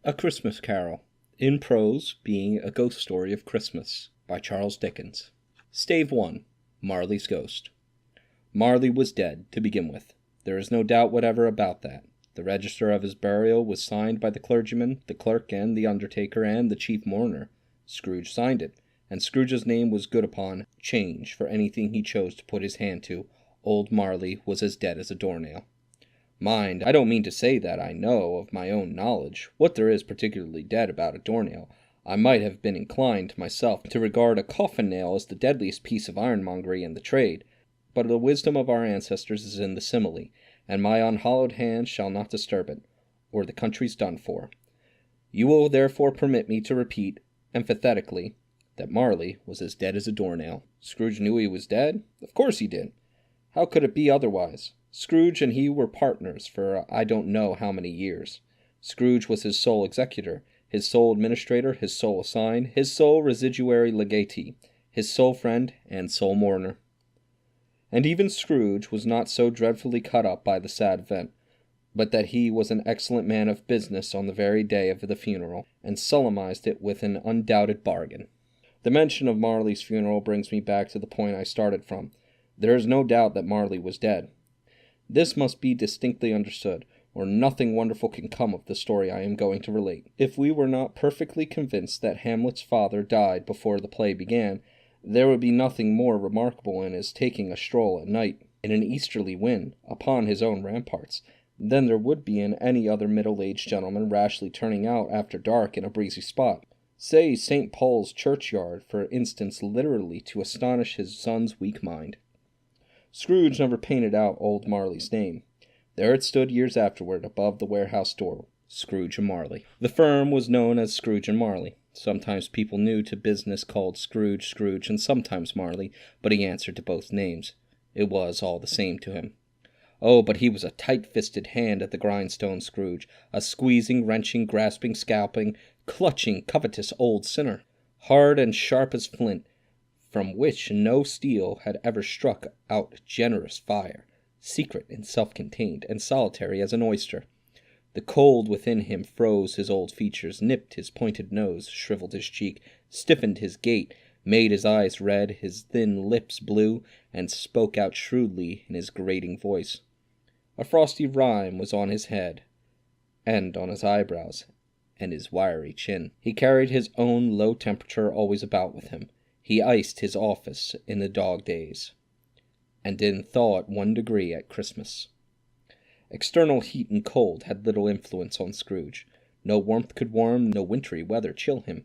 A Christmas Carol, in prose being a ghost story of Christmas, by Charles Dickens. Stave 1. Marley's Ghost. Marley was dead, to begin with. There is no doubt whatever about that. The register of his burial was signed by the clergyman, the clerk, and the undertaker, and the chief mourner. Scrooge signed it, and Scrooge's name was good upon change for anything he chose to put his hand to. Old Marley was as dead as a doornail. Mind, I don't mean to say that I know, of my own knowledge, what there is particularly dead about a doornail. I might have been inclined, myself, to regard a coffin-nail as the deadliest piece of ironmongery in the trade, but the wisdom of our ancestors is in the simile, and my unhallowed hand shall not disturb it, or the country's done for. You will therefore permit me to repeat, emphatically, that Marley was as dead as a doornail. Scrooge knew he was dead? Of course he did. How could it be otherwise? Scrooge and he were partners for I don't know how many years. Scrooge was his sole executor, his sole administrator, his sole assign, his sole residuary legatee, his sole friend, and sole mourner. And even Scrooge was not so dreadfully cut up by the sad event, but that he was an excellent man of business on the very day of the funeral, and solemnized it with an undoubted bargain. The mention of Marley's funeral brings me back to the point I started from. There is no doubt that Marley was dead. This must be distinctly understood, or nothing wonderful can come of the story I am going to relate. If we were not perfectly convinced that Hamlet's father died before the play began, there would be nothing more remarkable in his taking a stroll at night, in an easterly wind, upon his own ramparts, than there would be in any other middle-aged gentleman rashly turning out after dark in a breezy spot. Say St. Paul's churchyard, for instance, literally to astonish his son's weak mind. Scrooge never painted out old Marley's name. There it stood years afterward above the warehouse door, Scrooge and Marley. The firm was known as Scrooge and Marley. Sometimes people new to business called Scrooge, and sometimes Marley, but he answered to both names. It was all the same to him. Oh, but he was a tight-fisted hand at the grindstone, Scrooge, a squeezing, wrenching, grasping, scalping, clutching, covetous old sinner, hard and sharp as flint, from which no steel had ever struck out generous fire, secret and self-contained, and solitary as an oyster. The cold within him froze his old features, nipped his pointed nose, shriveled his cheek, stiffened his gait, made his eyes red, his thin lips blue, and spoke out shrewdly in his grating voice. A frosty rime was on his head, and on his eyebrows, and his wiry chin. He carried his own low temperature always about with him. He iced his office in the dog days, and didn't thaw at 1 degree at Christmas. External heat and cold had little influence on Scrooge. No warmth could warm, no wintry weather chill him.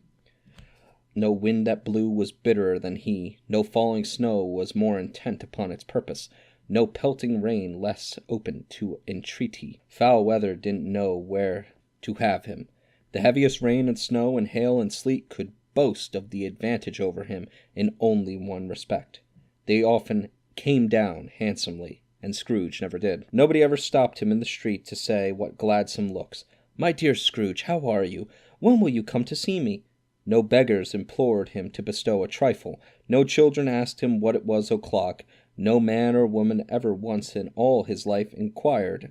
No wind that blew was bitterer than he, no falling snow was more intent upon its purpose, no pelting rain less open to entreaty. Foul weather didn't know where to have him. The heaviest rain and snow and hail and sleet could boast of the advantage over him in only one respect. They often came down handsomely, and Scrooge never did. Nobody ever stopped him in the street to say, "What gladsome looks! My dear Scrooge, how are you? When will you come to see me?" No beggars implored him to bestow a trifle. No children asked him what it was o'clock. No man or woman ever once in all his life inquired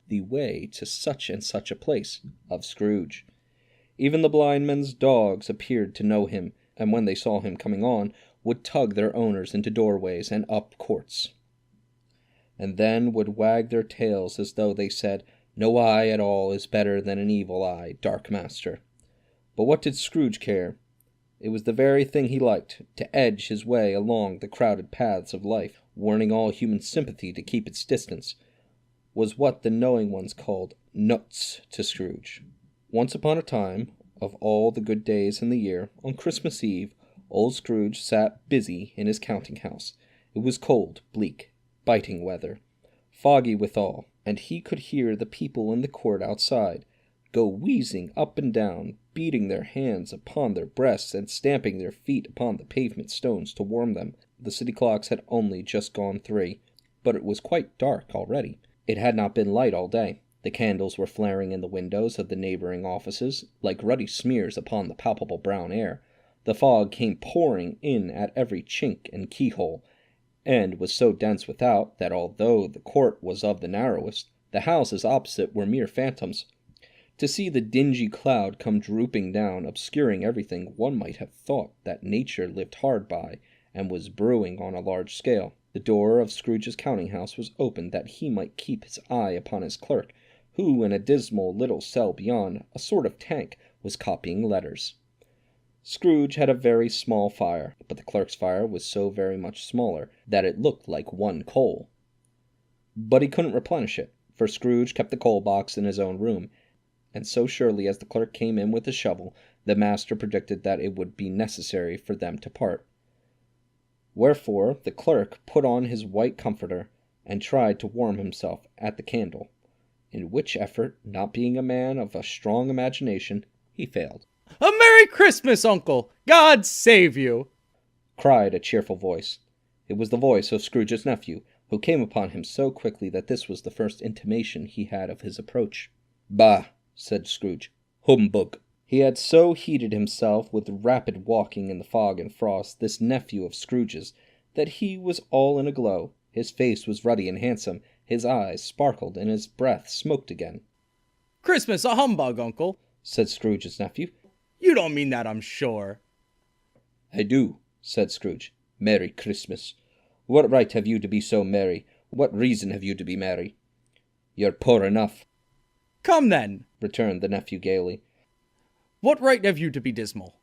the way to such and such a place of Scrooge. Even the blind men's dogs appeared to know him, and when they saw him coming on, would tug their owners into doorways and up courts, and then would wag their tails as though they said, "No eye at all is better than an evil eye, dark master." But what did Scrooge care? It was the very thing he liked, to edge his way along the crowded paths of life, warning all human sympathy to keep its distance, was what the knowing ones called nuts to Scrooge. Once upon a time, of all the good days in the year, on Christmas Eve, old Scrooge sat busy in his counting-house. It was cold, bleak, biting weather, foggy withal, and he could hear the people in the court outside go wheezing up and down, beating their hands upon their breasts and stamping their feet upon the pavement stones to warm them. The city clocks had only just gone 3, but it was quite dark already. It had not been light all day. The candles were flaring in the windows of the neighboring offices, like ruddy smears upon the palpable brown air. The fog came pouring in at every chink and keyhole, and was so dense without that although the court was of the narrowest, the houses opposite were mere phantoms. To see the dingy cloud come drooping down, obscuring everything, one might have thought that nature lived hard by, and was brewing on a large scale. The door of Scrooge's counting-house was opened that he might keep his eye upon his clerk, who, in a dismal little cell beyond, a sort of tank, was copying letters. Scrooge had a very small fire, but the clerk's fire was so very much smaller that it looked like one coal. But he couldn't replenish it, for Scrooge kept the coal box in his own room, and so surely as the clerk came in with a shovel, the master predicted that it would be necessary for them to part. Wherefore the clerk put on his white comforter, and tried to warm himself at the candle, in which effort, not being a man of a strong imagination, he failed. "A Merry Christmas, Uncle! God save you!" cried a cheerful voice. It was the voice of Scrooge's nephew, who came upon him so quickly that this was the first intimation he had of his approach. "Bah!" said Scrooge. "Humbug!" He had so heated himself with rapid walking in the fog and frost, this nephew of Scrooge's, that he was all in a glow. His face was ruddy and handsome, his eyes sparkled, and his breath smoked again. "Christmas a humbug, Uncle," said Scrooge's nephew. "You don't mean that, I'm sure." "I do," said Scrooge. "Merry Christmas. What right have you to be so merry? What reason have you to be merry? You're poor enough." "Come then," returned the nephew gaily. "What right have you to be dismal?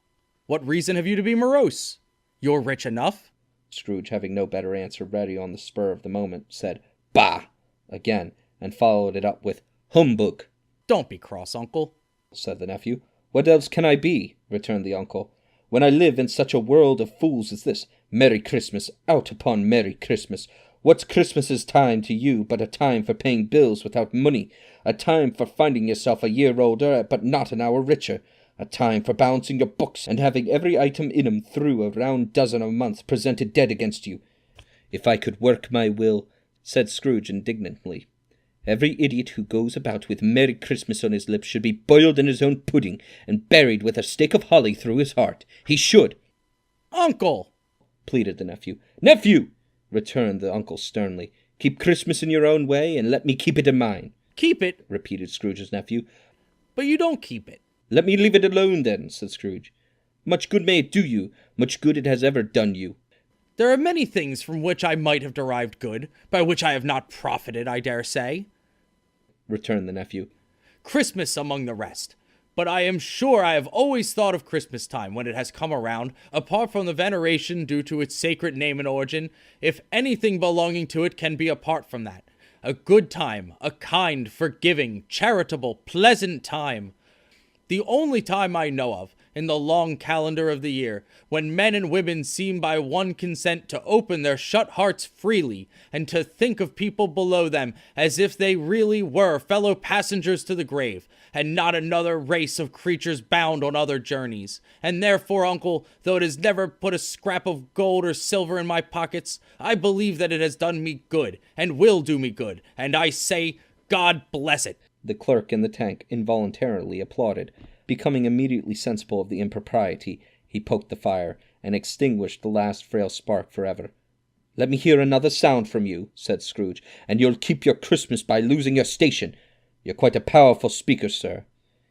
What reason have you to be morose? You're rich enough." Scrooge, having no better answer ready on the spur of the moment, said, "Bah!" again, and followed it up with, "Humbug!" "Don't be cross, Uncle," said the nephew. "What else can I be?" returned the uncle, "when I live in such a world of fools as this? Merry Christmas, out upon Merry Christmas! What's Christmas's time to you but a time for paying bills without money, a time for finding yourself a year older but not an hour richer, a time for balancing your books and having every item in 'em through a round dozen a month presented dead against you?" "If I could work my will," said Scrooge indignantly, "every idiot who goes about with Merry Christmas on his lips should be boiled in his own pudding and buried with a stake of holly through his heart. He should." "Uncle!" pleaded the nephew. "Nephew!" returned the uncle sternly. "Keep Christmas in your own way, and let me keep it in mine." "Keep it?" repeated Scrooge's nephew. "But you don't keep it." "Let me leave it alone, then," said Scrooge. "Much good may it do you, much good it has ever done you." "There are many things from which I might have derived good, by which I have not profited, I dare say," returned the nephew. "Christmas among the rest. But I am sure I have always thought of Christmas time, when it has come around, apart from the veneration due to its sacred name and origin, if anything belonging to it can be apart from that. A good time, a kind, forgiving, charitable, pleasant time. The only time I know of, in the long calendar of the year, when men and women seem by one consent to open their shut hearts freely, and to think of people below them as if they really were fellow passengers to the grave, and not another race of creatures bound on other journeys. And therefore, Uncle, though it has never put a scrap of gold or silver in my pockets, I believe that it has done me good, and will do me good, and I say, God bless it." The clerk in the tank involuntarily applauded. Becoming immediately sensible of the impropriety, he poked the fire, and extinguished the last frail spark forever. "Let me hear another sound from you," said Scrooge, "and you'll keep your Christmas by losing your station. You're quite a powerful speaker, sir,"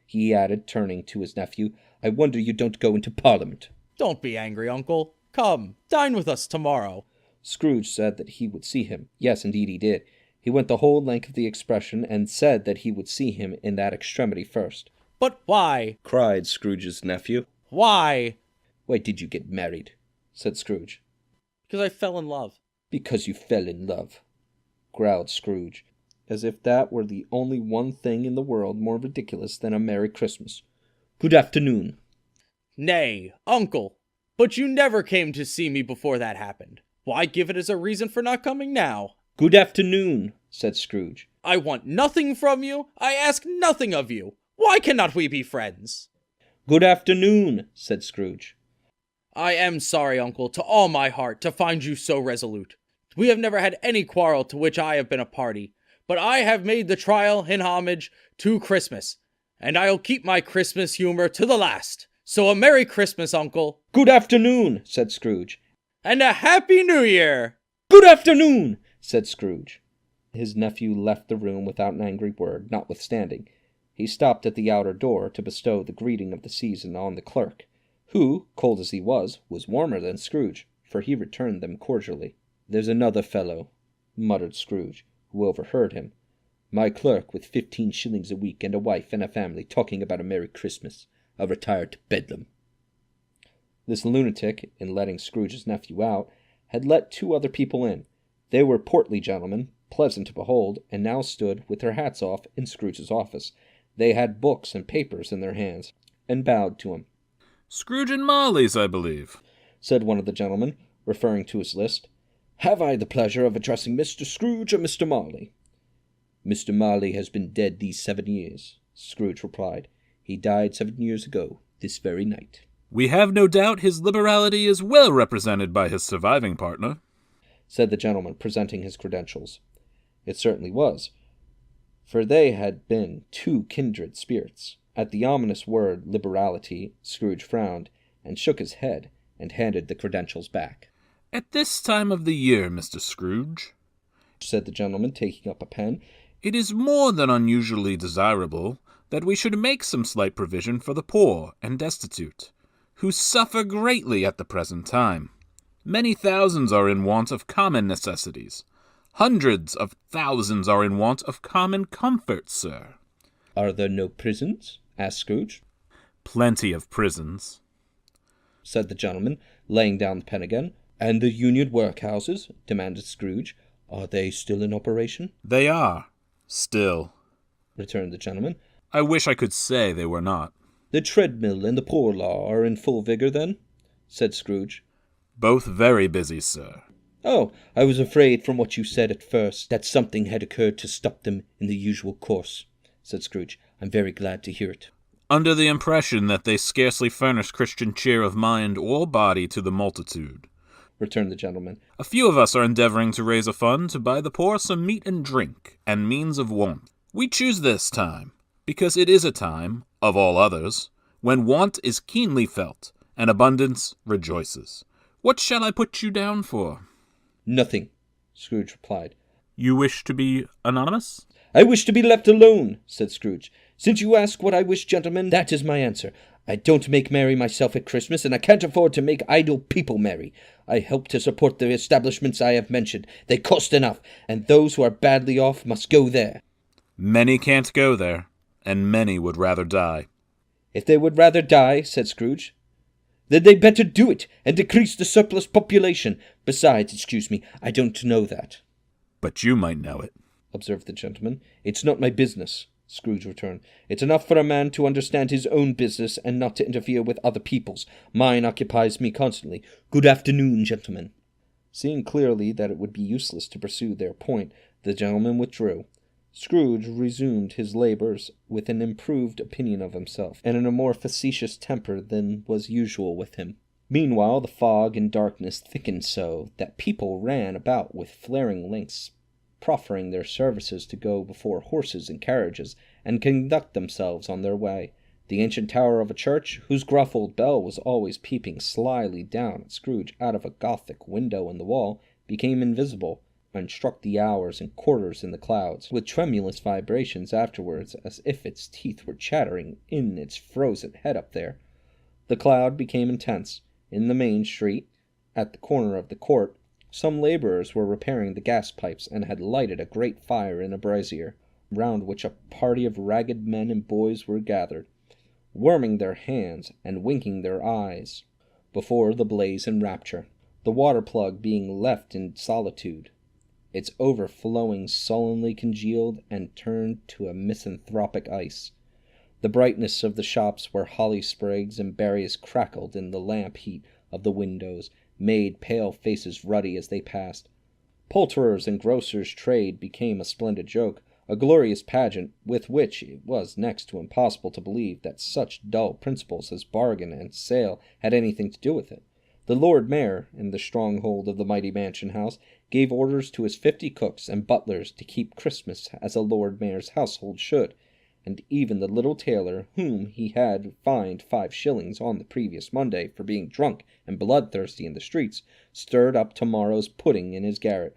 he added, turning to his nephew. "I wonder you don't go into Parliament." "Don't be angry, Uncle. Come, dine with us tomorrow." Scrooge said that he would see him. Yes, indeed he did. He went the whole length of the expression, and said that he would see him in that extremity first. "But why?" cried Scrooge's nephew. "Why?" "Why did you get married?" said Scrooge. "Because I fell in love." "Because you fell in love," growled Scrooge, as if that were the only one thing in the world more ridiculous than a Merry Christmas. "Good afternoon." "Nay, Uncle, but you never came to see me before that happened. Why give it as a reason for not coming now?" "Good afternoon," said Scrooge. "I want nothing from you. I ask nothing of you. Why cannot we be friends?" "Good afternoon," said Scrooge. "I am sorry, Uncle, to all my heart, to find you so resolute. We have never had any quarrel to which I have been a party, but I have made the trial in homage to Christmas, and I'll keep my Christmas humor to the last. So a Merry Christmas, Uncle." "Good afternoon," said Scrooge. "And a Happy New Year." "Good afternoon," said Scrooge. His nephew left the room without an angry word, notwithstanding. He stopped at the outer door to bestow the greeting of the season on the clerk, who, cold as he was warmer than Scrooge, for he returned them cordially. "There's another fellow," muttered Scrooge, who overheard him. "My clerk with 15 shillings a week and a wife and a family talking about a Merry Christmas. I'll retire to Bedlam." This lunatic, in letting Scrooge's nephew out, had let 2 other people in. They were portly gentlemen, pleasant to behold, and now stood, with their hats off, in Scrooge's office. They had books and papers in their hands, and bowed to him. "Scrooge and Marley's, I believe," said one of the gentlemen, referring to his list. "Have I the pleasure of addressing Mr. Scrooge or Mr. Marley?" "Mr. Marley has been dead these 7 years," Scrooge replied. "He died 7 years ago, this very night." "We have no doubt his liberality is well represented by his surviving partner," said the gentleman, presenting his credentials. It certainly was, for they had been 2 kindred spirits. At the ominous word liberality, Scrooge frowned, and shook his head, and handed the credentials back. "At this time of the year, Mr. Scrooge," said the gentleman, taking up a pen, "it is more than unusually desirable that we should make some slight provision for the poor and destitute, who suffer greatly at the present time. Many thousands are in want of common necessities. Hundreds of thousands are in want of common comforts, sir." "Are there no prisons?" asked Scrooge. "Plenty of prisons," said the gentleman, laying down the pen again. "And the union workhouses?" demanded Scrooge. "Are they still in operation?" "They are, still," returned the gentleman. "I wish I could say they were not." "The treadmill and the poor law are in full vigor, then?" said Scrooge. "Both very busy, sir." "Oh, I was afraid from what you said at first that something had occurred to stop them in the usual course," said Scrooge. "I'm very glad to hear it." "Under the impression that they scarcely furnish Christian cheer of mind or body to the multitude," returned the gentleman. "A few of us are endeavoring to raise a fund to buy the poor some meat and drink, and means of warmth. We choose this time, because it is a time, of all others, when want is keenly felt, and abundance rejoices. What shall I put you down for?" "Nothing," Scrooge replied. "You wish to be anonymous?" "I wish to be left alone," said Scrooge. "Since you ask what I wish, gentlemen, that is my answer. I don't make merry myself at Christmas, and I can't afford to make idle people merry. I help to support the establishments I have mentioned. They cost enough, and those who are badly off must go there." "Many can't go there, and many would rather die." "If they would rather die," said Scrooge, "then they'd better do it, and decrease the surplus population. Besides, excuse me, I don't know that." "But you might know it," observed the gentleman. "It's not my business," Scrooge returned. "It's enough for a man to understand his own business and not to interfere with other people's. Mine occupies me constantly. Good afternoon, gentlemen." Seeing clearly that it would be useless to pursue their point, the gentleman withdrew. Scrooge resumed his labours with an improved opinion of himself, and in a more facetious temper than was usual with him. Meanwhile the fog and darkness thickened so that people ran about with flaring lamps, proffering their services to go before horses and carriages, and conduct themselves on their way. The ancient tower of a church, whose gruff old bell was always peeping slyly down at Scrooge out of a Gothic window in the wall, became invisible, and struck the hours and quarters in the clouds, with tremulous vibrations afterwards, as if its teeth were chattering in its frozen head up there. The cloud became intense. In the main street, at the corner of the court, some labourers were repairing the gas pipes, and had lighted a great fire in a brazier, round which a party of ragged men and boys were gathered, warming their hands and winking their eyes before the blaze in rapture, the water-plug being left in solitude, its overflowing sullenly congealed and turned to a misanthropic ice. The brightness of the shops where holly sprigs and berries crackled in the lamp heat of the windows made pale faces ruddy as they passed. Poulterers' and grocers' trade became a splendid joke, a glorious pageant with which it was next to impossible to believe that such dull principles as bargain and sale had anything to do with it. The Lord Mayor, in the stronghold of the mighty mansion house, gave orders to his 50 cooks and butlers to keep Christmas as a Lord Mayor's household should, and even the little tailor, whom he had fined 5 shillings on the previous Monday for being drunk and bloodthirsty in the streets, stirred up tomorrow's pudding in his garret,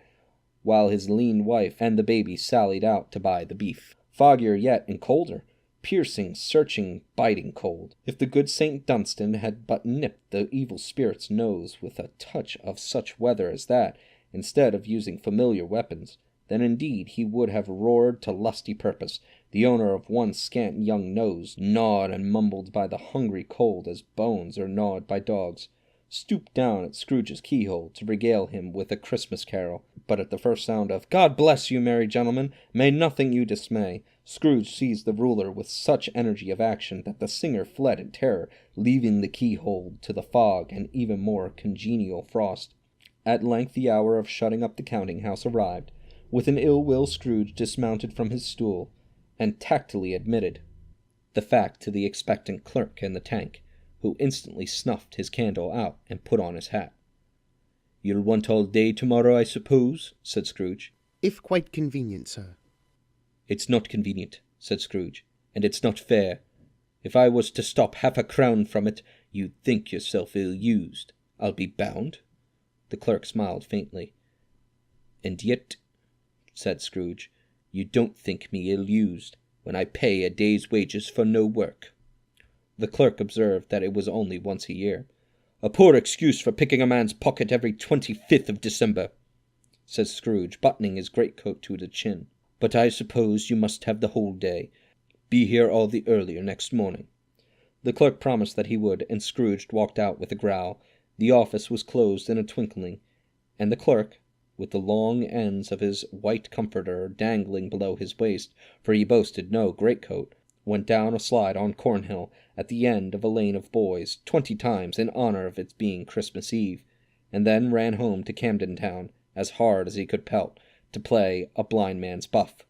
while his lean wife and the baby sallied out to buy the beef. Foggier yet and colder, piercing, searching, biting cold. If the good St. Dunstan had but nipped the evil spirit's nose with a touch of such weather as that, instead of using familiar weapons, then indeed he would have roared to lusty purpose, the owner of one scant young nose, gnawed and mumbled by the hungry cold as bones are gnawed by dogs, stooped down at Scrooge's keyhole to regale him with a Christmas carol. But at the first sound of "God bless you, merry gentlemen, may nothing you dismay," Scrooge seized the ruler with such energy of action that the singer fled in terror, leaving the keyhole to the fog and even more congenial frost. At length the hour of shutting up the counting-house arrived. With an ill-will Scrooge dismounted from his stool, and tactily admitted the fact to the expectant clerk in the tank, who instantly snuffed his candle out and put on his hat. "You'll want all day tomorrow, I suppose?" said Scrooge. "If quite convenient, sir." "It's not convenient," said Scrooge, "and it's not fair. If I was to stop half a crown from it, you'd think yourself ill-used, I'll be bound." The clerk smiled faintly. "And yet," said Scrooge, "you don't think me ill-used, when I pay a day's wages for no work." The clerk observed that it was only once a year. "A poor excuse for picking a man's pocket every 25th of December," said Scrooge, buttoning his greatcoat to the chin. "But I suppose you must have the whole day. Be here all the earlier next morning." The clerk promised that he would, and Scrooge walked out with a growl. The office was closed in a twinkling, and the clerk, with the long ends of his white comforter dangling below his waist, for he boasted no greatcoat, went down a slide on Cornhill at the end of a lane of boys 20 times in honor of its being Christmas Eve, and then ran home to Camden Town as hard as he could pelt to play a blind man's buff.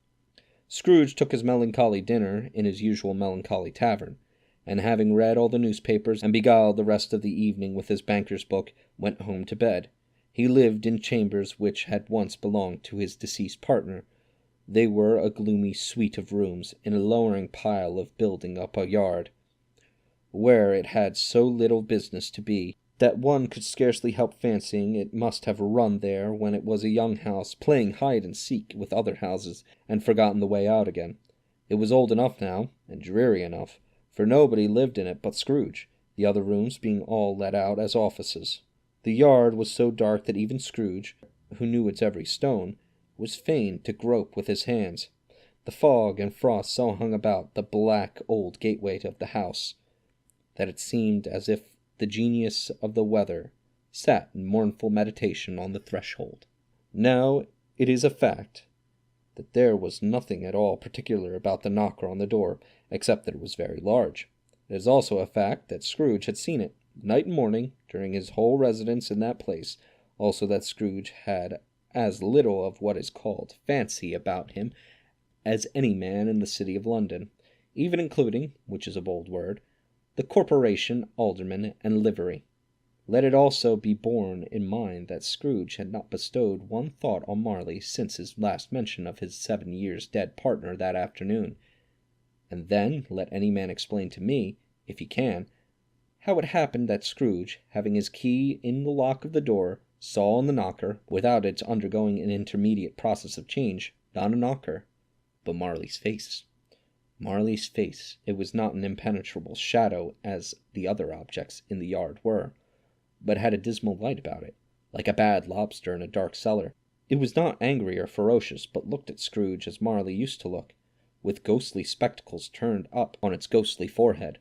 Scrooge took his melancholy dinner in his usual melancholy tavern, and having read all the newspapers and beguiled the rest of the evening with his banker's book, went home to bed. He lived in chambers which had once belonged to his deceased partner. They were a gloomy suite of rooms in a lowering pile of building up a yard, where it had so little business to be, that one could scarcely help fancying it must have run there when it was a young house, playing hide-and-seek with other houses, and forgotten the way out again. It was old enough now, and dreary enough, for nobody lived in it but Scrooge, the other rooms being all let out as offices. The yard was so dark that even Scrooge, who knew its every stone, was fain to grope with his hands. The fog and frost so hung about the black old gateway of the house, that it seemed as if the genius of the weather sat in mournful meditation on the threshold. Now, it is a fact that there was nothing at all particular about the knocker on the door, except that it was very large. It is also a fact that Scrooge had seen it, night and morning, during his whole residence in that place, also that Scrooge had as little of what is called fancy about him as any man in the city of London, even including, which is a bold word, the corporation, alderman, and livery. Let it also be borne in mind that Scrooge had not bestowed one thought on Marley since his last mention of his 7 years dead partner that afternoon. And then let any man explain to me, if he can, how it happened that Scrooge, having his key in the lock of the door, saw on the knocker, without its undergoing an intermediate process of change, not a knocker, but Marley's face. Marley's face. It was not an impenetrable shadow as the other objects in the yard were, but had a dismal light about it, like a bad lobster in a dark cellar. It was not angry or ferocious, but looked at Scrooge as Marley used to look, with ghostly spectacles turned up on its ghostly forehead.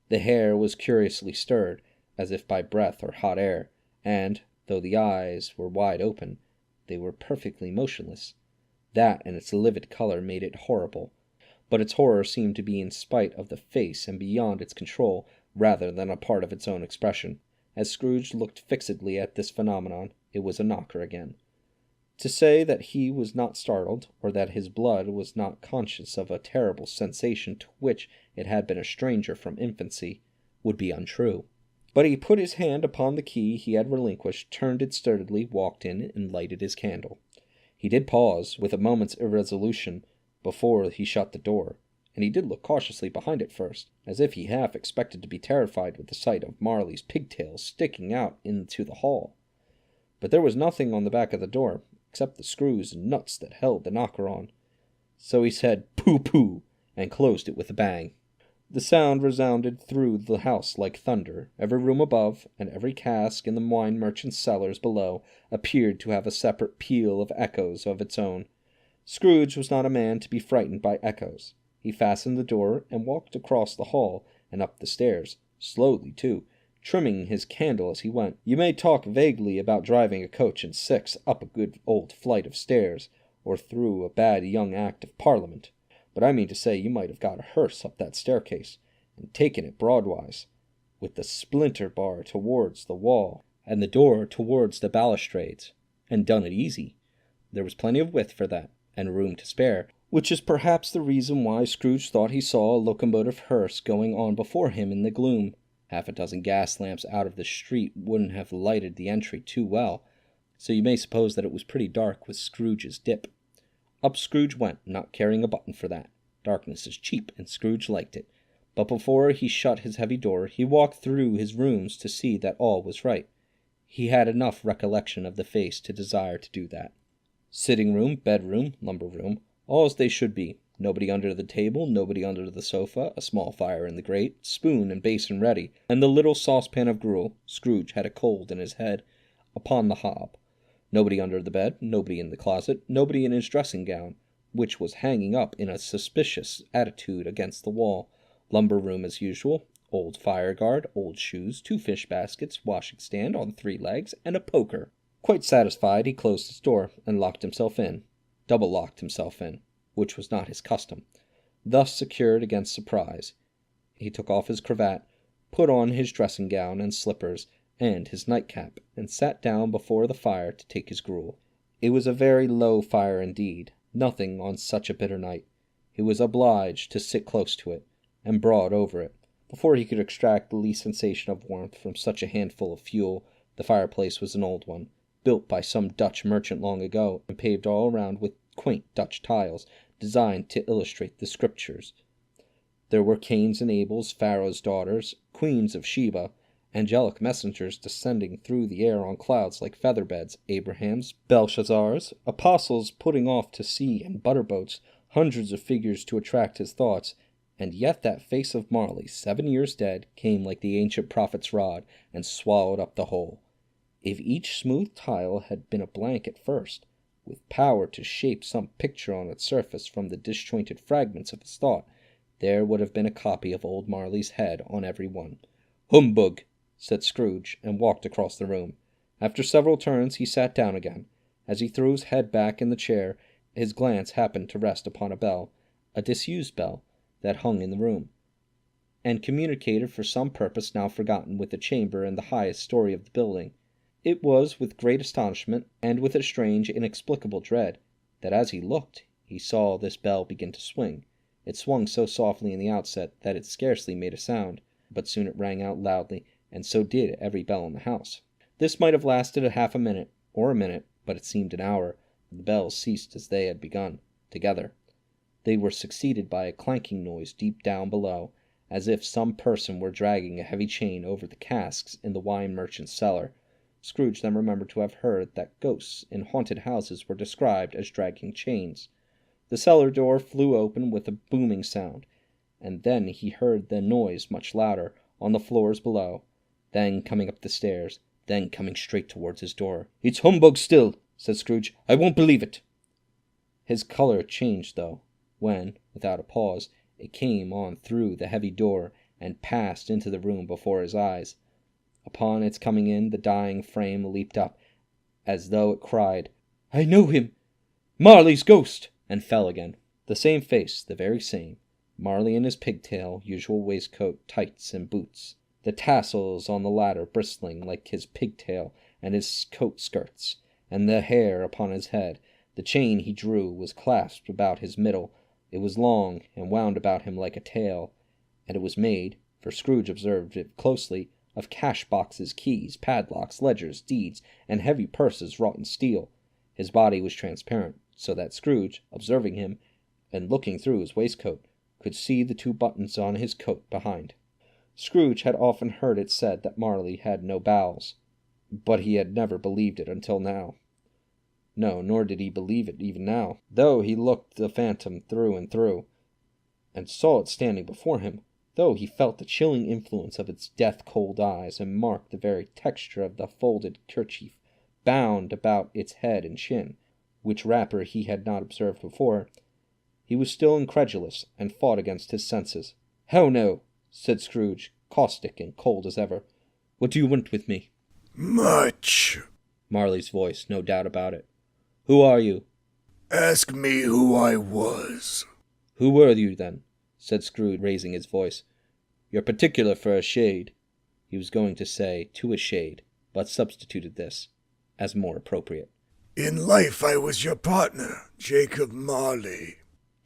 The hair was curiously stirred, as if by breath or hot air, and, though the eyes were wide open, they were perfectly motionless. That and its livid color made it horrible, but its horror seemed to be in spite of the face and beyond its control, rather than a part of its own expression. As Scrooge looked fixedly at this phenomenon, it was a knocker again. To say that he was not startled, or that his blood was not conscious of a terrible sensation to which it had been a stranger from infancy, would be untrue. But he put his hand upon the key he had relinquished, turned it sturdily, walked in, and lighted his candle. He did pause, with a moment's irresolution, before he shut the door, and he did look cautiously behind it first, as if he half expected to be terrified with the sight of Marley's pigtails sticking out into the hall. But there was nothing on the back of the door, except the screws and nuts that held the knocker on. So he said, "Pooh, pooh," and closed it with a bang. The sound resounded through the house like thunder. Every room above, and every cask in the wine merchant's cellars below, appeared to have a separate peal of echoes of its own. Scrooge was not a man to be frightened by echoes. He fastened the door and walked across the hall and up the stairs, slowly too, trimming his candle as he went. You may talk vaguely about driving a coach and six up a good old flight of stairs, or through a bad young Act of Parliament, but I mean to say you might have got a hearse up that staircase, and taken it broadwise, with the splinter bar towards the wall, and the door towards the balustrades, and done it easy. There was plenty of width for that, and room to spare, which is perhaps the reason why Scrooge thought he saw a locomotive hearse going on before him in the gloom. Half a dozen gas lamps out of the street wouldn't have lighted the entry too well, so you may suppose that it was pretty dark with Scrooge's dip. Up Scrooge went, not caring a button for that. Darkness is cheap, and Scrooge liked it. But before he shut his heavy door, he walked through his rooms to see that all was right. He had enough recollection of the face to desire to do that. Sitting room, bedroom, lumber room, all as they should be. Nobody under the table, nobody under the sofa, a small fire in the grate, spoon and basin ready, and the little saucepan of gruel, Scrooge had a cold in his head, upon the hob. Nobody under the bed, nobody in the closet, nobody in his dressing gown, which was hanging up in a suspicious attitude against the wall. Lumber room as usual, old fire guard, old shoes, 2 fish baskets, washing stand on 3 legs, and a poker. Quite satisfied, he closed his door, and locked himself in. Double-locked himself in, which was not his custom. Thus secured against surprise, he took off his cravat, put on his dressing gown and slippers, and his nightcap, and sat down before the fire to take his gruel. It was a very low fire indeed, nothing on such a bitter night. He was obliged to sit close to it, and broad over it. Before he could extract the least sensation of warmth from such a handful of fuel, the fireplace was an old one, built by some Dutch merchant long ago, and paved all around with quaint Dutch tiles, designed to illustrate the Scriptures. There were Cains and Abels, Pharaoh's daughters, queens of Sheba, angelic messengers descending through the air on clouds like feather-beds, Abrahams, Belshazzars, apostles putting off to sea in butter-boats, hundreds of figures to attract his thoughts, and yet that face of Marley, 7 years dead, came like the ancient prophet's rod, and swallowed up the whole. If each smooth tile had been a blank at first, with power to shape some picture on its surface from the disjointed fragments of his thought, there would have been a copy of old Marley's head on every one. "Humbug!" said Scrooge, and walked across the room. After several turns he sat down again. As he threw his head back in the chair, his glance happened to rest upon a bell, a disused bell, that hung in the room, and communicated for some purpose now forgotten with the chamber in the highest story of the building. It was with great astonishment, and with a strange, inexplicable dread, that as he looked, he saw this bell begin to swing. It swung so softly in the outset that it scarcely made a sound, but soon it rang out loudly, and so did every bell in the house. This might have lasted half a minute, or a minute, but it seemed an hour. The bells ceased as they had begun, together. They were succeeded by a clanking noise deep down below, as if some person were dragging a heavy chain over the casks in the wine merchant's cellar. Scrooge then remembered to have heard that ghosts in haunted houses were described as dragging chains. The cellar door flew open with a booming sound, and then he heard the noise much louder, on the floors below, then coming up the stairs, then coming straight towards his door. "It's humbug still," said Scrooge. "I won't believe it." His colour changed, though, when, without a pause, it came on through the heavy door, and passed into the room before his eyes. Upon its coming in, the dying frame leaped up, as though it cried, "I know him! Marley's ghost!" and fell again. The same face, the very same. Marley in his pigtail, usual waistcoat, tights, and boots, the tassels on the latter bristling like his pigtail and his coat skirts, and the hair upon his head. The chain he drew was clasped about his middle. It was long, and wound about him like a tail, and it was made, for Scrooge observed it closely, of cash-boxes, keys, padlocks, ledgers, deeds, and heavy purses wrought in steel. His body was transparent, so that Scrooge, observing him, and looking through his waistcoat, could see the 2 buttons on his coat behind. Scrooge had often heard it said that Marley had no bowels, but he had never believed it until now. No, nor did he believe it even now, though he looked the phantom through and through. and saw it standing before him, though he felt the chilling influence of its death-cold eyes, and marked the very texture of the folded kerchief bound about its head and chin, which wrapper he had not observed before. He was still incredulous, and fought against his senses. "How no," said Scrooge, caustic and cold as ever. "What do you want with me?" "Much." Marley's voice, no doubt about it. "Who are you?" "Ask me who I was." "Who were you, then?" said Scrooge, raising his voice. "You're particular for a shade." He was going to say, to a shade, but substituted this, as more appropriate. "In life I was your partner, Jacob Marley."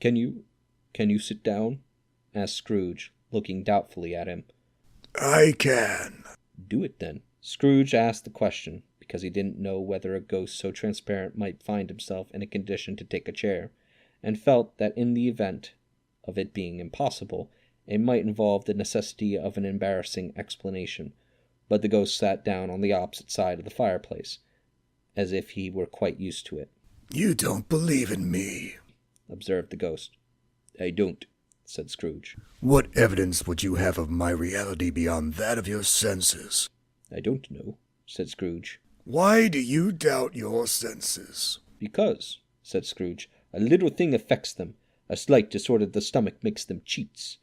Can you sit down?" asked Scrooge, looking doubtfully at him. "I can." "Do it, then." Scrooge asked the question because he didn't know whether a ghost so transparent might find himself in a condition to take a chair, and felt that in the event of it being impossible, it might involve the necessity of an embarrassing explanation. But the ghost sat down on the opposite side of the fireplace, as if he were quite used to it. "You don't believe in me," observed the ghost. "I don't," said Scrooge. "What evidence would you have of my reality beyond that of your senses?" "I don't know," said Scrooge. "Why do you doubt your senses?" "Because," said Scrooge, "a little thing affects them. A slight disorder of the stomach makes them cheats.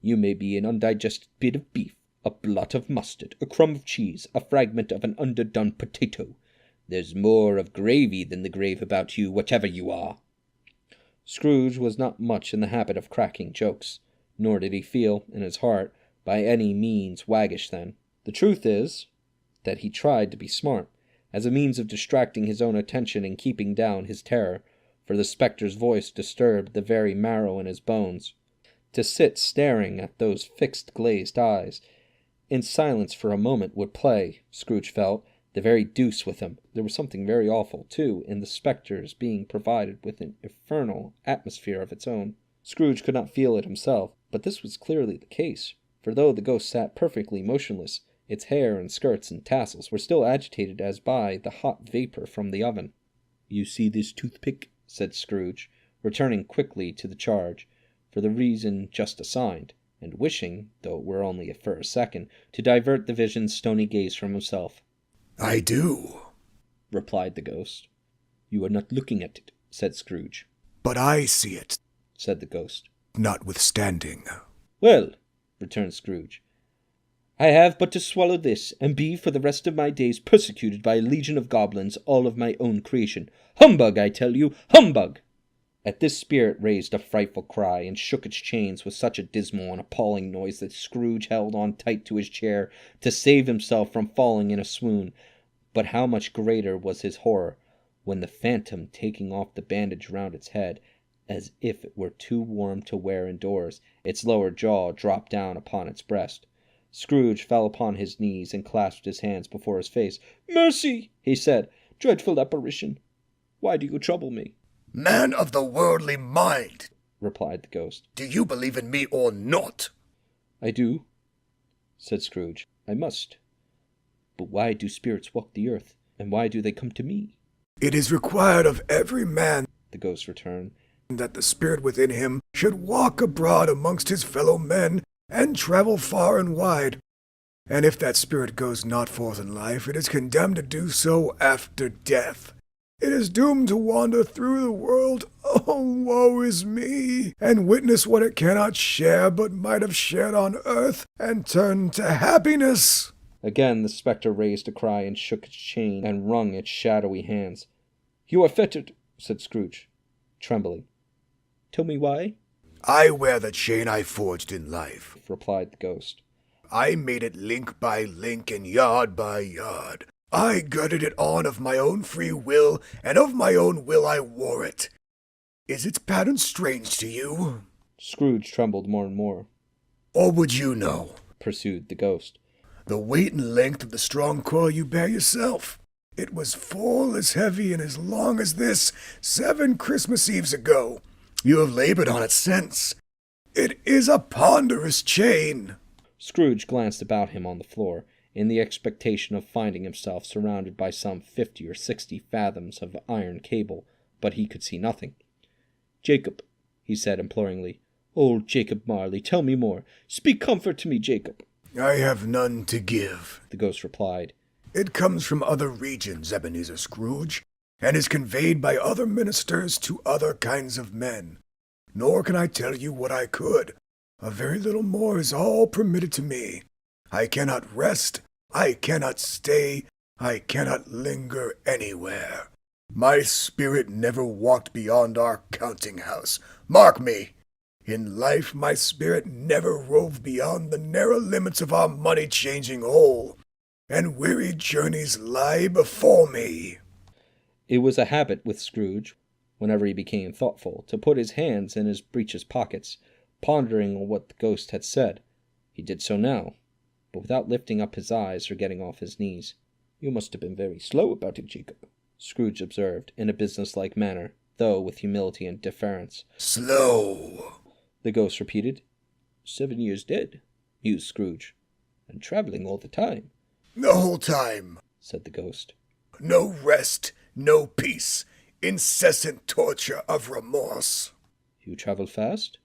You may be an undigested bit of beef, a blot of mustard, a crumb of cheese, a fragment of an underdone potato. There's more of gravy than the grave about you, whatever you are." Scrooge was not much in the habit of cracking jokes, nor did he feel, in his heart, by any means waggish then. The truth is that he tried to be smart, as a means of distracting his own attention and keeping down his terror, for the spectre's voice disturbed the very marrow in his bones. To sit staring at those fixed glazed eyes in silence for a moment would play, Scrooge felt, the very deuce with him. There was something very awful, too, in the spectre's being provided with an infernal atmosphere of its own. Scrooge could not feel it himself, but this was clearly the case, for though the ghost sat perfectly motionless, its hair and skirts and tassels were still agitated as by the hot vapor from the oven. "You see this toothpick?" said Scrooge, returning quickly to the charge, for the reason just assigned, and wishing, though it were only for a second, to divert the vision's stony gaze from himself. "I do," replied the ghost. "You are not looking at it," said Scrooge. "But I see it, said the ghost. notwithstanding." "Well," returned Scrooge, "I have but to swallow this, and be for the rest of my days persecuted by a legion of goblins, all of my own creation. Humbug, I tell you, humbug!" At this spirit raised a frightful cry, and shook its chains with such a dismal and appalling noise that Scrooge held on tight to his chair to save himself from falling in a swoon. But how much greater was his horror, when the phantom, taking off the bandage round its head, as if it were too warm to wear indoors, its lower jaw dropped down upon its breast. Scrooge fell upon his knees and clasped his hands before his face. "Mercy!" he said. "Dreadful apparition! Why do you trouble me?" "Man of the worldly mind," replied the ghost, "do you believe in me or not?" "I do," said Scrooge. "I must. But why do spirits walk the earth, and why do they come to me?" "It is required of every man," the ghost returned, "that the spirit within him should walk abroad amongst his fellow men, and travel far and wide. And if that spirit goes not forth in life, it is condemned to do so after death. It is doomed to wander through the world, oh, woe is me, and witness what it cannot share, but might have shared on earth, and turn to happiness." Again the spectre raised a cry and shook its chain and wrung its shadowy hands. "You are fettered," said Scrooge, trembling. "Tell me why?" "I wear the chain I forged in life," replied the ghost. "I made it link by link and yard by yard. I girded it on of my own free will, and of my own will I wore it. Is its pattern strange to you?" Scrooge trembled more and more. "Or would you know?" pursued the ghost. "The weight and length of the strong coil you bear yourself. It was full as heavy and as long as this 7 Christmas Eves ago. You have labored on it since. It is a ponderous chain." Scrooge glanced about him on the floor, in the expectation of finding himself surrounded by some 50 or 60 fathoms of iron cable, but he could see nothing. "Jacob," he said imploringly, Old Jacob Marley, tell me more. Speak comfort to me, Jacob. I have none to give, The ghost replied. It comes from other regions, Ebenezer Scrooge, and is conveyed by other ministers to other kinds of men. Nor can I tell you what I could. A very little more is all permitted to me. I cannot rest, I cannot stay, I cannot linger anywhere. My spirit never walked beyond our counting house. Mark me! In life, my spirit never roved beyond the narrow limits of our money-changing hole, and weary journeys lie before me. It was a habit with Scrooge, whenever he became thoughtful, to put his hands in his breeches pockets, pondering on what the ghost had said. He did so now, but without lifting up his eyes or getting off his knees. You must have been very slow about it, Jacob, Scrooge observed, in a businesslike manner, though with humility and deference. Slow, the ghost repeated. 7 years dead, mused Scrooge, and travelling all the time. The whole time, said the ghost. No rest, no peace, incessant torture of remorse. You travel fast?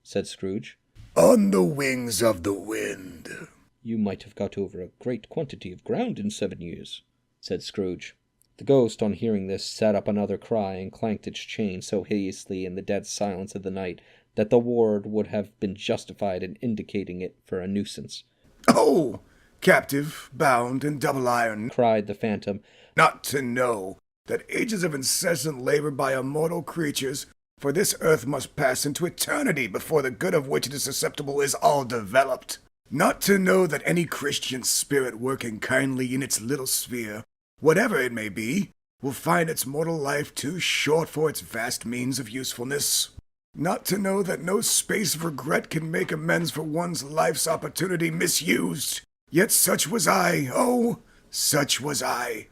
Said Scrooge. On the wings of the wind. You might have got over a great quantity of ground in 7 years, said Scrooge. The ghost, on hearing this, set up another cry and clanked its chain so hideously in the dead silence of the night that the ward would have been justified in indicating it for a nuisance. Oh, captive, bound, and double iron, cried the phantom, not to know that ages of incessant labor by immortal creatures, for this earth must pass into eternity before the good of which it is susceptible is all developed. Not to know that any Christian spirit working kindly in its little sphere, whatever it may be, will find its mortal life too short for its vast means of usefulness. Not to know that no space of regret can make amends for one's life's opportunity misused. Yet such was I, oh, such was I.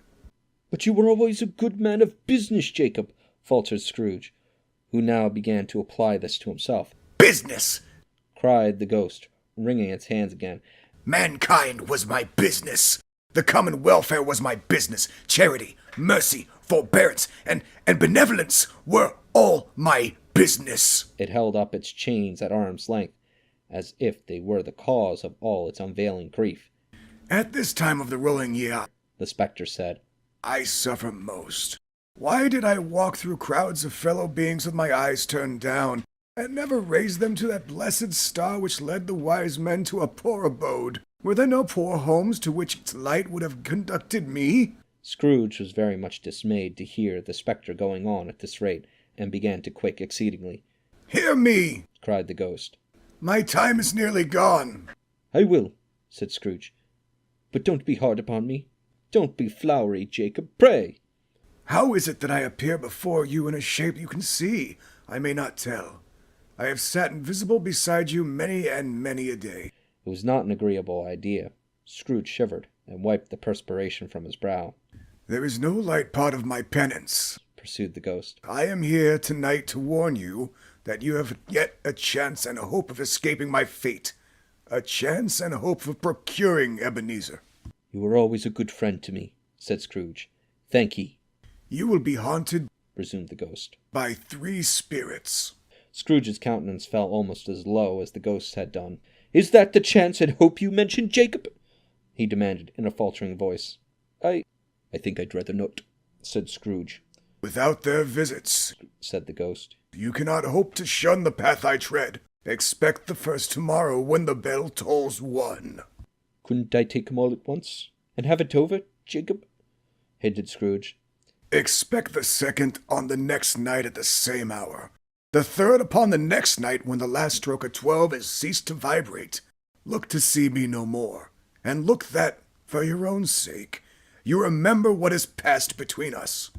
But you were always a good man of business, Jacob, faltered Scrooge, who now began to apply this to himself. Business! Cried the ghost, wringing its hands again. Mankind was my business. The common welfare was my business. Charity, mercy, forbearance, and benevolence were all my business. It held up its chains at arm's length, as if they were the cause of all its unveiling grief. At this time of the rolling year, the spectre said, I suffer most. Why did I walk through crowds of fellow beings with my eyes turned down, and never raise them to that blessed star which led the wise men to a poor abode? Were there no poor homes to which its light would have conducted me? Scrooge was very much dismayed to hear the spectre going on at this rate, and began to quake exceedingly. Hear me! Cried the ghost. My time is nearly gone. I will, said Scrooge. But don't be hard upon me. Don't be flowery, Jacob, pray. How is it that I appear before you in a shape you can see? I may not tell. I have sat invisible beside you many and many a day. It was not an agreeable idea. Scrooge shivered, and wiped the perspiration from his brow. There is no light part of my penance, pursued the ghost. I am here tonight to warn you that you have yet a chance and a hope of escaping my fate. A chance and a hope of procuring Ebenezer. You were always a good friend to me, said Scrooge. Thank ye. You will be haunted, resumed the ghost, by 3 spirits. Scrooge's countenance fell almost as low as the ghost's had done. Is that the chance and hope you mentioned, Jacob? He demanded in a faltering voice. I think I'd rather not, said Scrooge. Without their visits, said the ghost, you cannot hope to shun the path I tread. Expect the first tomorrow when the bell tolls 1. Couldn't I take 'em all at once, and have it over, Jacob? hinted Scrooge. Expect the second on the next night at the same hour. The third upon the next night when the last stroke of 12 has ceased to vibrate. Look to see me no more, and look that, for your own sake, you remember what has passed between us.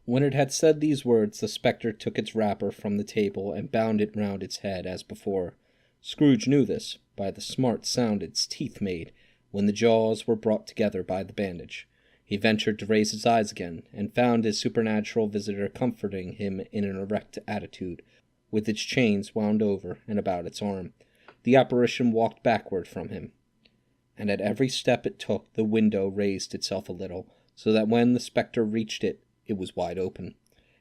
When it had said these words, the spectre took its wrapper from the table and bound it round its head as before. Scrooge knew this by the smart sound its teeth made when the jaws were brought together by the bandage. He ventured to raise his eyes again, and found his supernatural visitor comforting him in an erect attitude, with its chains wound over and about its arm. The apparition walked backward from him, and at every step it took the window raised itself a little, so that when the spectre reached it, it was wide open.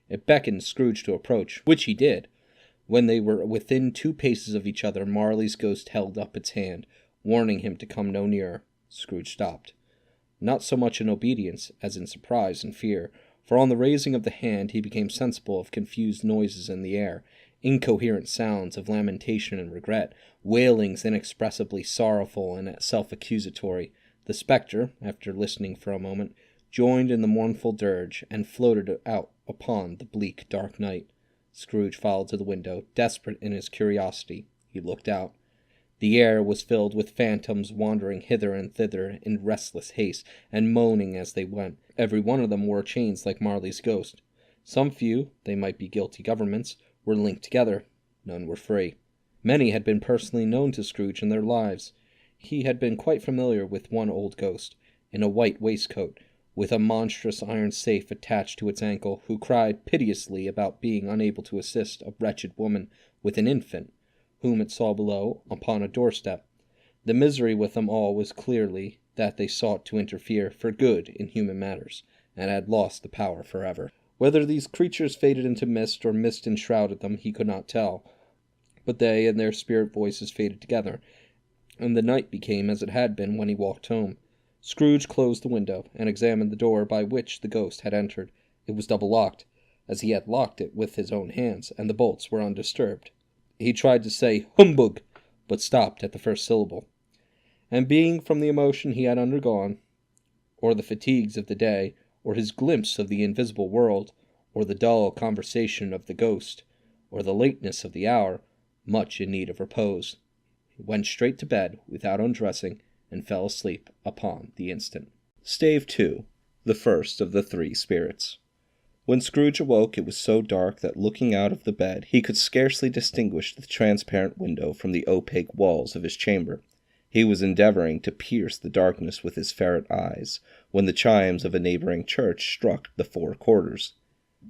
It beckoned Scrooge to approach, which he did, When they were within 2 paces of each other, Marley's ghost held up its hand, warning him to come no nearer. Scrooge stopped. Not so much in obedience as in surprise and fear, for on the raising of the hand he became sensible of confused noises in the air, incoherent sounds of lamentation and regret, wailings inexpressibly sorrowful and self-accusatory. The spectre, after listening for a moment, joined in the mournful dirge, and floated out upon the bleak, dark night. Scrooge followed to the window, desperate in his curiosity. He looked out. The air was filled with phantoms wandering hither and thither in restless haste, and moaning as they went. Every one of them wore chains like Marley's ghost. Some few, they might be guilty governments, were linked together. None were free. Many had been personally known to Scrooge in their lives. He had been quite familiar with one old ghost, in a white waistcoat, with a monstrous iron safe attached to its ankle, who cried piteously about being unable to assist a wretched woman with an infant, whom it saw below upon a doorstep. The misery with them all was clearly that they sought to interfere for good in human matters, and had lost the power forever. Whether these creatures faded into mist, or mist enshrouded them, he could not tell, but they and their spirit voices faded together, and the night became as it had been when he walked home. Scrooge closed the window, and examined the door by which the ghost had entered. It was double-locked, as he had locked it with his own hands, and the bolts were undisturbed. He tried to say "humbug," but stopped at the first syllable. And being from the emotion he had undergone, or the fatigues of the day, or his glimpse of the invisible world, or the dull conversation of the ghost, or the lateness of the hour, much in need of repose, he went straight to bed without undressing, and fell asleep upon the instant. Stave V, the first of the 3 spirits. When Scrooge awoke, it was so dark that looking out of the bed he could scarcely distinguish the transparent window from the opaque walls of his chamber. He was endeavoring to pierce the darkness with his ferret eyes, when the chimes of a neighboring church struck the 4 quarters.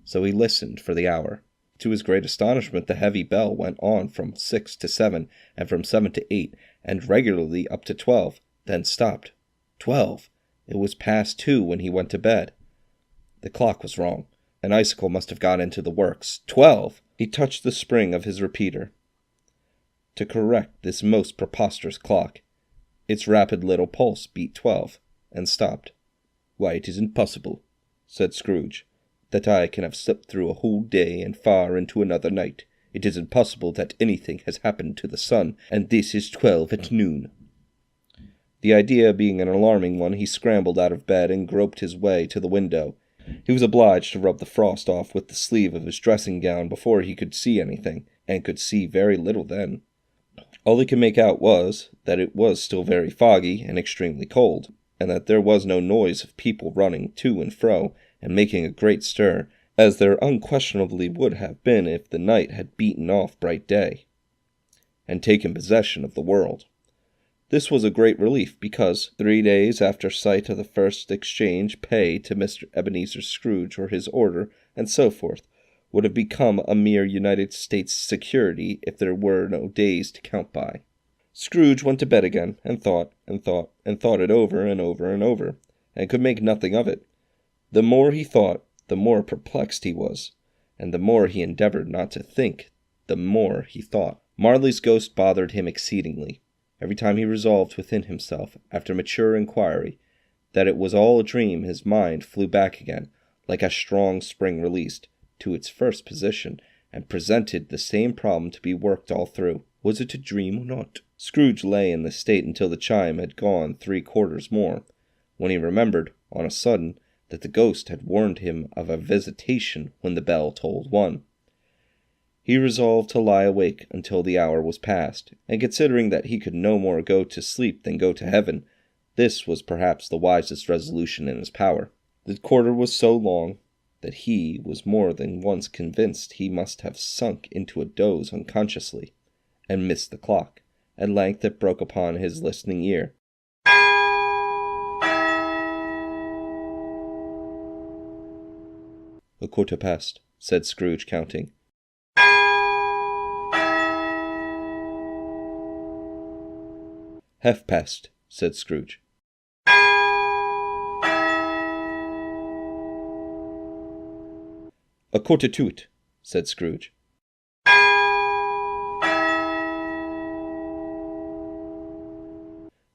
So he listened for the hour. To his great astonishment, the heavy bell went on from 6 to 7, and from 7 to 8, and regularly up to 12, then stopped. 12! It was past 2 when he went to bed. The clock was wrong. An icicle must have got into the works. 12! He touched the spring of his repeater to correct this most preposterous clock. Its rapid little pulse beat 12, and stopped. "Why, it isn't possible," said Scrooge, "that I can have slept through a whole day and far into another night. It isn't possible that anything has happened to the sun, and this is 12 at noon." The idea being an alarming one, he scrambled out of bed and groped his way to the window. He was obliged to rub the frost off with the sleeve of his dressing-gown before he could see anything, and could see very little then. All he could make out was that it was still very foggy and extremely cold, and that there was no noise of people running to and fro and making a great stir, as there unquestionably would have been if the night had beaten off bright day, and taken possession of the world. This was a great relief, because 3 days after sight of the first exchange, pay to Mr. Ebenezer Scrooge or his order, and so forth, would have become a mere United States security if there were no days to count by. Scrooge went to bed again, and thought it over and over and over, and could make nothing of it. The more he thought, the more perplexed he was, and the more he endeavored not to think, the more he thought. Marley's ghost bothered him exceedingly. Every time he resolved within himself, after mature inquiry, that it was all a dream, his mind flew back again, like a strong spring released, to its first position, and presented the same problem to be worked all through. Was it a dream or not? Scrooge lay in this state until the chime had gone 3 quarters more, when he remembered, on a sudden, that the ghost had warned him of a visitation when the bell tolled 1. He resolved to lie awake until the hour was past, and considering that he could no more go to sleep than go to heaven, this was perhaps the wisest resolution in his power. The quarter was so long that he was more than once convinced he must have sunk into a doze unconsciously, and missed the clock. At length it broke upon his listening ear. "A quarter past," said Scrooge, counting. "Half past," said Scrooge. "A quarter to it," said Scrooge. "A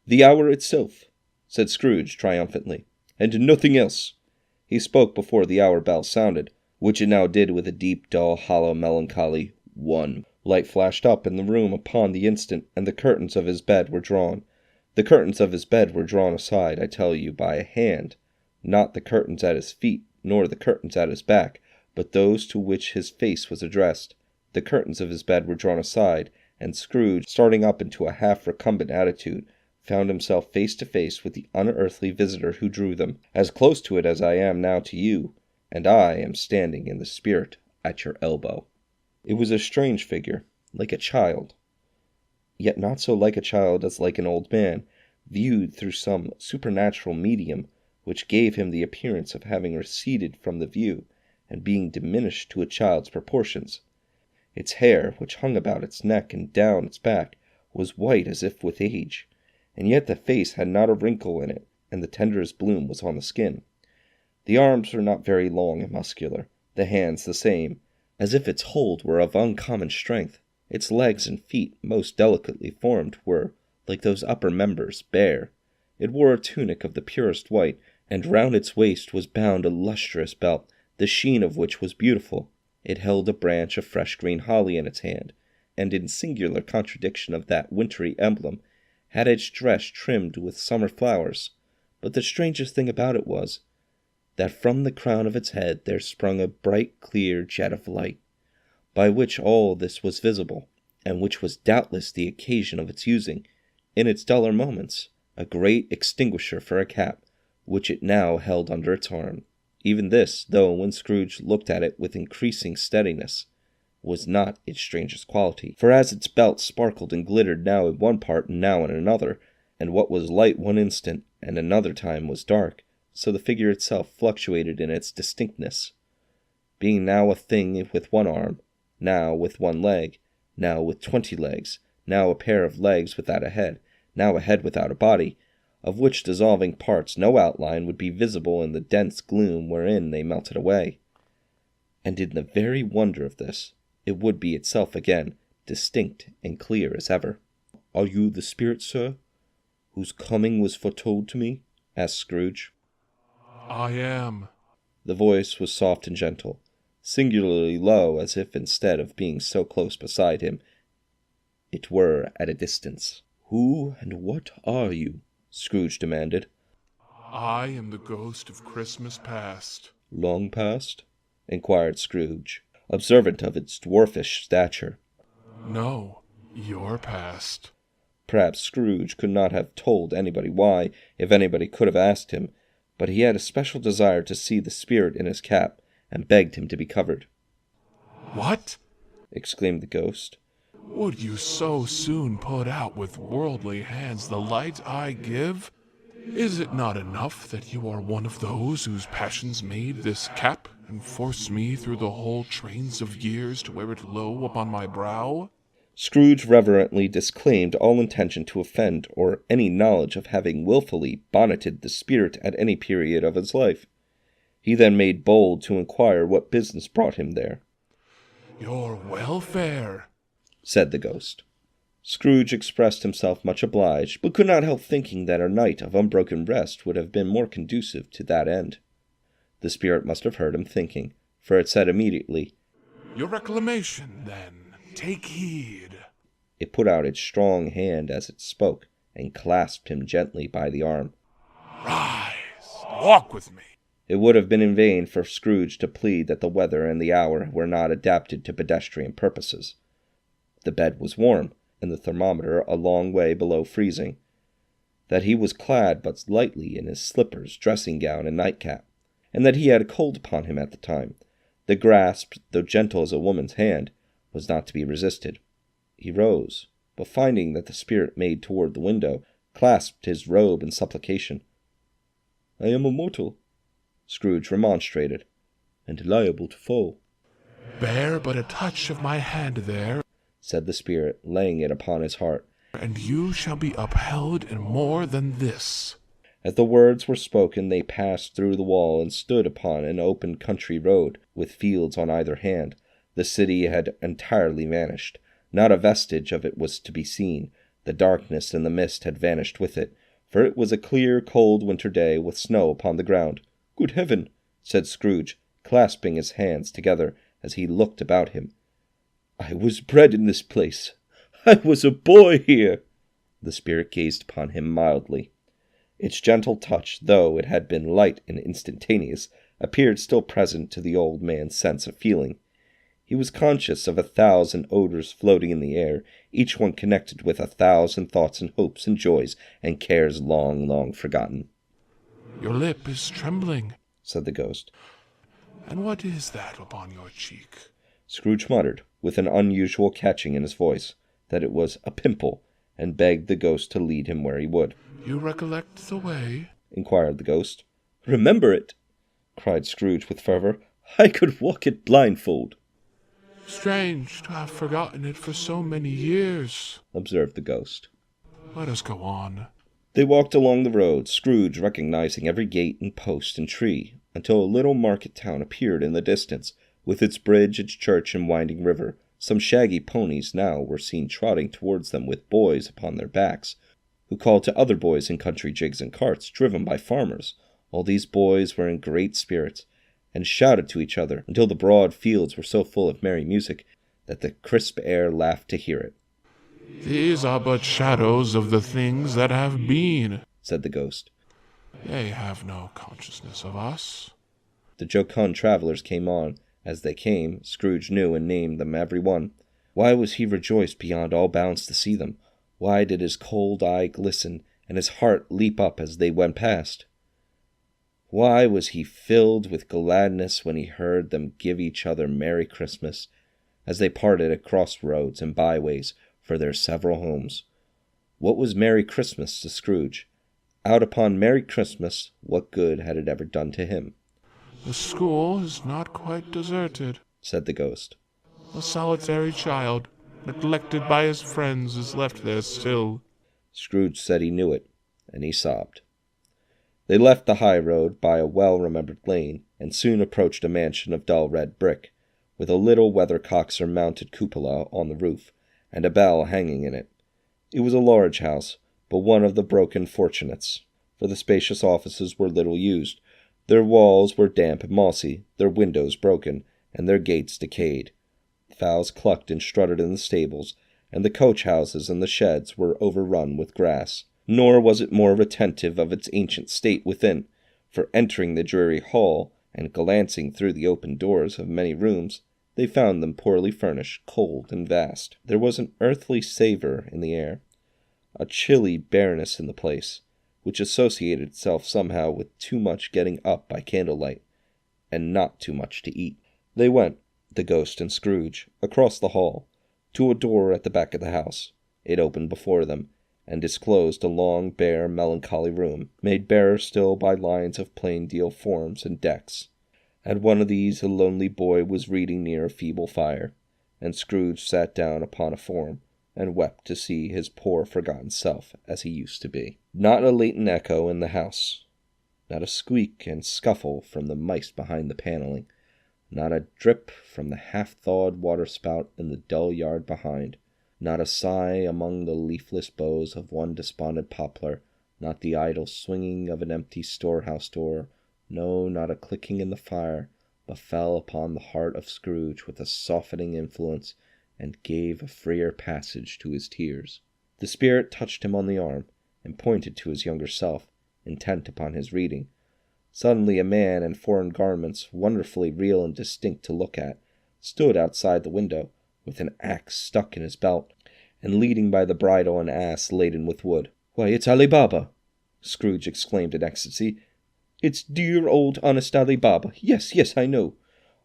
"The hour itself," said Scrooge triumphantly, "and nothing else." He spoke before the hour bell sounded, which it now did with a deep, dull, hollow, melancholy 1. Light flashed up in the room upon the instant, and the curtains of his bed were drawn. The curtains of his bed were drawn aside, I tell you, by a hand, not the curtains at his feet, nor the curtains at his back, but those to which his face was addressed. The curtains of his bed were drawn aside, and Scrooge, starting up into a half-recumbent attitude, found himself face to face with the unearthly visitor who drew them, as close to it as I am now to you, and I am standing in the spirit at your elbow. It was a strange figure, like a child, yet not so like a child as like an old man, viewed through some supernatural medium which gave him the appearance of having receded from the view, and being diminished to a child's proportions. Its hair, which hung about its neck and down its back, was white as if with age, and yet the face had not a wrinkle in it, and the tenderest bloom was on the skin. The arms were not very long and muscular, the hands the same, as if its hold were of uncommon strength. Its legs and feet, most delicately formed, were, like those upper members, bare. It wore a tunic of the purest white, and round its waist was bound a lustrous belt, the sheen of which was beautiful. It held a branch of fresh green holly in its hand, and in singular contradiction of that wintry emblem, had its dress trimmed with summer flowers. But the strangest thing about it was, that from the crown of its head there sprung a bright clear jet of light, by which all this was visible, and which was doubtless the occasion of its using, in its duller moments, a great extinguisher for a cap, which it now held under its arm. Even this, though when Scrooge looked at it with increasing steadiness, was not its strangest quality, for as its belt sparkled and glittered now in one part and now in another, and what was light one instant and another time was dark, so the figure itself fluctuated in its distinctness, being now a thing with one arm, now with one leg, now with 20 legs, now a pair of legs without a head, now a head without a body, of which dissolving parts no outline would be visible in the dense gloom wherein they melted away. And in the very wonder of this, it would be itself again, distinct and clear as ever. "Are you the spirit, sir, whose coming was foretold to me?" asked Scrooge. "I am." The voice was soft and gentle, singularly low, as if instead of being so close beside him, it were at a distance. "Who and what are you?" Scrooge demanded. "I am the ghost of Christmas past." "Long past?" inquired Scrooge, observant of its dwarfish stature. "No, your past." Perhaps Scrooge could not have told anybody why, if anybody could have asked him, but he had a special desire to see the spirit in his cap, and begged him to be covered. "What?" exclaimed the ghost. "Would you so soon put out with worldly hands the light I give? Is it not enough that you are one of those whose passions made this cap, and forced me through the whole trains of years to wear it low upon my brow?" Scrooge reverently disclaimed all intention to offend, or any knowledge of having wilfully bonneted the spirit at any period of his life. He then made bold to inquire what business brought him there. "Your welfare," said the ghost. Scrooge expressed himself much obliged, but could not help thinking that a night of unbroken rest would have been more conducive to that end. The spirit must have heard him thinking, for it said immediately, "Your reclamation, then. Take heed." It put out its strong hand as it spoke, and clasped him gently by the arm. "Rise, walk with me." It would have been in vain for Scrooge to plead that the weather and the hour were not adapted to pedestrian purposes. The bed was warm, and the thermometer a long way below freezing, that he was clad but lightly in his slippers, dressing gown, and nightcap, and that he had a cold upon him at the time. The grasp, though gentle as a woman's hand, was not to be resisted. He rose, but finding that the spirit made toward the window, clasped his robe in supplication. "I am a mortal," Scrooge remonstrated, "and liable to fall." "Bear but a touch of my hand there," said the spirit, laying it upon his heart, "and you shall be upheld in more than this." As the words were spoken, they passed through the wall and stood upon an open country road, with fields on either hand. The city had entirely vanished. Not a vestige of it was to be seen. The darkness and the mist had vanished with it, for it was a clear, cold winter day with snow upon the ground. "Good heaven!" said Scrooge, clasping his hands together as he looked about him. "I was bred in this place. I was a boy here." The spirit gazed upon him mildly. Its gentle touch, though it had been light and instantaneous, appeared still present to the old man's sense of feeling. He was conscious of 1,000 odors floating in the air, each one connected with 1,000 thoughts and hopes and joys and cares long, long forgotten. "Your lip is trembling," said the ghost. "And what is that upon your cheek?" Scrooge muttered, with an unusual catching in his voice, that it was a pimple, and begged the ghost to lead him where he would. "You recollect the way?" inquired the ghost. "Remember it!" cried Scrooge with fervor. "I could walk it blindfold." "Strange to have forgotten it for so many years," observed the ghost. "Let us go on." They walked along the road, Scrooge recognizing every gate and post and tree, until a little market town appeared in the distance, with its bridge, its church, and winding river. Some shaggy ponies now were seen trotting towards them with boys upon their backs, who called to other boys in country gigs and carts, driven by farmers. All these boys were in great spirits, and shouted to each other until the broad fields were so full of merry music that the crisp air laughed to hear it. "These are but shadows of the things that have been," said the ghost. "They have no consciousness of us." The jocund travelers came on. As they came, Scrooge knew and named them every one. Why was he rejoiced beyond all bounds to see them? Why did his cold eye glisten, and his heart leap up as they went past? Why was he filled with gladness when he heard them give each other Merry Christmas, as they parted at crossroads and byways for their several homes? What was Merry Christmas to Scrooge? Out upon Merry Christmas, what good had it ever done to him? "The school is not quite deserted," said the ghost. "A solitary child, neglected by his friends, is left there still." Scrooge said he knew it, and he sobbed. They left the high road by a well-remembered lane, and soon approached a mansion of dull red brick, with a little weathercock-surmounted cupola on the roof, and a bell hanging in it. It was a large house, but one of the broken fortunates, for the spacious offices were little used. Their walls were damp and mossy, their windows broken, and their gates decayed. Fowls clucked and strutted in the stables, and the coach-houses and the sheds were overrun with grass. Nor was it more retentive of its ancient state within, for entering the dreary hall, and glancing through the open doors of many rooms, they found them poorly furnished, cold, and vast. There was an earthly savour in the air, a chilly bareness in the place, which associated itself somehow with too much getting up by candlelight, and not too much to eat. They went, the ghost and Scrooge, across the hall, to a door at the back of the house. It opened before them, and disclosed a long, bare, melancholy room, made barer still by lines of plain deal forms and decks. At one of these a lonely boy was reading near a feeble fire, and Scrooge sat down upon a form, and wept to see his poor forgotten self as he used to be. Not a latent echo in the house, not a squeak and scuffle from the mice behind the paneling, not a drip from the half-thawed water-spout in the dull yard behind, not a sigh among the leafless boughs of one despondent poplar, not the idle swinging of an empty storehouse door, no, not a clicking in the fire, but fell upon the heart of Scrooge with a softening influence, and gave a freer passage to his tears. The spirit touched him on the arm, and pointed to his younger self, intent upon his reading. Suddenly a man in foreign garments, wonderfully real and distinct to look at, stood outside the window, with an axe stuck in his belt, and leading by the bridle an ass laden with wood. "Why, it's Ali Baba!" Scrooge exclaimed in ecstasy. "It's dear old honest Ali Baba. Yes, yes, I know.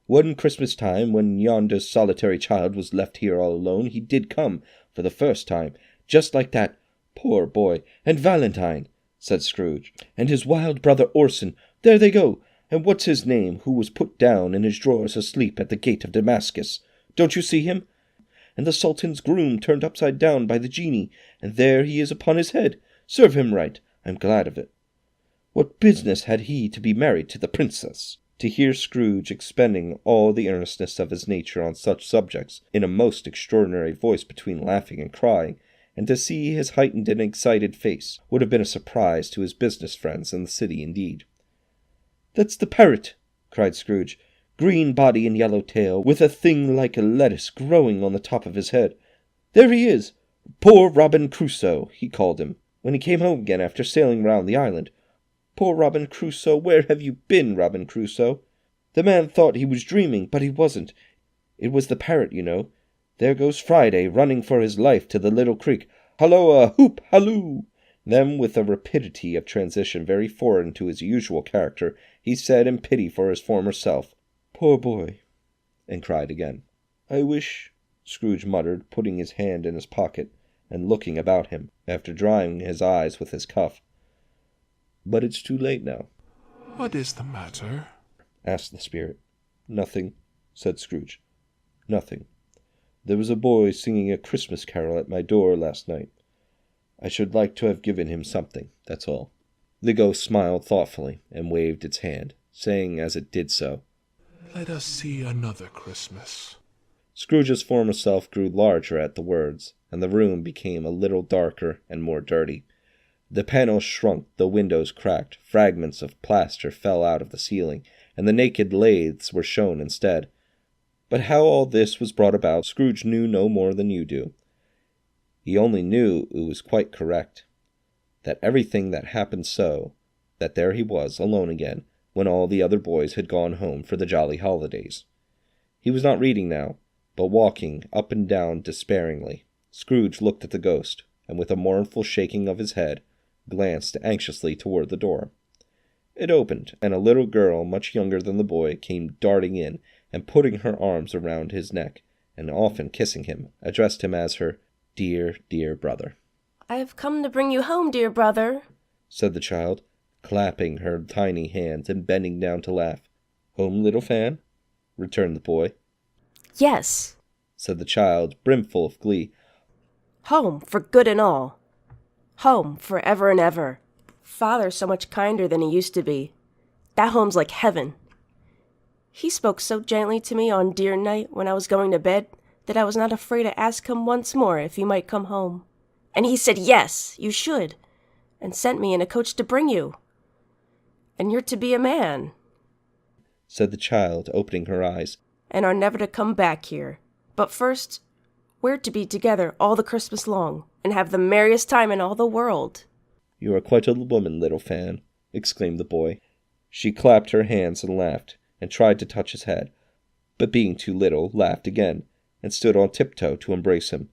One Christmas time, when yonder solitary child was left here all alone, he did come, for the first time, just like that. Poor boy! And Valentine," said Scrooge, "and his wild brother Orson, there they go. And what's his name, who was put down in his drawers asleep at the gate of Damascus? Don't you see him? And the Sultan's groom turned upside down by the genie, and there he is upon his head. Serve him right. I'm glad of it. What business had he to be married to the princess?" To hear Scrooge expending all the earnestness of his nature on such subjects, in a most extraordinary voice between laughing and crying, and to see his heightened and excited face would have been a surprise to his business friends in the city indeed. "That's the parrot!" cried Scrooge. "Green body and yellow tail, with a thing like a lettuce growing on the top of his head. There he is! Poor Robin Crusoe, he called him, when he came home again after sailing round the island. Poor Robin Crusoe, where have you been, Robin Crusoe? The man thought he was dreaming, but he wasn't. It was the parrot, you know. There goes Friday, running for his life to the little creek. Halloa, hoop, halloo!" Then, with a rapidity of transition very foreign to his usual character, he said in pity for his former self, "Poor boy," and cried again. "I wish," Scrooge muttered, putting his hand in his pocket, and looking about him, after drying his eyes with his cuff. "But it's too late now." What is the matter?" asked the spirit. "Nothing," said Scrooge. "Nothing. There was a boy singing a Christmas carol at my door last night. I should like to have given him something, that's all." The ghost smiled thoughtfully, and waved its hand, saying as it did so, "Let us see another Christmas." Scrooge's former self grew larger at the words, and the room became a little darker and more dirty. The panels shrunk, the windows cracked, fragments of plaster fell out of the ceiling, and the naked laths were shown instead. But how all this was brought about, Scrooge knew no more than you do. He only knew it was quite correct, that everything that happened so, that there he was, alone again, when all the other boys had gone home for the jolly holidays. He was not reading now, but walking up and down despairingly. Scrooge looked at the ghost, and with a mournful shaking of his head, glanced anxiously toward the door. It opened, and a little girl, much younger than the boy, came darting in, and putting her arms around his neck, and often kissing him, addressed him as her dear, dear brother. "I have come to bring you home, dear brother," said the child, clapping her tiny hands and bending down to laugh. "Home, little Fan?" returned the boy. "Yes," said the child, brimful of glee. "Home, for good and all. Home, for ever and ever. Father's so much kinder than he used to be. That home's like heaven. He spoke so gently to me on dear night when I was going to bed that I was not afraid to ask him once more if he might come home. And he said, 'Yes, you should,' and sent me in a coach to bring you. And you're to be a man," said the child, opening her eyes, "and are never to come back here. But first, we're to be together all the Christmas long, and have the merriest time in all the world." "You are quite a woman, little Fan," exclaimed the boy. She clapped her hands and laughed, and tried to touch his head, but being too little, laughed again, and stood on tiptoe to embrace him.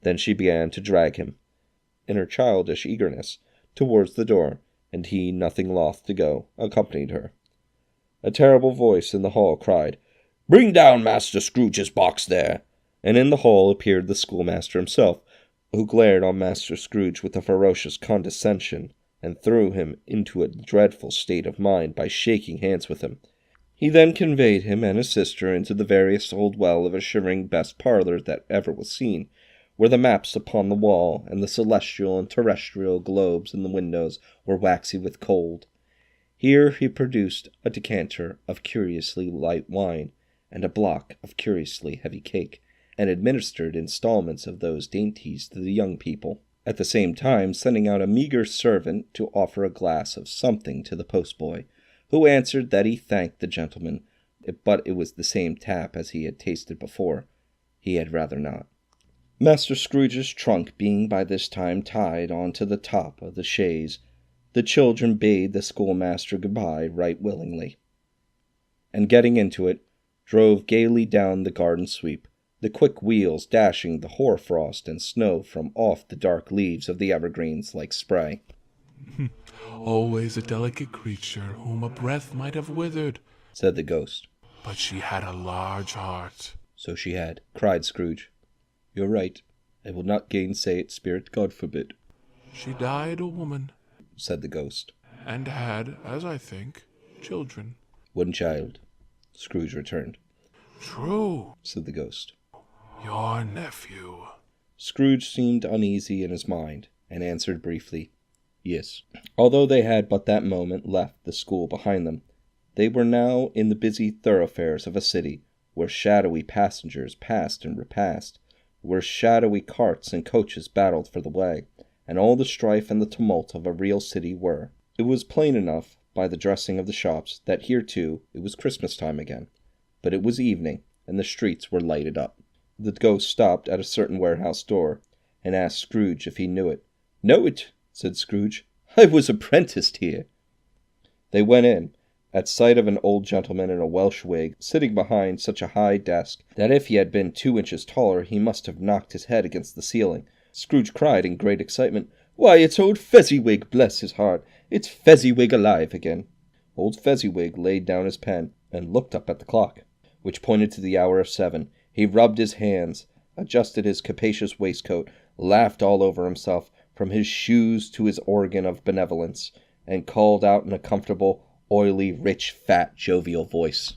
Then she began to drag him, in her childish eagerness, towards the door, and he, nothing loth to go, accompanied her. A terrible voice in the hall cried, "Bring down Master Scrooge's box there!" And in the hall appeared the schoolmaster himself, who glared on Master Scrooge with a ferocious condescension, and threw him into a dreadful state of mind by shaking hands with him. He then conveyed him and his sister into the veriest old well of a shivering best parlour that ever was seen, where the maps upon the wall and the celestial and terrestrial globes in the windows were waxy with cold. Here he produced a decanter of curiously light wine, and a block of curiously heavy cake, and administered installments of those dainties to the young people, at the same time sending out a meagre servant to offer a glass of something to the postboy, who answered that he thanked the gentleman, but it was the same tap as he had tasted before. He had rather not. Master Scrooge's trunk being by this time tied on to the top of the chaise, the children bade the schoolmaster good-bye right willingly, and getting into it, drove gaily down the garden sweep, the quick wheels dashing the hoar-frost and snow from off the dark leaves of the evergreens like spray. "Always a delicate creature whom a breath might have withered," said the ghost. "But she had a large heart." "So she had," cried Scrooge. "You're right. I will not gainsay it, spirit, God forbid." "She died a woman," said the ghost. "and had, as I think, children." "One child," Scrooge returned. "True," said the ghost. "Your nephew." Scrooge seemed uneasy in his mind, and answered briefly, "Yes." Although they had but that moment left the school behind them, they were now in the busy thoroughfares of a city, where shadowy passengers passed and repassed, where shadowy carts and coaches battled for the way, and all the strife and the tumult of a real city were. It was plain enough, by the dressing of the shops, that here too it was Christmas time again. But it was evening, and the streets were lighted up. The ghost stopped at a certain warehouse door, and asked Scrooge if he knew it. "Know it," said Scrooge. "I was apprenticed here." They went in, at sight of an old gentleman in a Welsh wig, sitting behind such a high desk that if he had been 2 inches taller he must have knocked his head against the ceiling. Scrooge cried in great excitement, "Why, it's old Fezziwig, bless his heart! It's Fezziwig alive again!" Old Fezziwig laid down his pen and looked up at the clock, which pointed to the hour of 7. He rubbed his hands, adjusted his capacious waistcoat, laughed all over himself, from his shoes to his organ of benevolence, and called out in a comfortable, oily, rich, fat, jovial voice,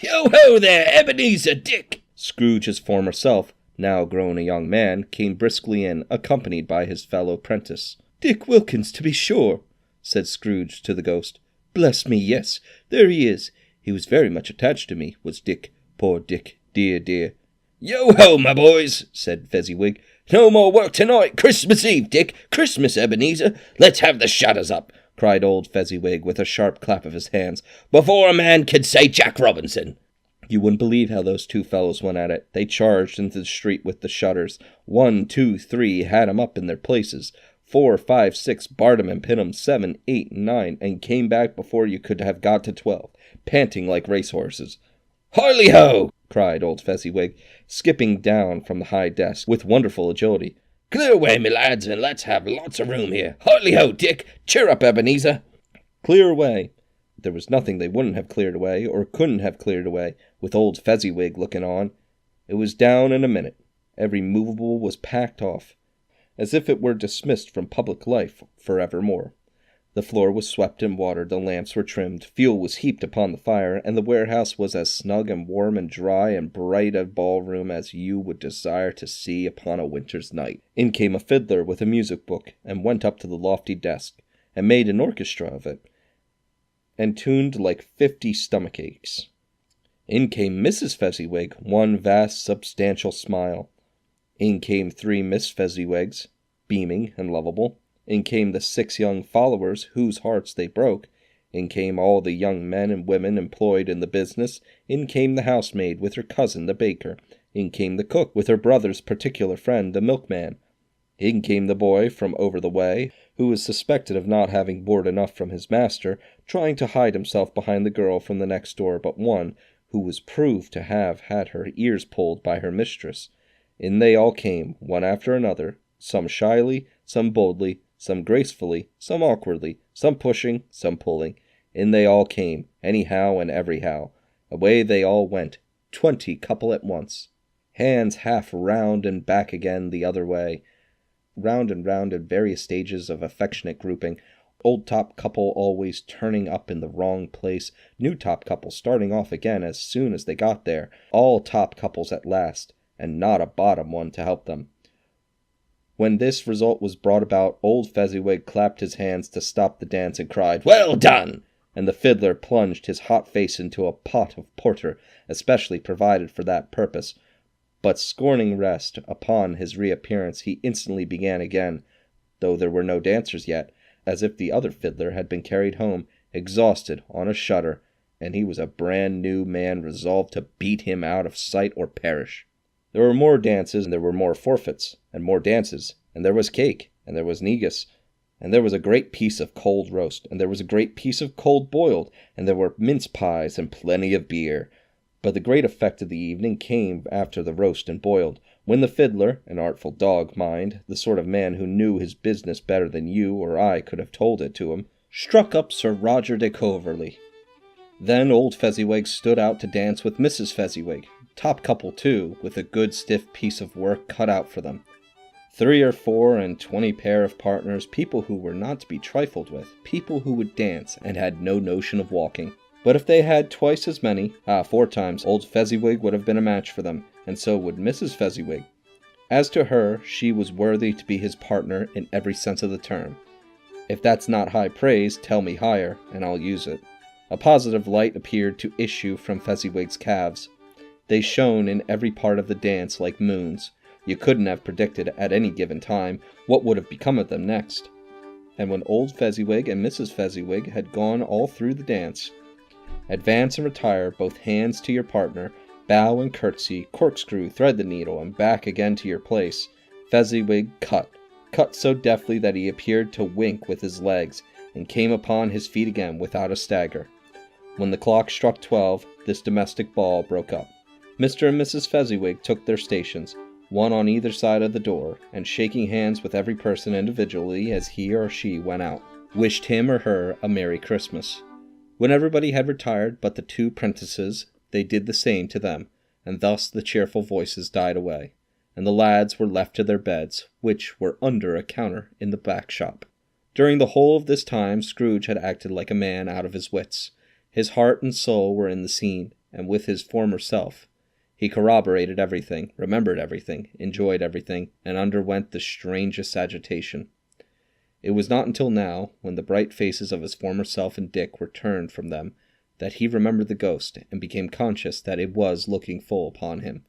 "Yo-ho there, Ebenezer, Dick!" Scrooge's former self, now grown a young man, came briskly in, accompanied by his fellow prentice. "Dick Wilkins, to be sure," said Scrooge to the ghost. "Bless me, yes, there he is. He was very much attached to me, was Dick. Poor Dick, dear, dear." "Yo-ho, my boys," said Fezziwig. "No more work tonight. Christmas Eve, Dick. Christmas, Ebenezer. Let's have the shutters up," cried old Fezziwig with a sharp clap of his hands, "before a man can say Jack Robinson." You wouldn't believe how those two fellows went at it. They charged into the street with the shutters. 1, 2, 3 had 'em up in their places. 4, 5, 6 barred 'em and pinned 'em. 7, 8, 9, and came back before you could have got to 12, panting like racehorses. "Harley-ho!" cried old Fezziwig, skipping down from the high desk with wonderful agility. "Clear away, me lads, and let's have lots of room here. Harley-ho, Dick! Cheer up, Ebenezer!" Clear away! There was nothing they wouldn't have cleared away, or couldn't have cleared away, with old Fezziwig looking on. It was down in a minute. Every movable was packed off, as if it were dismissed from public life for evermore. The floor was swept and watered, the lamps were trimmed, fuel was heaped upon the fire, and the warehouse was as snug and warm and dry and bright a ballroom as you would desire to see upon a winter's night. In came a fiddler with a music book, and went up to the lofty desk, and made an orchestra of it, and tuned like 50 stomach aches. In came Mrs. Fezziwig, one vast substantial smile. In came 3 Miss Fezziwigs, beaming and lovable. In came the 6 young followers whose hearts they broke. In came all the young men and women employed in the business. In came the housemaid with her cousin the baker. In came the cook with her brother's particular friend the milkman. In came the boy from over the way, who was suspected of not having board enough from his master, trying to hide himself behind the girl from the next door but one, who was proved to have had her ears pulled by her mistress. In they all came, one after another, some shyly, some boldly, some gracefully, some awkwardly, some pushing, some pulling. In they all came, anyhow and everyhow. Away they all went, 20 couple at once. Hands half round and back again the other way. Round and round in various stages of affectionate grouping. Old top couple always turning up in the wrong place. New top couple starting off again as soon as they got there. All top couples at last, and not a bottom one to help them. When this result was brought about, old Fezziwig clapped his hands to stop the dance and cried, "Well done!" And the fiddler plunged his hot face into a pot of porter, especially provided for that purpose. But scorning rest, upon his reappearance he instantly began again, though there were no dancers yet, as if the other fiddler had been carried home, exhausted, on a shutter, and he was a brand new man resolved to beat him out of sight or perish. There were more dances, and there were more forfeits, and more dances, and there was cake, and there was negus, and there was a great piece of cold roast, and there was a great piece of cold boiled, and there were mince pies and plenty of beer. But the great effect of the evening came after the roast and boiled, when the fiddler, an artful dog, mind, the sort of man who knew his business better than you or I could have told it to him, struck up Sir Roger de Coverley. Then old Fezziwig stood out to dance with Mrs. Fezziwig, top couple too, with a good stiff piece of work cut out for them. 3 or 4 and 20 pair of partners, people who were not to be trifled with, people who would dance and had no notion of walking. But if they had twice as many, 4 times, old Fezziwig would have been a match for them, and so would Mrs. Fezziwig. As to her, she was worthy to be his partner in every sense of the term. If that's not high praise, tell me higher, and I'll use it. A positive light appeared to issue from Fezziwig's calves. They shone in every part of the dance like moons. You couldn't have predicted at any given time what would have become of them next. And when old Fezziwig and Mrs. Fezziwig had gone all through the dance, advance and retire, both hands to your partner, bow and curtsy, corkscrew, thread the needle, and back again to your place, Fezziwig cut so deftly that he appeared to wink with his legs, and came upon his feet again without a stagger. When the clock struck 12, this domestic ball broke up. Mr. and Mrs. Fezziwig took their stations, one on either side of the door, and shaking hands with every person individually as he or she went out, wished him or her a Merry Christmas. When everybody had retired but the two prentices, they did the same to them, and thus the cheerful voices died away, and the lads were left to their beds, which were under a counter in the back shop. During the whole of this time Scrooge had acted like a man out of his wits. His heart and soul were in the scene, and with his former self. He corroborated everything, remembered everything, enjoyed everything, and underwent the strangest agitation. It was not until now, when the bright faces of his former self and Dick were turned from them, that he remembered the ghost, and became conscious that it was looking full upon him,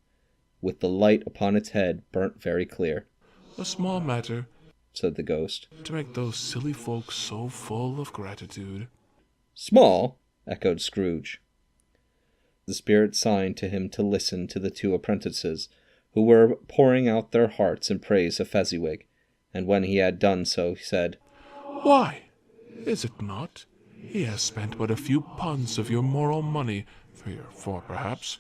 with the light upon its head burnt very clear. A small matter, said the ghost, to make those silly folks so full of gratitude. Small? Echoed Scrooge. The spirit signed to him to listen to the two apprentices, who were pouring out their hearts in praise of Fezziwig, and when he had done so, he said, Why, is it not? He has spent but a few punts of your moral money, 3 or 4 perhaps.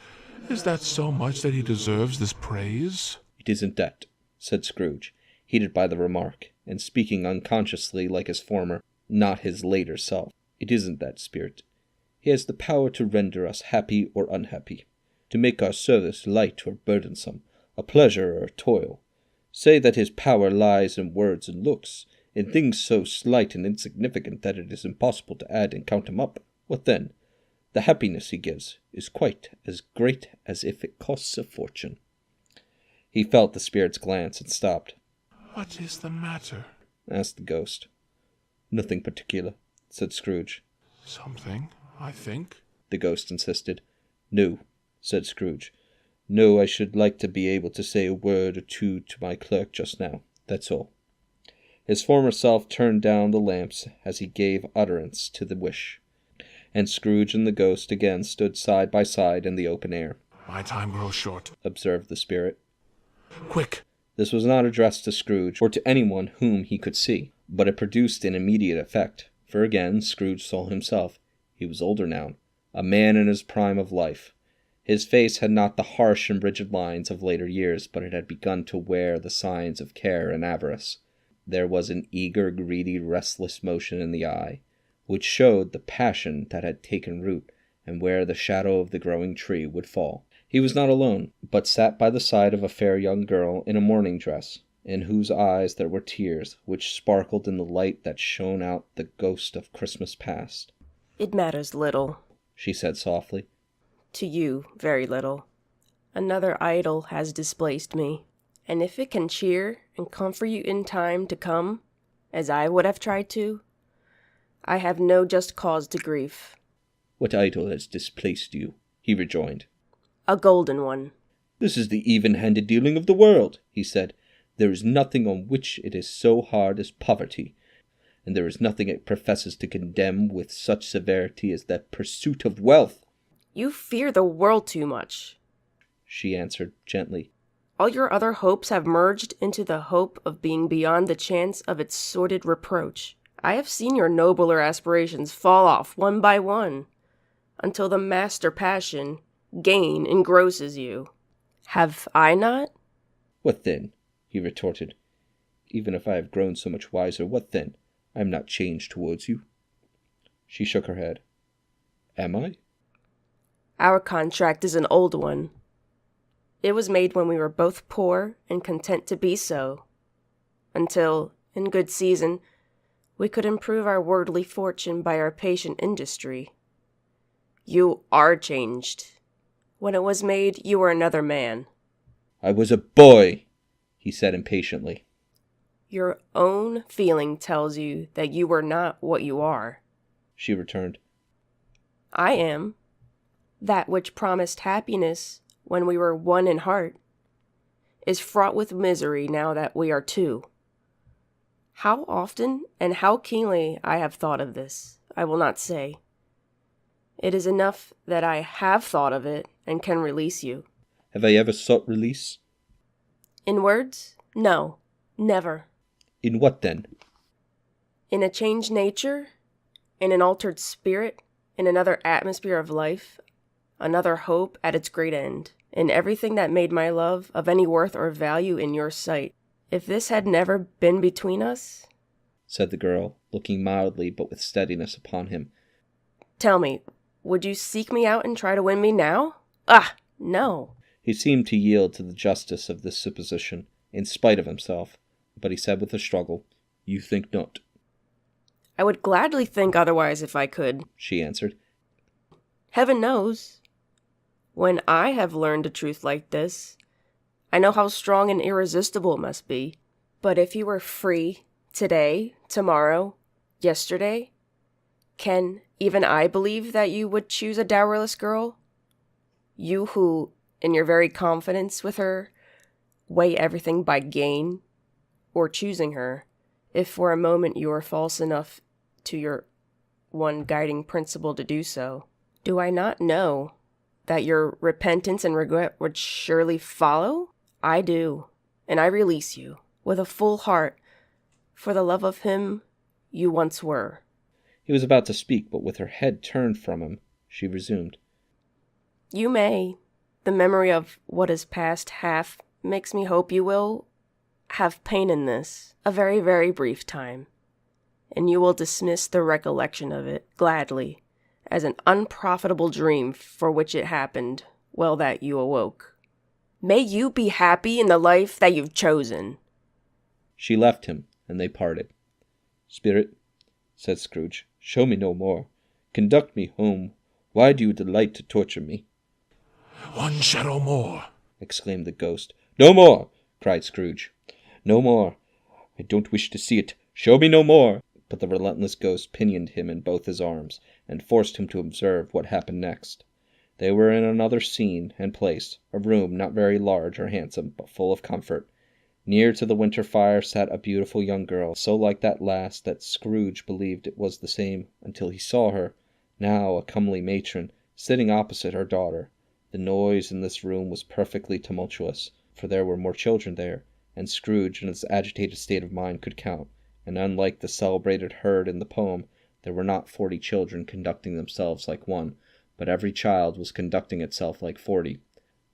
Is that so much that he deserves this praise? It isn't that, said Scrooge, heated by the remark, and speaking unconsciously like his former, not his later self. It isn't that, spirit. He has the power to render us happy or unhappy, to make our service light or burdensome, a pleasure or a toil. Say that his power lies in words and looks, in things so slight and insignificant that it is impossible to add and count him up. What then? The happiness he gives is quite as great as if it costs a fortune. He felt the spirit's glance and stopped. What is the matter? Asked the ghost. Nothing particular, said Scrooge. Something, I think, the ghost insisted. No, said Scrooge. No, I should like to be able to say a word or two to my clerk just now, that's all. His former self turned down the lamps as he gave utterance to the wish, and Scrooge and the ghost again stood side by side in the open air. My time grows short, observed the spirit. Quick! This was not addressed to Scrooge, or to anyone whom he could see, but it produced an immediate effect, for again Scrooge saw himself. He was older now, a man in his prime of life. His face had not the harsh and rigid lines of later years, but it had begun to wear the signs of care and avarice. There was an eager, greedy, restless motion in the eye, which showed the passion that had taken root, and where the shadow of the growing tree would fall. He was not alone, but sat by the side of a fair young girl in a mourning dress, in whose eyes there were tears, which sparkled in the light that shone out the ghost of Christmas past. It matters little, she said softly. To you, very little. Another idol has displaced me, and if it can cheer and comfort you in time to come, as I would have tried to, I have no just cause to grief. What idol has displaced you? He rejoined. A golden one. This is the even-handed dealing of the world, he said. There is nothing on which it is so hard as poverty, and there is nothing it professes to condemn with such severity as that pursuit of wealth. You fear the world too much, she answered gently. All your other hopes have merged into the hope of being beyond the chance of its sordid reproach. I have seen your nobler aspirations fall off one by one, until the master passion, gain, engrosses you. Have I not? What then? He retorted. Even if I have grown so much wiser, what then? I am not changed towards you. She shook her head. Am I? Our contract is an old one. It was made when we were both poor and content to be so, until, in good season, we could improve our worldly fortune by our patient industry. You are changed. When it was made, you were another man. I was a boy, he said impatiently. Your own feeling tells you that you were not what you are, she returned. I am. That which promised happiness when we were one in heart. is fraught with misery now that we are two. How often and how keenly I have thought of this, I will not say. It is enough that I have thought of it and can release you. Have I ever sought release? In words? No, never. In what then? In a changed nature, in an altered spirit, in another atmosphere of life, another hope at its great end, in everything that made my love of any worth or value in your sight. If this had never been between us, said the girl, looking mildly but with steadiness upon him. Tell me, would you seek me out and try to win me now? Ah, no. He seemed to yield to the justice of this supposition, in spite of himself, but he said with a struggle, You think not. I would gladly think otherwise if I could, she answered. Heaven knows. When I have learned a truth like this, I know how strong and irresistible it must be. But if you were free today, tomorrow, yesterday, can even I believe that you would choose a dowerless girl? You who, in your very confidence with her, weigh everything by gain, or choosing her, if for a moment you are false enough to your one guiding principle to do so. Do I not know that your repentance and regret would surely follow? I do, and I release you, with a full heart, for the love of him you once were. He was about to speak, but with her head turned from him, she resumed. You may. The memory of what is past half makes me hope you will have pain in this, a very, very brief time, and you will dismiss the recollection of it gladly as an unprofitable dream for which it happened, well that you awoke. May you be happy in the life that you've chosen. She left him, and they parted. Spirit, said Scrooge, show me no more. Conduct me home. Why do you delight to torture me? One shadow more, exclaimed the ghost. No more, cried Scrooge. No more. I don't wish to see it. Show me no more. But the relentless ghost pinioned him in both his arms, and forced him to observe what happened next. They were in another scene and place, a room not very large or handsome, but full of comfort. Near to the winter fire sat a beautiful young girl, so like that last that Scrooge believed it was the same, until he saw her, now a comely matron, sitting opposite her daughter. The noise in this room was perfectly tumultuous, for there were more children there, and Scrooge in his agitated state of mind could count, and unlike the celebrated herd in the poem, there were not 40 children conducting themselves like one, but every child was conducting itself like 40.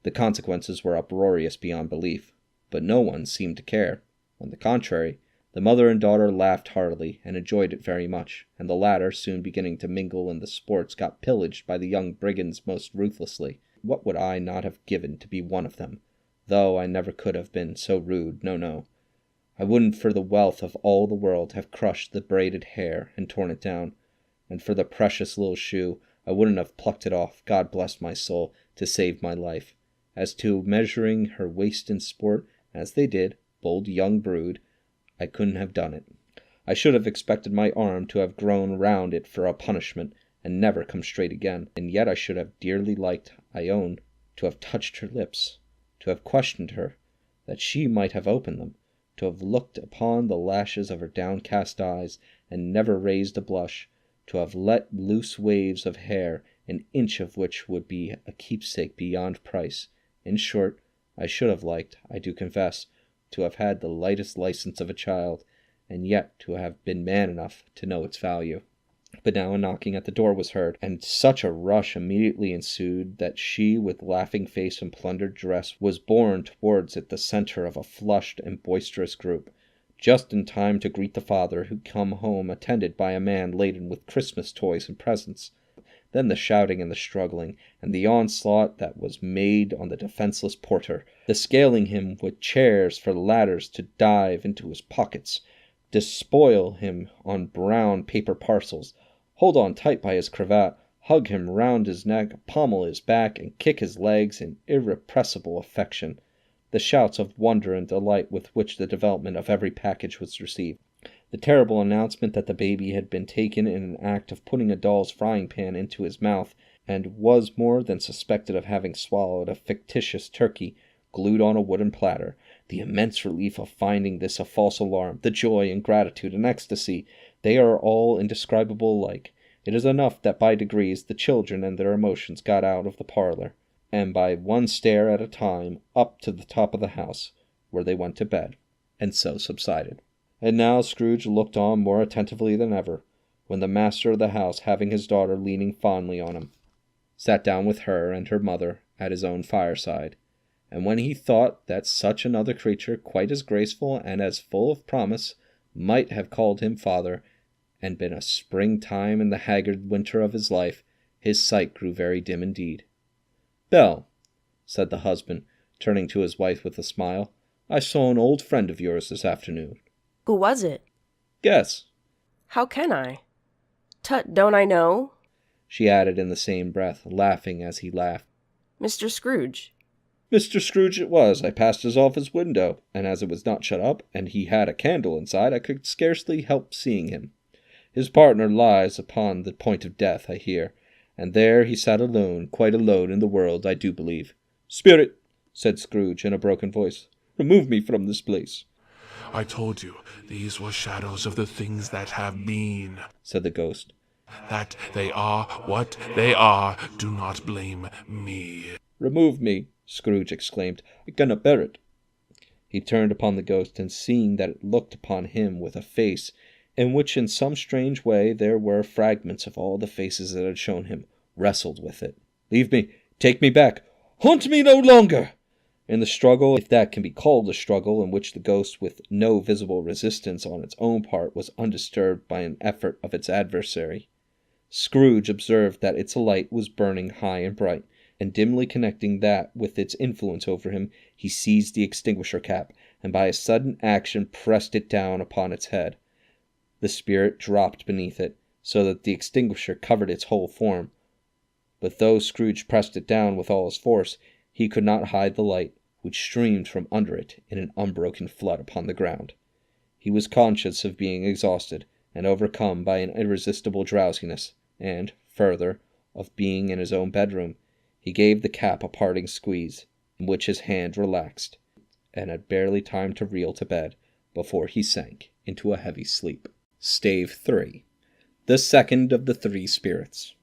The consequences were uproarious beyond belief, but no one seemed to care. On the contrary, the mother and daughter laughed heartily, and enjoyed it very much, and the latter, soon beginning to mingle in the sports, got pillaged by the young brigands most ruthlessly. What would I not have given to be one of them, though I never could have been so rude, no. I wouldn't for the wealth of all the world have crushed the braided hair and torn it down, and for the precious little shoe, I wouldn't have plucked it off, God bless my soul, to save my life. As to measuring her waist in sport, as they did, bold young brood, I couldn't have done it. I should have expected my arm to have grown round it for a punishment, and never come straight again, and yet I should have dearly liked, I own, to have touched her lips, to have questioned her, that she might have opened them, to have looked upon the lashes of her downcast eyes, and never raised a blush, to have let loose waves of hair, an inch of which would be a keepsake beyond price. In short, I should have liked, I do confess, to have had the lightest license of a child, and yet to have been man enough to know its value. But now a knocking at the door was heard, and such a rush immediately ensued that she, with laughing face and plundered dress, was borne towards it the centre of a flushed and boisterous group, just in time to greet the father, who come home attended by a man laden with Christmas toys and presents. Then the shouting and the struggling, and the onslaught that was made on the defenceless porter, the scaling him with chairs for ladders to dive into his pockets, despoil him on brown paper parcels, hold on tight by his cravat, hug him round his neck, pommel his back, and kick his legs in irrepressible affection. The shouts of wonder and delight with which the development of every package was received. The terrible announcement that the baby had been taken in an act of putting a doll's frying pan into his mouth, and was more than suspected of having swallowed a fictitious turkey glued on a wooden platter. The immense relief of finding this a false alarm, the joy and gratitude and ecstasy, they are all indescribable alike. It is enough that by degrees the children and their emotions got out of the parlor, and by one stair at a time up to the top of the house, where they went to bed, and so subsided. And now Scrooge looked on more attentively than ever, when the master of the house, having his daughter leaning fondly on him, sat down with her and her mother at his own fireside, and when he thought that such another creature, quite as graceful and as full of promise, might have called him father, and been a spring-time in the haggard winter of his life, his sight grew very dim indeed. "Belle," said the husband, turning to his wife with a smile, "I saw an old friend of yours this afternoon." Who was it? "Guess," How can I? Tut, don't I know? she added in the same breath, laughing as he laughed. Mr. Scrooge. "Mr. Scrooge it was. I passed his office window, and as it was not shut up, and he had a candle inside, I could scarcely help seeing him. His partner lies upon the point of death, I hear, and there he sat alone, quite alone in the world, I do believe. Spirit," said Scrooge in a broken voice, "remove me from this place." I told you, these were shadows of the things that have been, said the ghost. That they are what they are. Do not blame me. "Remove me," Scrooge exclaimed. "I cannot bear it." He turned upon the ghost, and seeing that it looked upon him with a face in which in some strange way there were fragments of all the faces it had shown him, wrestled with it. "Leave me! Take me back! Haunt me no longer!" In the struggle, if that can be called a struggle, in which the ghost, with no visible resistance on its own part, was undisturbed by an effort of its adversary, Scrooge observed that its light was burning high and bright, and dimly connecting that with its influence over him, he seized the extinguisher cap, and by a sudden action pressed it down upon its head. The spirit dropped beneath it, so that the extinguisher covered its whole form. But though Scrooge pressed it down with all his force, he could not hide the light, which streamed from under it in an unbroken flood upon the ground. He was conscious of being exhausted, and overcome by an irresistible drowsiness, and, further, of being in his own bedroom. He gave the cap a parting squeeze, in which his hand relaxed, and had barely time to reel to bed before he sank into a heavy sleep. Stave 3. The second of the three spirits.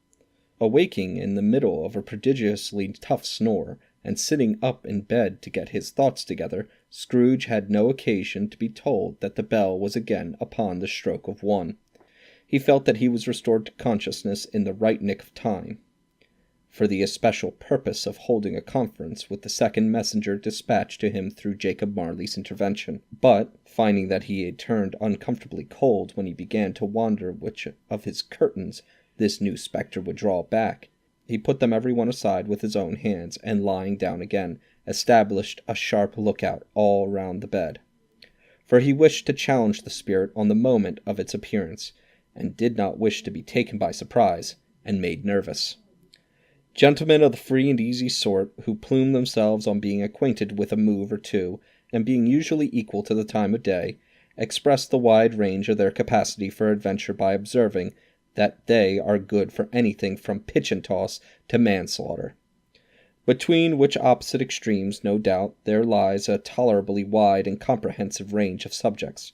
Awaking in the middle of a prodigiously tough snore, and sitting up in bed to get his thoughts together, Scrooge had no occasion to be told that the bell was again upon the stroke of 1. He felt that he was restored to consciousness in the right nick of time, for the especial purpose of holding a conference with the second messenger dispatched to him through Jacob Marley's intervention. But, finding that he had turned uncomfortably cold when he began to wonder which of his curtains this new spectre would draw back, he put them every one aside with his own hands, and lying down again, established a sharp lookout all round the bed. For he wished to challenge the spirit on the moment of its appearance, and did not wish to be taken by surprise, and made nervous. Gentlemen of the free and easy sort, who plume themselves on being acquainted with a move or two, and being usually equal to the time of day, express the wide range of their capacity for adventure by observing that they are good for anything from pitch and toss to manslaughter. Between which opposite extremes, no doubt, there lies a tolerably wide and comprehensive range of subjects.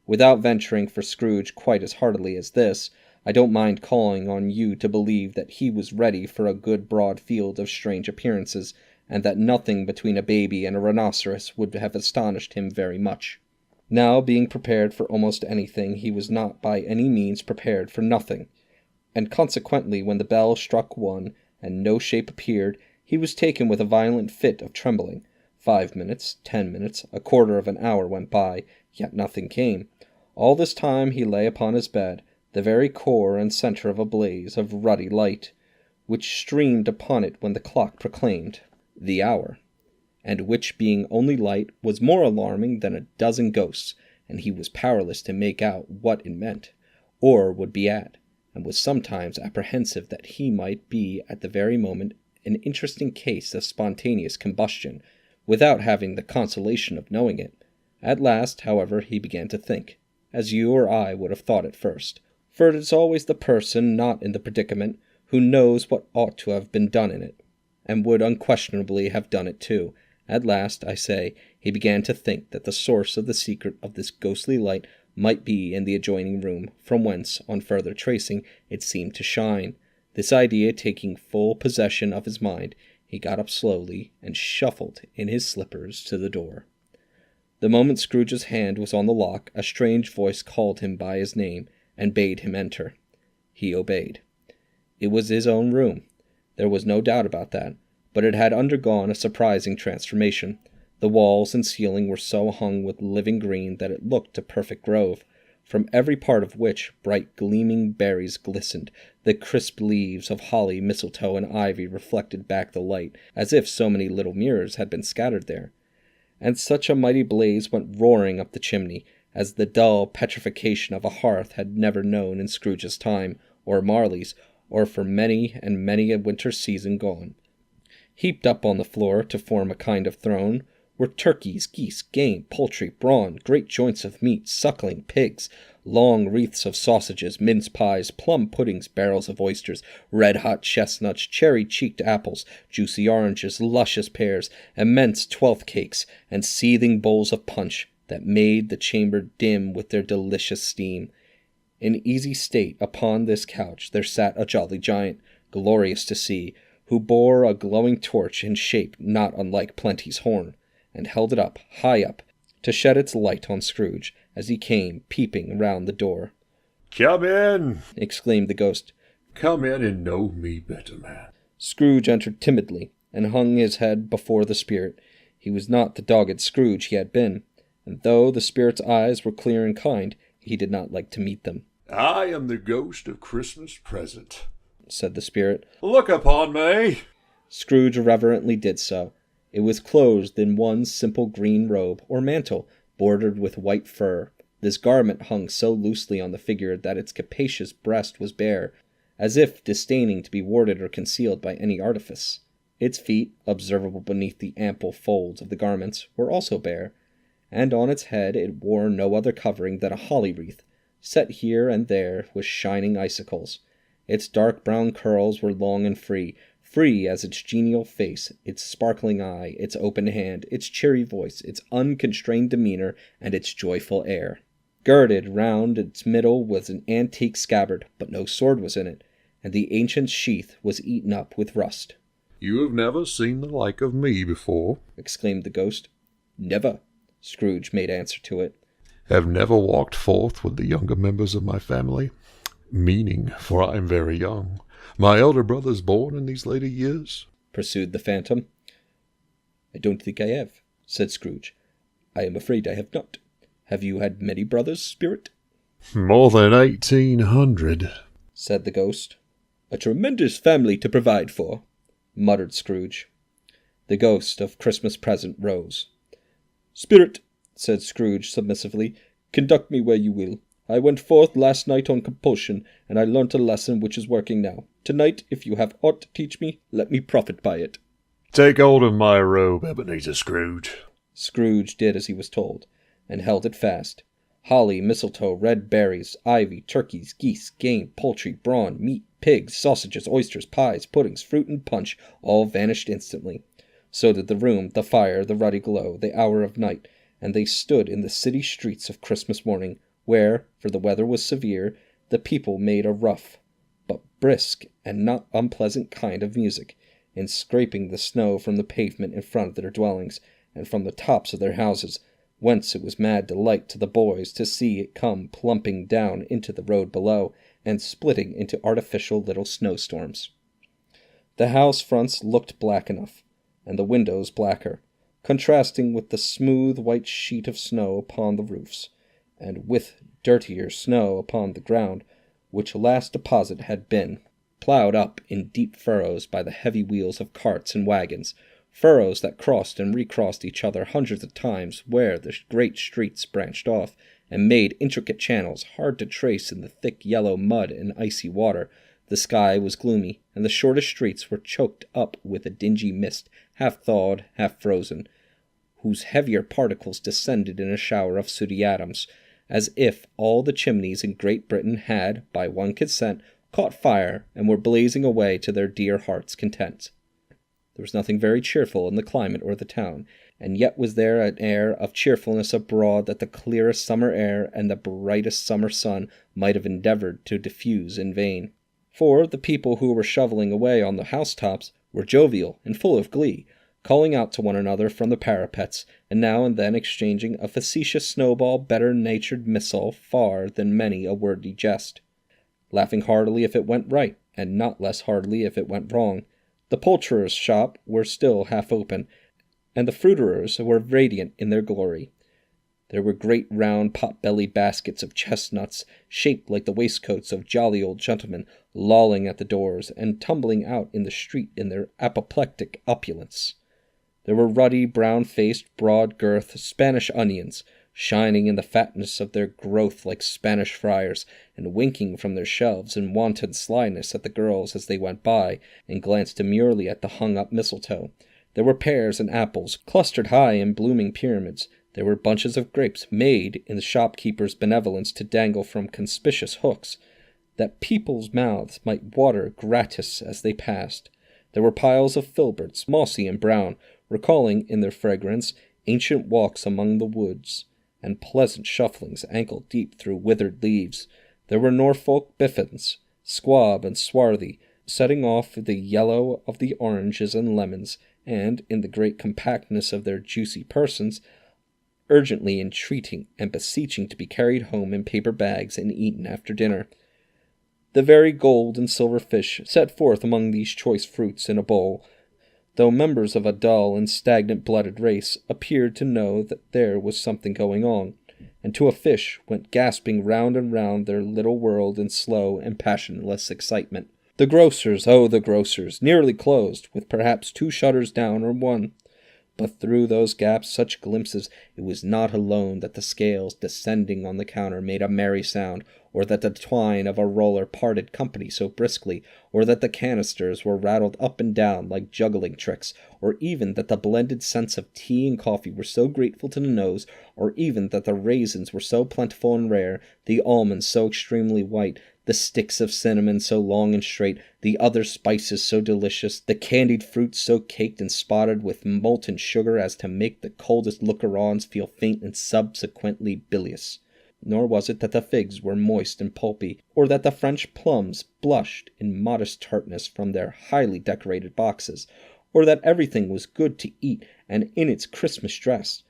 Without venturing for Scrooge quite as heartily as this, I don't mind calling on you to believe that he was ready for a good broad field of strange appearances, and that nothing between a baby and a rhinoceros would have astonished him very much. Now, being prepared for almost anything, he was not by any means prepared for nothing, and consequently when the bell struck 1, and no shape appeared, he was taken with a violent fit of trembling. 5 minutes, 10 minutes, a quarter of an hour went by, yet nothing came. All this time he lay upon his bed, the very core and centre of a blaze of ruddy light, which streamed upon it when the clock proclaimed the hour, and which, being only light, was more alarming than a dozen ghosts, and he was powerless to make out what it meant, or would be at, and was sometimes apprehensive that he might be at the very moment an interesting case of spontaneous combustion, without having the consolation of knowing it. At last, however, he began to think, as you or I would have thought at first, for it is always the person not in the predicament who knows what ought to have been done in it, and would unquestionably have done it too, At last, I say, he began to think that the source of the secret of this ghostly light might be in the adjoining room, from whence, on further tracing, it seemed to shine. This idea taking full possession of his mind, he got up slowly and shuffled in his slippers to the door. The moment Scrooge's hand was on the lock, a strange voice called him by his name and bade him enter. He obeyed. It was his own room. There was no doubt about that, but it had undergone a surprising transformation. The walls and ceiling were so hung with living green that it looked a perfect grove, from every part of which bright gleaming berries glistened. The crisp leaves of holly, mistletoe, and ivy reflected back the light, as if so many little mirrors had been scattered there. And such a mighty blaze went roaring up the chimney, as the dull petrification of a hearth had never known in Scrooge's time, or Marley's, or for many and many a winter season gone. Heaped up on the floor to form a kind of throne were turkeys, geese, game, poultry, brawn, great joints of meat, suckling pigs, long wreaths of sausages, mince pies, plum puddings, barrels of oysters, red-hot chestnuts, cherry-cheeked apples, juicy oranges, luscious pears, immense twelfth cakes, and seething bowls of punch that made the chamber dim with their delicious steam. In easy state upon this couch there sat a jolly giant, glorious to see, who bore a glowing torch in shape not unlike Plenty's horn, and held it up, high up, to shed its light on Scrooge, as he came peeping round the door. "Come in!" exclaimed the ghost. "Come in and know me better, man." Scrooge entered timidly, and hung his head before the spirit. He was not the dogged Scrooge he had been, and though the spirit's eyes were clear and kind, he did not like to meet them. "I am the ghost of Christmas present," said the spirit. "Look upon me." Scrooge reverently did so. It was clothed in one simple green robe, or mantle, bordered with white fur. This garment hung so loosely on the figure that its capacious breast was bare, as if disdaining to be warded or concealed by any artifice. Its feet, observable beneath the ample folds of the garments, were also bare, and on its head it wore no other covering than a holly wreath, set here and there with shining icicles. Its dark brown curls were long and free as its genial face, its sparkling eye, its open hand, its cheery voice, its unconstrained demeanor, and its joyful air. Girded round its middle was an antique scabbard, but no sword was in it, and the ancient sheath was eaten up with rust. "You have never seen the like of me before," exclaimed the ghost. "Never," Scrooge made answer to it. "Have never walked forth with the younger members of my family, meaning, for I am very young. My elder brother's born in these later years," pursued the phantom. "I don't think I have," said Scrooge. "I am afraid I have not. Have you had many brothers, spirit?" "More than 1,800, said the ghost. "A tremendous family to provide for," muttered Scrooge. The ghost of Christmas present rose. "Spirit," said Scrooge submissively, "conduct me where you will. I went forth last night on compulsion, and I learnt a lesson which is working now. Tonight, if you have aught to teach me, let me profit by it." "Take hold of my robe, Ebenezer Scrooge." Scrooge did as he was told, and held it fast. Holly, mistletoe, red berries, ivy, turkeys, geese, game, poultry, brawn, meat, pigs, sausages, oysters, pies, puddings, fruit, and punch all vanished instantly. So did the room, the fire, the ruddy glow, the hour of night, and they stood in the city streets of Christmas morning, where, for the weather was severe, the people made a rough, but brisk and not unpleasant kind of music, in scraping the snow from the pavement in front of their dwellings, and from the tops of their houses, whence it was mad delight to the boys to see it come plumping down into the road below, and splitting into artificial little snowstorms. The house fronts looked black enough, and the windows blacker, contrasting with the smooth white sheet of snow upon the roofs, and with dirtier snow upon the ground, which last deposit had been ploughed up in deep furrows by the heavy wheels of carts and wagons, furrows that crossed and recrossed each other hundreds of times where the great streets branched off, and made intricate channels hard to trace in the thick yellow mud and icy water. The sky was gloomy, and the shortest streets were choked up with a dingy mist, half thawed, half frozen, whose heavier particles descended in a shower of sooty atoms, as if all the chimneys in Great Britain had, by one consent, caught fire and were blazing away to their dear hearts' content. There was nothing very cheerful in the climate or the town, and yet was there an air of cheerfulness abroad that the clearest summer air and the brightest summer sun might have endeavoured to diffuse in vain. For the people who were shovelling away on the housetops were jovial and full of glee, calling out to one another from the parapets, and now and then exchanging a facetious snowball better-natured missile far than many a wordy jest, laughing heartily if it went right, and not less heartily if it went wrong. The poulterer's shop were still half open, and the fruiterers were radiant in their glory. There were great round pot-bellied baskets of chestnuts, shaped like the waistcoats of jolly old gentlemen, lolling at the doors, and tumbling out in the street in their apoplectic opulence. There were ruddy, brown-faced, broad-girthed Spanish onions, shining in the fatness of their growth like Spanish friars, and winking from their shelves in wanton slyness at the girls as they went by, and glanced demurely at the hung-up mistletoe. There were pears and apples, clustered high in blooming pyramids. There were bunches of grapes, made in the shopkeeper's benevolence to dangle from conspicuous hooks, that people's mouths might water gratis as they passed. There were piles of filberts, mossy and brown, recalling in their fragrance ancient walks among the woods, and pleasant shufflings ankle-deep through withered leaves. There were Norfolk biffins, squab and swarthy, setting off the yellow of the oranges and lemons, and, in the great compactness of their juicy persons, urgently entreating and beseeching to be carried home in paper bags and eaten after dinner. The very gold and silver fish set forth among these choice fruits in a bowl, though members of a dull and stagnant-blooded race, appeared to know that there was something going on, and to a fish went gasping round and round their little world in slow and passionless excitement. The grocers, oh, the grocers, nearly closed, with perhaps 2 shutters down or 1. But through those gaps such glimpses it was not alone that the scales descending on the counter made a merry sound, or that the twine of a roller parted company so briskly, or that the canisters were rattled up and down like juggling tricks, or even that the blended scents of tea and coffee were so grateful to the nose, or even that the raisins were so plentiful and rare, the almonds so extremely white, the sticks of cinnamon so long and straight, the other spices so delicious, the candied fruits so caked and spotted with molten sugar as to make the coldest lookers-on feel faint and subsequently bilious. Nor was it that the figs were moist and pulpy, or that the French plums blushed in modest tartness from their highly decorated boxes, or that everything was good to eat and in its Christmas dress.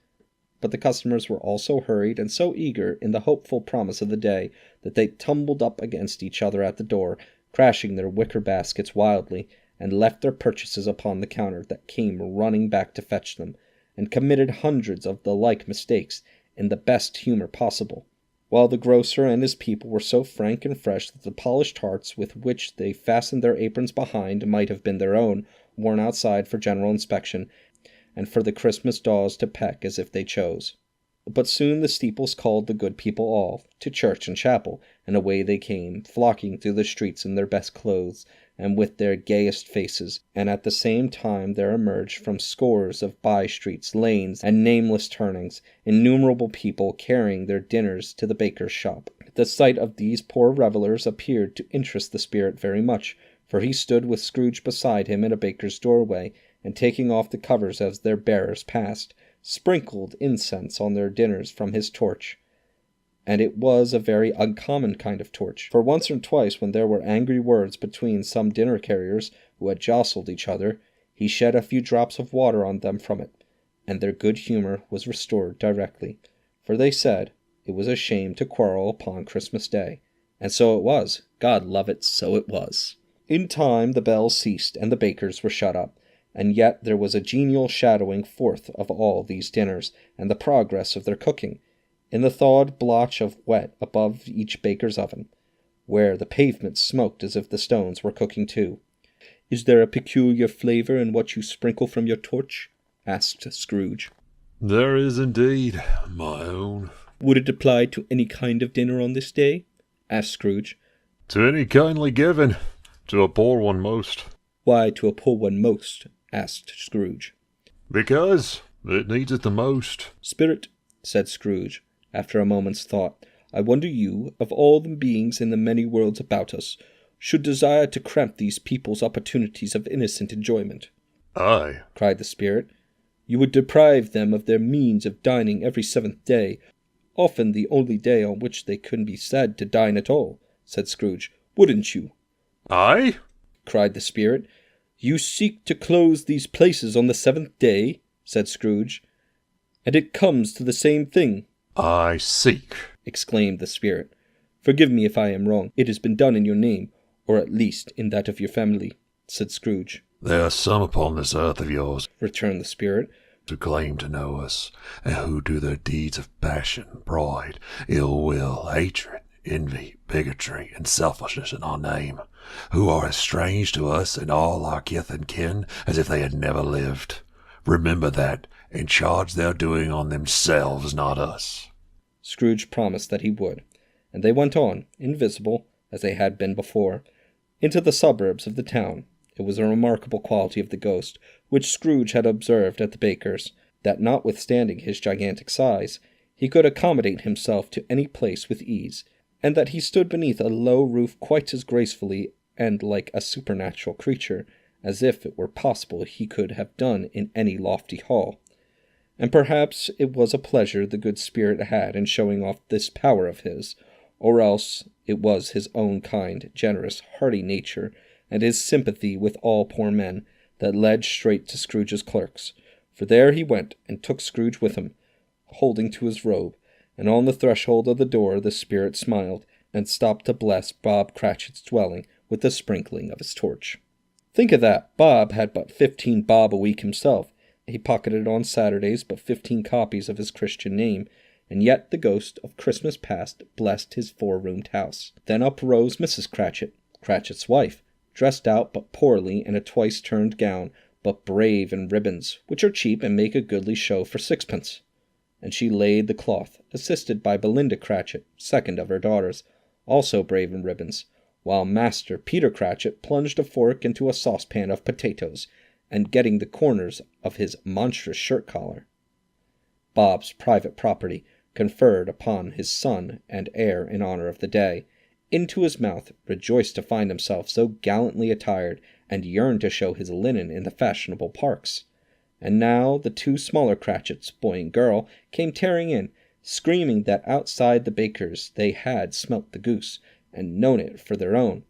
But the customers were all so hurried and so eager in the hopeful promise of the day that they tumbled up against each other at the door, crashing their wicker baskets wildly, and left their purchases upon the counter that came running back to fetch them, and committed hundreds of the like mistakes in the best humour possible, while the grocer and his people were so frank and fresh that the polished hearts with which they fastened their aprons behind might have been their own, worn outside for general inspection, and for the Christmas daws to peck as if they chose. But soon the steeples called the good people all, to church and chapel, and away they came, flocking through the streets in their best clothes, and with their gayest faces, and at the same time there emerged from scores of by-streets, lanes, and nameless turnings, innumerable people carrying their dinners to the baker's shop. The sight of these poor revellers appeared to interest the spirit very much, for he stood with Scrooge beside him in a baker's doorway, and taking off the covers as their bearers passed, sprinkled incense on their dinners from his torch. And it was a very uncommon kind of torch, for once or twice when there were angry words between some dinner-carriers who had jostled each other, he shed a few drops of water on them from it, and their good humour was restored directly, for they said it was a shame to quarrel upon Christmas Day. And so it was. God love it, so it was. In time the bells ceased, and the bakers were shut up, and yet there was a genial shadowing forth of all these dinners, and the progress of their cooking, in the thawed blotch of wet above each baker's oven, where the pavement smoked as if the stones were cooking too. "Is there a peculiar flavour in what you sprinkle from your torch?" asked Scrooge. There is indeed, my own. "Would it apply to any kind of dinner on this day?" asked Scrooge. To any kindly given, to a poor one most. "Why to a poor one most?" asked Scrooge. Because it needs it the most. "Spirit," said Scrooge, after a moment's thought, "I wonder you, of all the beings in the many worlds about us, should desire to cramp these people's opportunities of innocent enjoyment." Aye, cried the spirit. You would deprive them of their means of dining every 7th day, often the only day on which they couldn't be said to dine at all, said Scrooge. Wouldn't you? aye, cried the spirit. You seek to close these places on the 7th day, said Scrooge, and it comes to the same thing. I seek, exclaimed the spirit. Forgive me if I am wrong. It has been done in your name, or at least in that of your family, said Scrooge. There are some upon this earth of yours, returned the spirit, who claim to know us, and who do their deeds of passion, pride, ill will, hatred, envy, bigotry, and selfishness in our name, who are as strange to us and all our kith and kin as if they had never lived. Remember that, and charge their doing on themselves, not us. Scrooge promised that he would, and they went on, invisible, as they had been before, into the suburbs of the town. It was a remarkable quality of the ghost, which Scrooge had observed at the baker's, that notwithstanding his gigantic size, he could accommodate himself to any place with ease, and that he stood beneath a low roof quite as gracefully and like a supernatural creature, as if it were possible he could have done in any lofty hall. And perhaps it was a pleasure the good spirit had in showing off this power of his, or else it was his own kind, generous, hearty nature, and his sympathy with all poor men, that led straight to Scrooge's clerk's. For there he went, and took Scrooge with him, holding to his robe, and on the threshold of the door the spirit smiled, and stopped to bless Bob Cratchit's dwelling with the sprinkling of his torch. Think of that! Bob had but 15 bob a week himself. He pocketed on Saturdays but 15 copies of his Christian name, and yet the ghost of Christmas past blessed his 4-roomed house. Then up rose Mrs. Cratchit, Cratchit's wife, dressed out but poorly in a twice-turned gown, but brave in ribbons, which are cheap and make a goodly show for 6pence. And she laid the cloth, assisted by Belinda Cratchit, second of her daughters, also brave in ribbons, while Master Peter Cratchit plunged a fork into a saucepan of potatoes, and getting the corners of his monstrous shirt-collar, Bob's private property, conferred upon his son and heir in honor of the day, into his mouth, rejoiced to find himself so gallantly attired, and yearned to show his linen in the fashionable parks. And now the 2 smaller Cratchits, boy and girl, came tearing in, screaming that outside the baker's they had smelt the goose, and known it for their own.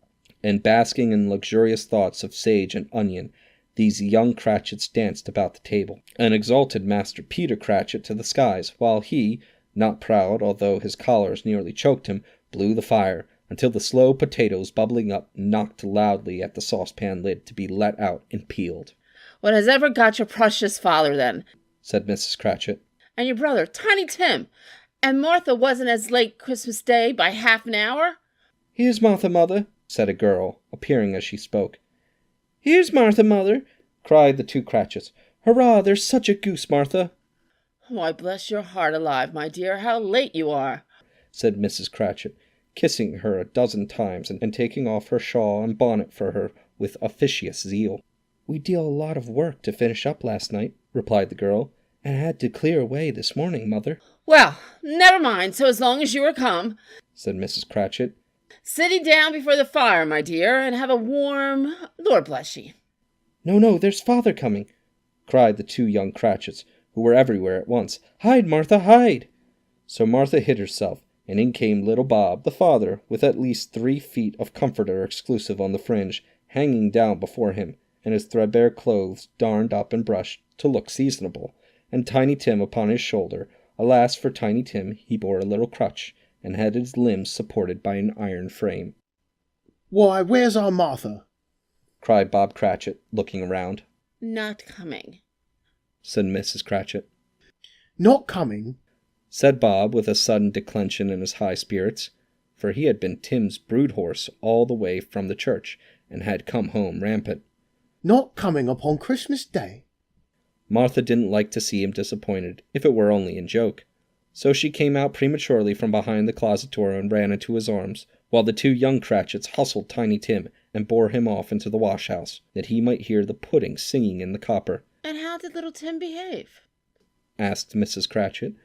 And basking in luxurious thoughts of sage and onion, these young Cratchits danced about the table, and exalted Master Peter Cratchit to the skies, while he, not proud although his collars nearly choked him, blew the fire, until the slow potatoes bubbling up knocked loudly at the saucepan lid to be let out and peeled. "What has ever got your precious father, then?" said Mrs. Cratchit. "And your brother, Tiny Tim? And Martha wasn't as late Christmas Day by half an hour?" "Here's Martha, mother," said a girl, appearing as she spoke. "Here's Martha, mother," cried the 2 Cratchits. "Hurrah, there's such a goose, Martha." "Why, bless your heart alive, my dear, how late you are," said Mrs. Cratchit, kissing her a dozen times and taking off her shawl and bonnet for her with officious zeal. "We deal a lot of work to finish up last night," replied the girl, "and had to clear away this morning, mother." "Well, never mind, so as long as you are come," said Mrs. Cratchit. "Sit ye down before the fire, my dear, and have a warm, Lord bless ye." No, there's father coming," cried the 2 young Cratchits, who were everywhere at once. "Hide, Martha, hide!" So Martha hid herself, and in came little Bob, the father, with at least 3 feet of comforter exclusive on the fringe, hanging down before him, and his threadbare clothes darned up and brushed to look seasonable, and Tiny Tim upon his shoulder. Alas for Tiny Tim, he bore a little crutch, and had his limbs supported by an iron frame. "Why, where's our Martha?" cried Bob Cratchit, looking around. "Not coming," said Mrs. Cratchit. "Not coming?" said Bob, with a sudden declension in his high spirits, for he had been Tim's brood horse all the way from the church, and had come home rampant. "Not coming upon Christmas Day?" Martha didn't like to see him disappointed, if it were only in joke. So she came out prematurely from behind the closet door and ran into his arms, while the 2 young Cratchits hustled Tiny Tim and bore him off into the wash-house, that he might hear the pudding singing in the copper. "And how did little Tim behave?" asked Mrs. Cratchit,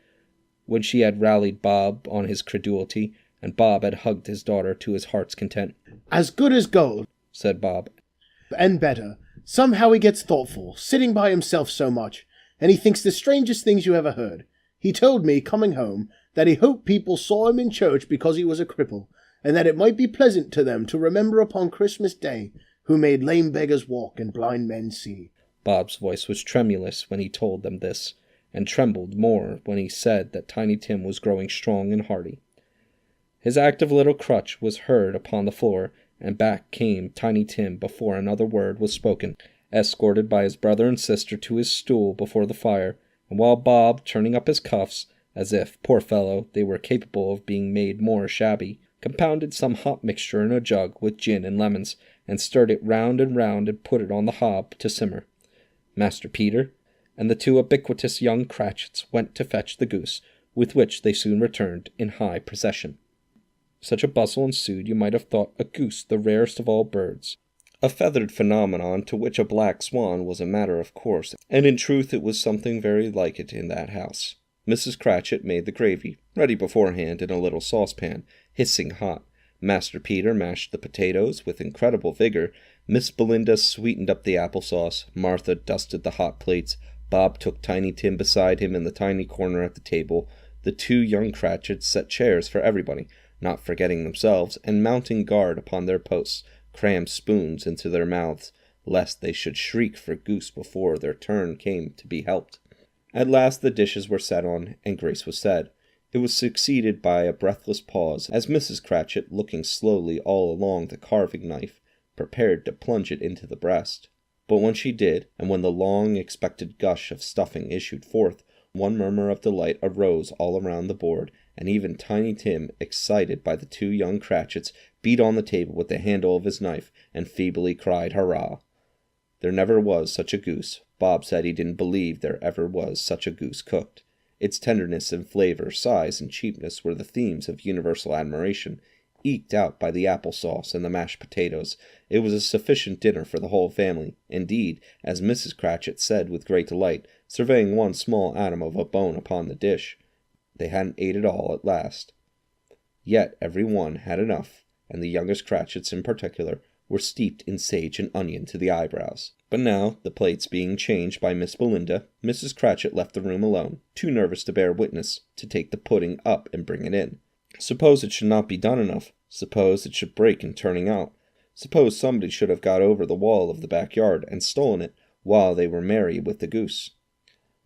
when she had rallied Bob on his credulity, and Bob had hugged his daughter to his heart's content. "As good as gold," said Bob. "and better. Somehow he gets thoughtful, sitting by himself so much, and he thinks the strangest things you ever heard. He told me, coming home, that he hoped people saw him in church because he was a cripple, and that it might be pleasant to them to remember upon Christmas Day who made lame beggars walk and blind men see. Bob's voice was tremulous when he told them this, and trembled more when he said that Tiny Tim was growing strong and hearty. His active little crutch was heard upon the floor, and back came Tiny Tim before another word was spoken, escorted by his brother and sister to his stool before the fire, and while Bob, turning up his cuffs, as if, poor fellow, they were capable of being made more shabby, compounded some hot mixture in a jug with gin and lemons, and stirred it round and put it on the hob to simmer. Master Peter and the two ubiquitous young Cratchits went to fetch the goose, with which they soon returned in high procession. Such a bustle ensued you might have thought a goose the rarest of all birds, a feathered phenomenon to which a black swan was a matter of course, and in truth it was something very like it in that house. Mrs. Cratchit made the gravy, ready beforehand in a little saucepan, hissing hot. Master Peter mashed the potatoes with incredible vigor. Miss Belinda sweetened up the applesauce. Martha dusted the hot plates. Bob took Tiny Tim beside him in the tiny corner at the table. The two young Cratchits set chairs for everybody, not forgetting themselves, and mounting guard upon their posts, crammed spoons into their mouths, lest they should shriek for goose before their turn came to be helped. At last the dishes were set on, and grace was said. It was succeeded by a breathless pause, as Mrs. Cratchit, looking slowly all along the carving knife, prepared to plunge it into the breast. But when she did, and when the long-expected gush of stuffing issued forth, one murmur of delight arose all around the board, and even Tiny Tim, excited by the two young Cratchits, beat on the table with the handle of his knife, and feebly cried, "Hurrah!" There never was such a goose. Bob said he didn't believe there ever was such a goose cooked. Its tenderness and flavor, size and cheapness were the themes of universal admiration, eked out by the applesauce and the mashed potatoes. It was a sufficient dinner for the whole family. Indeed, as Mrs. Cratchit said with great delight, surveying one small atom of a bone upon the dish, they hadn't ate it all at last. Yet every one had enough, and the youngest Cratchits in particular were steeped in sage and onion to the eyebrows. But now, the plates being changed by Miss Belinda, Mrs. Cratchit left the room alone, too nervous to bear witness, to take the pudding up and bring it in. Suppose it should not be done enough. Suppose it should break in turning out. Suppose somebody should have got over the wall of the backyard and stolen it while they were merry with the goose.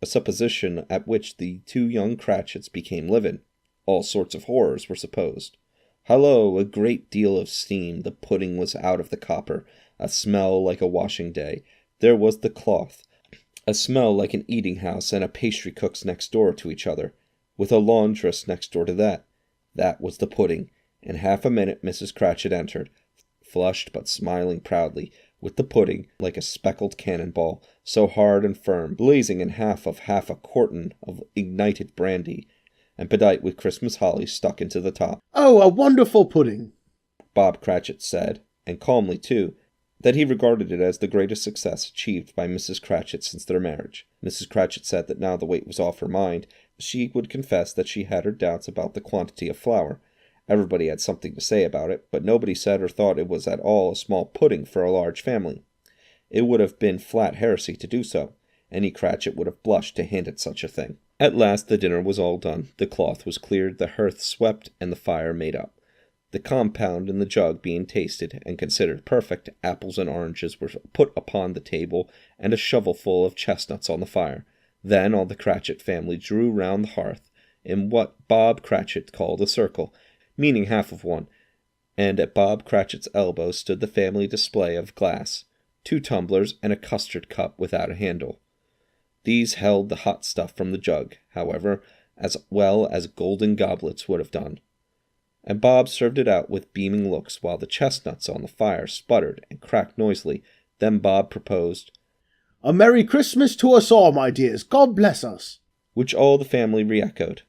A supposition at which the two young Cratchits became livid. All sorts of horrors were supposed. Hallo, a great deal of steam. The pudding was out of the copper. A smell like a washing day. There was the cloth. A smell like an eating-house and a pastry-cook's next door to each other, with a laundress next door to that. That was the pudding. In half a minute Mrs. Cratchit entered, flushed but smiling proudly, with the pudding, like a speckled cannonball, so hard and firm, blazing in half a quartern of ignited brandy, and bedight with Christmas holly stuck into the top. "Oh, a wonderful pudding!" Bob Cratchit said, and calmly too, that he regarded it as the greatest success achieved by Mrs. Cratchit since their marriage. Mrs. Cratchit said that now the weight was off her mind, she would confess that she had her doubts about the quantity of flour. Everybody had something to say about it, but nobody said or thought it was at all a small pudding for a large family. It would have been flat heresy to do so. Any Cratchit would have blushed to hint at such a thing. At last the dinner was all done. The cloth was cleared, the hearth swept, and the fire made up. The compound in the jug being tasted and considered perfect, apples and oranges were put upon the table, and a shovelful of chestnuts on the fire. Then all the Cratchit family drew round the hearth, in what Bob Cratchit called a circle, meaning half of one, and at Bob Cratchit's elbow stood the family display of glass, 2 tumblers and a custard cup without a handle. These held the hot stuff from the jug, however, as well as golden goblets would have done. And Bob served it out with beaming looks, while the chestnuts on the fire sputtered and cracked noisily. Then Bob proposed, "A Merry Christmas to us all, my dears. God bless us." which all the family re-echoed.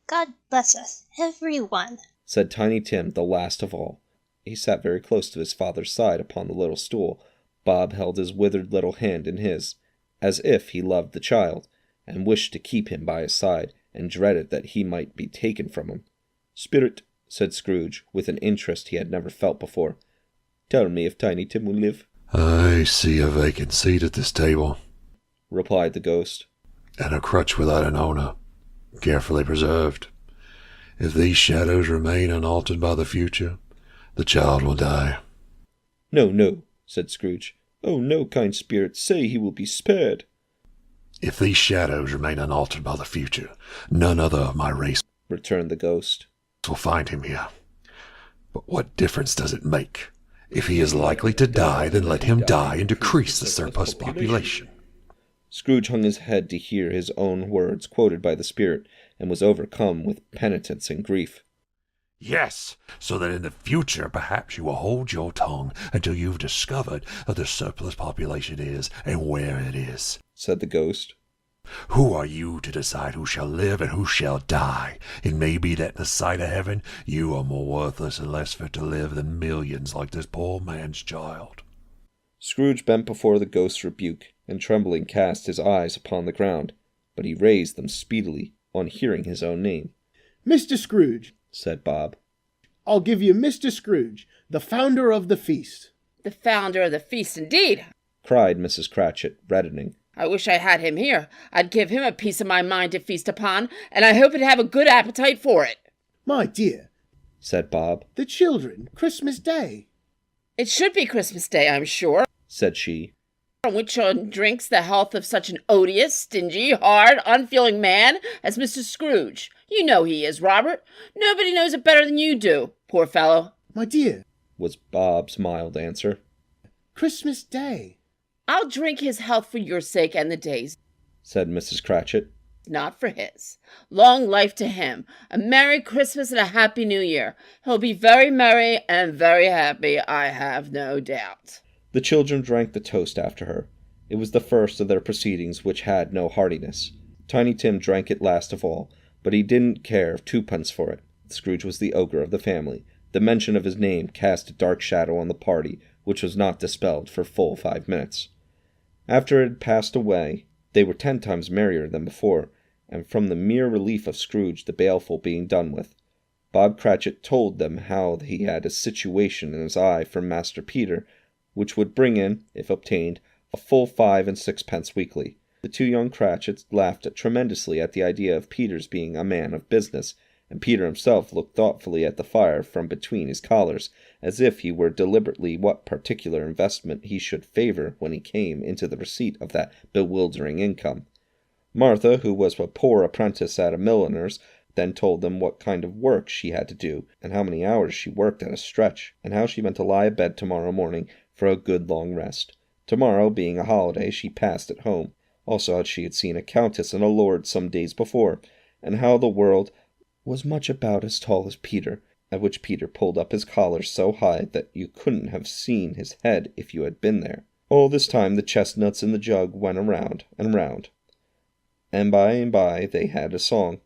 "God bless us, every one," said Tiny Tim, the last of all. He sat very close to his father's side upon the little stool. Bob held his withered little hand in his, as if he loved the child, and wished to keep him by his side, and dreaded that he might be taken from him. "Spirit," said Scrooge, with an interest he had never felt before, "tell me if Tiny Tim will live." I see a vacant seat at this table, replied the ghost. and a crutch without an owner, carefully preserved. If these shadows remain unaltered by the future, the child will die. No, no, said Scrooge. Oh, no, kind spirit, say he will be spared. If these shadows remain unaltered by the future, none other of my race, returned the ghost, will find him here. But what difference does it make? If he is likely to die, then let him die and decrease the surplus population. Scrooge hung his head to hear his own words quoted by the spirit, and was overcome with penitence and grief. Yes, so that in the future perhaps you will hold your tongue until you've discovered what the surplus population is and where it is, said the ghost. Who are you to decide who shall live and who shall die? It may be that in the sight of heaven you are more worthless and less fit to live than millions like this poor man's child. Scrooge bent before the ghost's rebuke, and trembling cast his eyes upon the ground, but he raised them speedily on hearing his own name. Mr. Scrooge, said Bob. I'll give you Mr. Scrooge, the founder of the feast. The founder of the feast, indeed, cried Mrs. Cratchit, reddening. I wish I had him here. I'd give him a piece of my mind to feast upon, and I hope he'd have a good appetite for it. My dear, said Bob. The children, Christmas Day. It should be Christmas Day, I'm sure, said she. On which one drinks the health of such an odious, stingy, hard, unfeeling man as Mr. Scrooge. You know he is, Robert. Nobody knows it better than you do, poor fellow. My dear, was Bob's mild answer. Christmas Day. I'll drink his health for your sake and the day's, said Mrs. Cratchit. Not for his. Long life to him. A Merry Christmas and a Happy New Year. He'll be very merry and very happy, I have no doubt. The children drank the toast after her. It was the first of their proceedings which had no heartiness. Tiny Tim drank it last of all, but he didn't care twopence for it. Scrooge was the ogre of the family. The mention of his name cast a dark shadow on the party, which was not dispelled for full 5 minutes. After it had passed away, they were 10 times merrier than before, and from the mere relief of Scrooge the baleful being done with, Bob Cratchit told them how he had a situation in his eye for Master Peter, which would bring in, if obtained, a full 5 and 6 weekly. The 2 young Cratchits laughed tremendously at the idea of Peter's being a man of business, and Peter himself looked thoughtfully at the fire from between his collars, as if he were deliberately what particular investment he should favor when he came into the receipt of that bewildering income. Martha, who was a poor apprentice at a milliner's, then told them what kind of work she had to do, and how many hours she worked at a stretch, and how she meant to lie abed tomorrow morning for a good long rest. Tomorrow, being a holiday, she passed at home. Also how she had seen a countess and a lord some days before, and how the world was much about as tall as Peter, at which Peter pulled up his collar so high that you couldn't have seen his head if you had been there. All this time the chestnuts in the jug went around and round, and by they had a song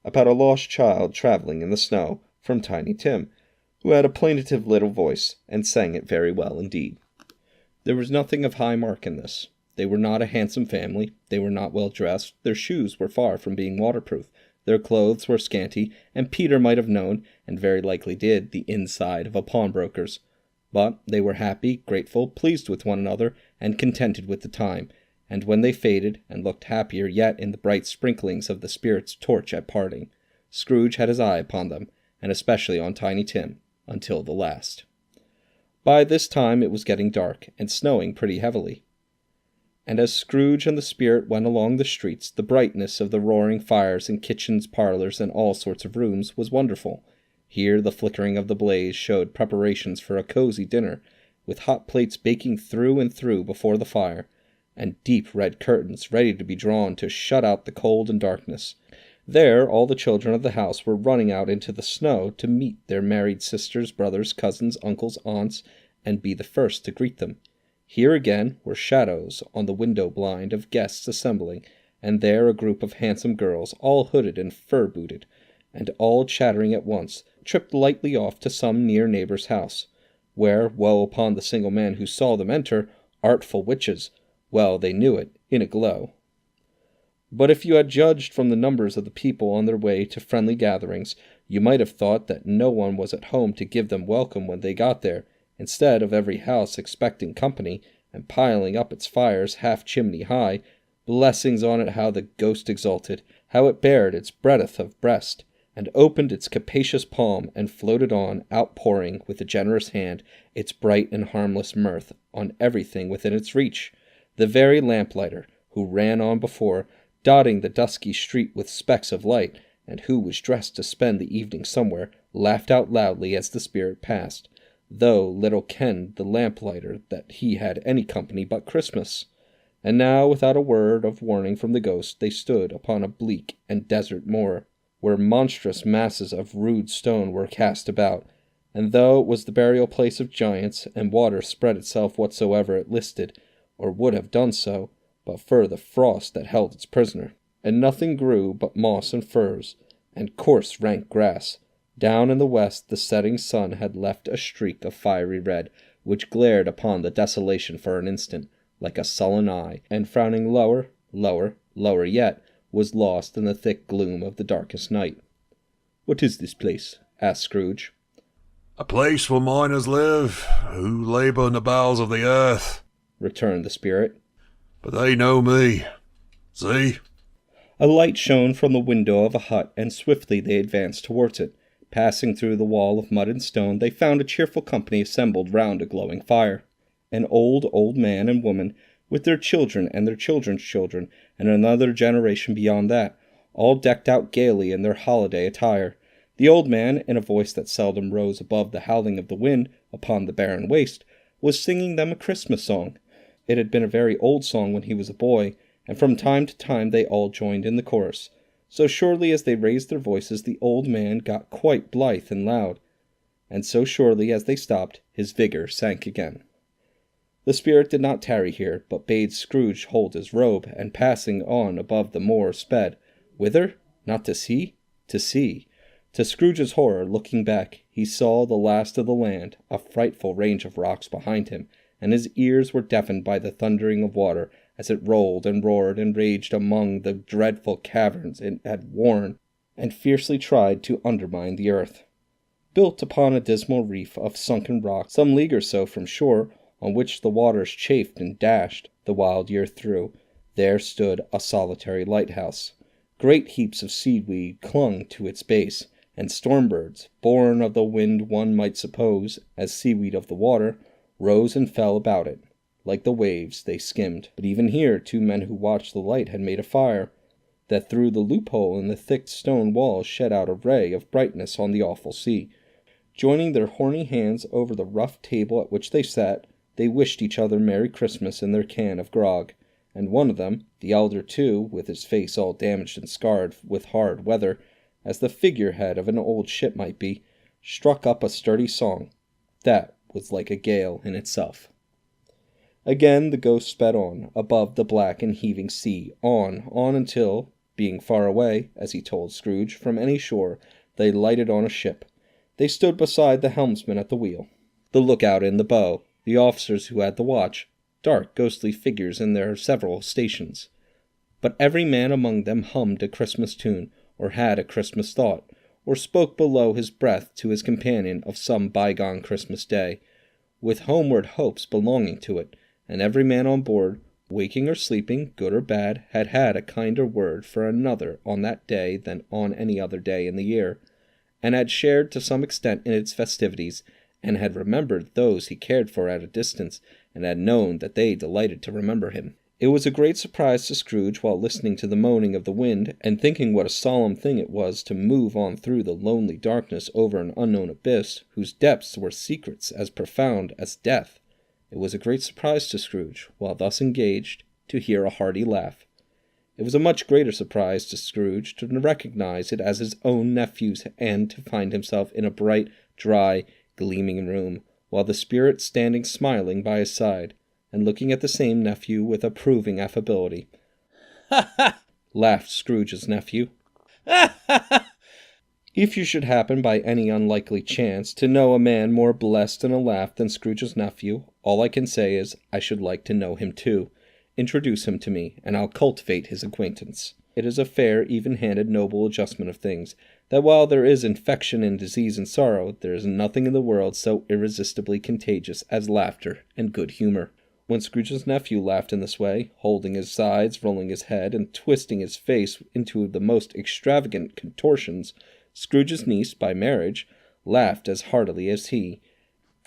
about a lost child travelling in the snow from Tiny Tim, who had a plaintive little voice, and sang it very well indeed. There was nothing of high mark in this. They were not a handsome family, they were not well dressed, their shoes were far from being waterproof, their clothes were scanty, and Peter might have known, and very likely did, the inside of a pawnbroker's. But they were happy, grateful, pleased with one another, and contented with the time, and when they faded, and looked happier yet in the bright sprinklings of the spirit's torch at parting, Scrooge had his eye upon them, and especially on Tiny Tim, until the last. By this time it was getting dark, and snowing pretty heavily. And as Scrooge and the spirit went along the streets, the brightness of the roaring fires in kitchens, parlors, and all sorts of rooms was wonderful. Here the flickering of the blaze showed preparations for a cozy dinner, with hot plates baking through and through before the fire, and deep red curtains ready to be drawn to shut out the cold and darkness. There all the children of the house were running out into the snow to meet their married sisters, brothers, cousins, uncles, aunts, and be the first to greet them. Here again were shadows on the window blind of guests assembling, and there a group of handsome girls, all hooded and fur-booted, and all chattering at once, tripped lightly off to some near neighbor's house, where, woe upon the single man who saw them enter, artful witches, well they knew it, in a glow. But if you had judged from the numbers of the people on their way to friendly gatherings, you might have thought that no one was at home to give them welcome when they got there, instead of every house expecting company, and piling up its fires half chimney high, blessings on it how the ghost exulted, how it bared its breadth of breast, and opened its capacious palm, and floated on, outpouring, with a generous hand, its bright and harmless mirth on everything within its reach. The very lamplighter, who ran on before, dotting the dusky street with specks of light, and who was dressed to spend the evening somewhere, laughed out loudly as the spirit passed, though little kenned the lamplighter that he had any company but Christmas. And now, without a word of warning from the ghost, they stood upon a bleak and desert moor, where monstrous masses of rude stone were cast about, and though it was the burial place of giants, and water spread itself whatsoever it listed, or would have done so, but for the frost that held its prisoner, and nothing grew but moss and furze, and coarse rank grass, down in the west the setting sun had left a streak of fiery red, which glared upon the desolation for an instant, like a sullen eye, and frowning lower, lower yet, was lost in the thick gloom of the darkest night. "What is this place?" asked Scrooge. "A place where miners live, who labour in the bowels of the earth," returned the spirit. "But they know me. See?" A light shone from the window of a hut, and swiftly they advanced towards it. Passing through the wall of mud and stone, they found a cheerful company assembled round a glowing fire. An old man and woman, with their children and their children's children, and another generation beyond that, all decked out gaily in their holiday attire. The old man, in a voice that seldom rose above the howling of the wind upon the barren waste, was singing them a Christmas song. It had been a very old song when he was a boy, and from time to time they all joined in the chorus. So surely as they raised their voices, the old man got quite blithe and loud, and so surely as they stopped, his vigor sank again. The spirit did not tarry here, but bade Scrooge hold his robe, and passing on above the moor sped. Whither? Not to sea? To sea. To Scrooge's horror, looking back, he saw the last of the land, a frightful range of rocks behind him, and his ears were deafened by the thundering of water, as it rolled and roared and raged among the dreadful caverns it had worn, and fiercely tried to undermine the earth. Built upon a dismal reef of sunken rock, some league or so from shore, on which the waters chafed and dashed the wild year through, there stood a solitary lighthouse. Great heaps of seaweed clung to its base, and storm-birds, born of the wind one might suppose, as seaweed of the water, rose and fell about it. Like the waves, they skimmed. But even here 2 men who watched the light had made a fire, that through the loophole in the thick stone walls shed out a ray of brightness on the awful sea. Joining their horny hands over the rough table at which they sat, they wished each other Merry Christmas in their can of grog, and one of them, the elder too, with his face all damaged and scarred with hard weather, as the figurehead of an old ship might be, struck up a sturdy song. That was like a gale in itself. Again the ghost sped on, above the black and heaving sea, on until, being far away, as he told Scrooge, from any shore, they lighted on a ship. They stood beside the helmsman at the wheel, the lookout in the bow, the officers who had the watch, dark ghostly figures in their several stations. But every man among them hummed a Christmas tune, or had a Christmas thought, or spoke below his breath to his companion of some bygone Christmas day, with homeward hopes belonging to it, and every man on board, waking or sleeping, good or bad, had had a kinder word for another on that day than on any other day in the year, and had shared to some extent in its festivities, and had remembered those he cared for at a distance, and had known that they delighted to remember him. It was a great surprise to Scrooge, while listening to the moaning of the wind, and thinking what a solemn thing it was to move on through the lonely darkness over an unknown abyss, whose depths were secrets as profound as death. It was a great surprise to Scrooge, while thus engaged, to hear a hearty laugh. It was a much greater surprise to Scrooge to recognize it as his own nephew's, and to find himself in a bright, dry, gleaming room, while the spirit standing smiling by his side, and looking at the same nephew with approving affability. "Ha ha!" laughed Scrooge's nephew. "Ha ha ha!" If you should happen by any unlikely chance to know a man more blessed in a laugh than Scrooge's nephew, all I can say is, I should like to know him too. Introduce him to me, and I'll cultivate his acquaintance. it is a fair, even-handed, noble adjustment of things, that while there is infection and disease and sorrow, there is nothing in the world so irresistibly contagious as laughter and good humor. When Scrooge's nephew laughed in this way, holding his sides, rolling his head, and twisting his face into the most extravagant contortions, Scrooge's niece, by marriage, laughed as heartily as he,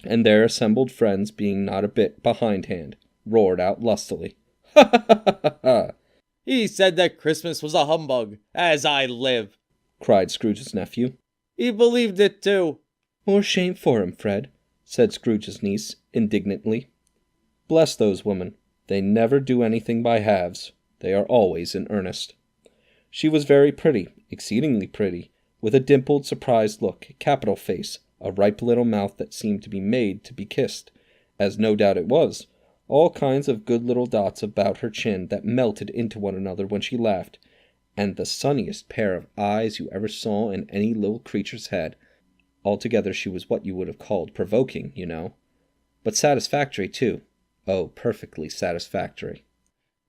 and their assembled friends, being not a bit behindhand, roared out lustily, "Ha ha ha ha ha!" He said that Christmas was a humbug, as I live, cried Scrooge's nephew. He believed it too. More shame for him, Fred, said Scrooge's niece, indignantly. Bless those women. They never do anything by halves. They are always in earnest. She was very pretty, exceedingly pretty, with a dimpled, surprised look, a capital face, a ripe little mouth that seemed to be made to be kissed, as no doubt it was, all kinds of good little dots about her chin that melted into one another when she laughed, and the sunniest pair of eyes you ever saw in any little creature's head. Altogether she was what you would have called provoking, you know. But satisfactory, too. Oh, perfectly satisfactory.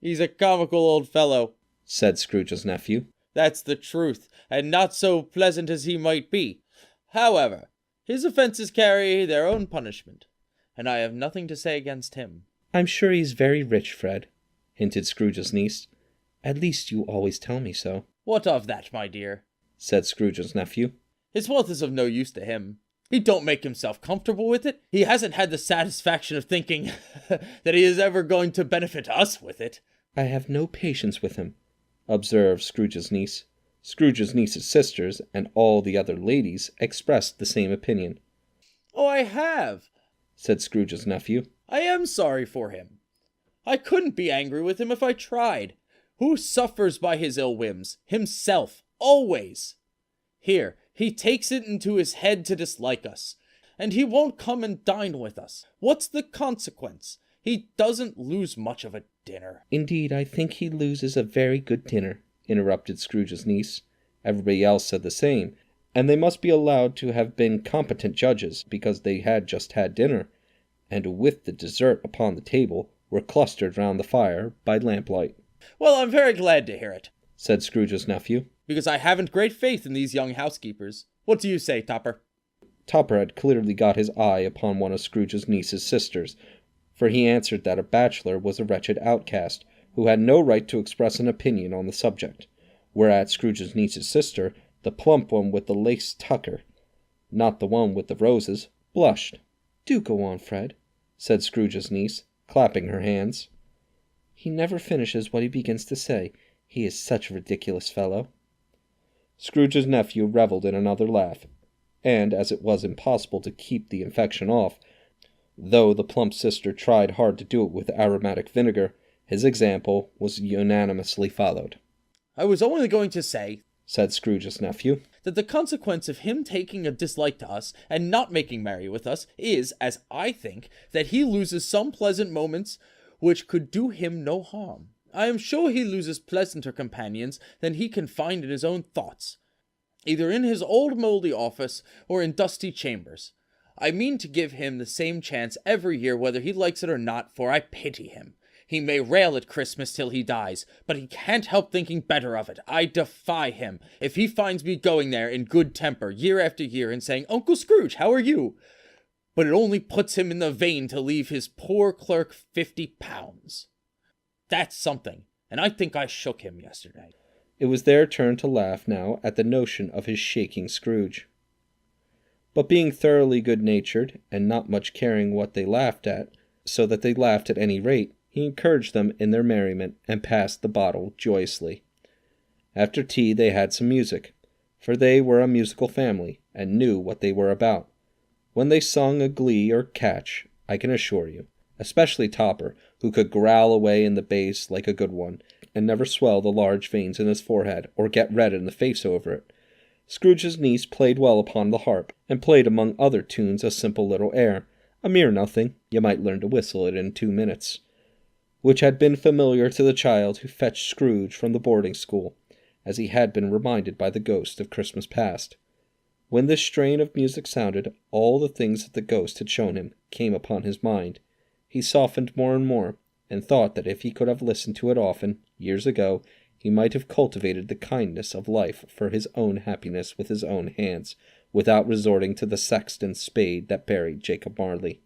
He's a comical old fellow, said Scrooge's nephew. That's the truth, and not so pleasant as he might be. However, his offences carry their own punishment, and I have nothing to say against him. I'm sure he's very rich, Fred, hinted Scrooge's niece. At least you always tell me so. What of that, my dear? Said Scrooge's nephew. His wealth is of no use to him. He don't make himself comfortable with it. He hasn't had the satisfaction of thinking that he is ever going to benefit us with it. I have no patience with him, observed Scrooge's niece. Scrooge's niece's sisters and all the other ladies expressed the same opinion. Oh, I have, said Scrooge's nephew. I am sorry for him. I couldn't be angry with him if I tried. Who suffers by his ill whims? Himself, always. Here, he takes it into his head to dislike us, and he won't come and dine with us. What's the consequence? He doesn't lose much of a dinner. Indeed, I think he loses a very good dinner, interrupted Scrooge's niece. Everybody else said the same, and they must be allowed to have been competent judges, because they had just had dinner, and with the dessert upon the table, were clustered round the fire by lamplight. Well, I'm very glad to hear it, said Scrooge's nephew, because I haven't great faith in these young housekeepers. What do you say, Topper? Topper had clearly got his eye upon one of Scrooge's niece's sisters, for he answered that a bachelor was a wretched outcast, who had no right to express an opinion on the subject, whereat Scrooge's niece's sister, the plump one with the lace tucker, not the one with the roses, blushed. Do go on, Fred, said Scrooge's niece, clapping her hands. He never finishes what he begins to say. He is such a ridiculous fellow. Scrooge's nephew revelled in another laugh, and as it was impossible to keep the infection off, though the plump sister tried hard to do it with aromatic vinegar, his example was unanimously followed. I was only going to say, said Scrooge's nephew, that the consequence of him taking a dislike to us and not making merry with us is, as I think, that he loses some pleasant moments which could do him no harm. I am sure he loses pleasanter companions than he can find in his own thoughts, either in his old mouldy office or in dusty chambers. I mean to give him the same chance every year, whether he likes it or not, for I pity him. He may rail at Christmas till he dies, but he can't help thinking better of it. I defy him. If he finds me going there in good temper year after year and saying, Uncle Scrooge, how are you? But it only puts him in the vein to leave his poor clerk £50. That's something, and I think I shook him yesterday. It was their turn to laugh now at the notion of his shaking Scrooge. But being thoroughly good-natured, and not much caring what they laughed at, so that they laughed at any rate, he encouraged them in their merriment, and passed the bottle joyously. After tea they had some music, for they were a musical family, and knew what they were about. When they sung a glee or catch, I can assure you, especially Topper, who could growl away in the bass like a good one, and never swell the large veins in his forehead, or get red in the face over it. Scrooge's niece played well upon the harp, and played among other tunes a simple little air, a mere nothing, you might learn to whistle it in 2 minutes, which had been familiar to the child who fetched Scrooge from the boarding-school, as he had been reminded by the ghost of Christmas past. When this strain of music sounded, all the things that the ghost had shown him came upon his mind. He softened more and more, and thought that if he could have listened to it often, years ago, he might have cultivated the kindness of life for his own happiness with his own hands, without resorting to the sexton's spade that buried Jacob Marley.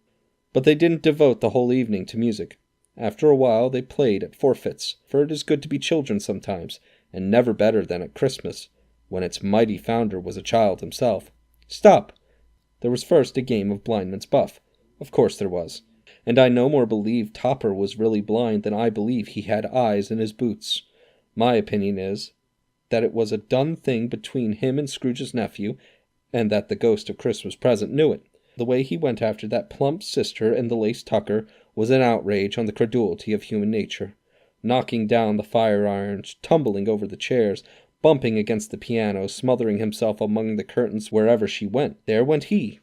But they didn't devote the whole evening to music. After a while they played at forfeits, for it is good to be children sometimes, and never better than at Christmas, when its mighty founder was a child himself. Stop! There was first a game of blindman's buff. Of course there was. And I no more believe Topper was really blind than I believe he had eyes in his boots. My opinion is that it was a done thing between him and Scrooge's nephew, and that the ghost of Christmas Present knew it. The way he went after that plump sister and the lace tucker was an outrage on the credulity of human nature. Knocking down the fire-irons, tumbling over the chairs, bumping against the piano, smothering himself among the curtains wherever she went, there went he.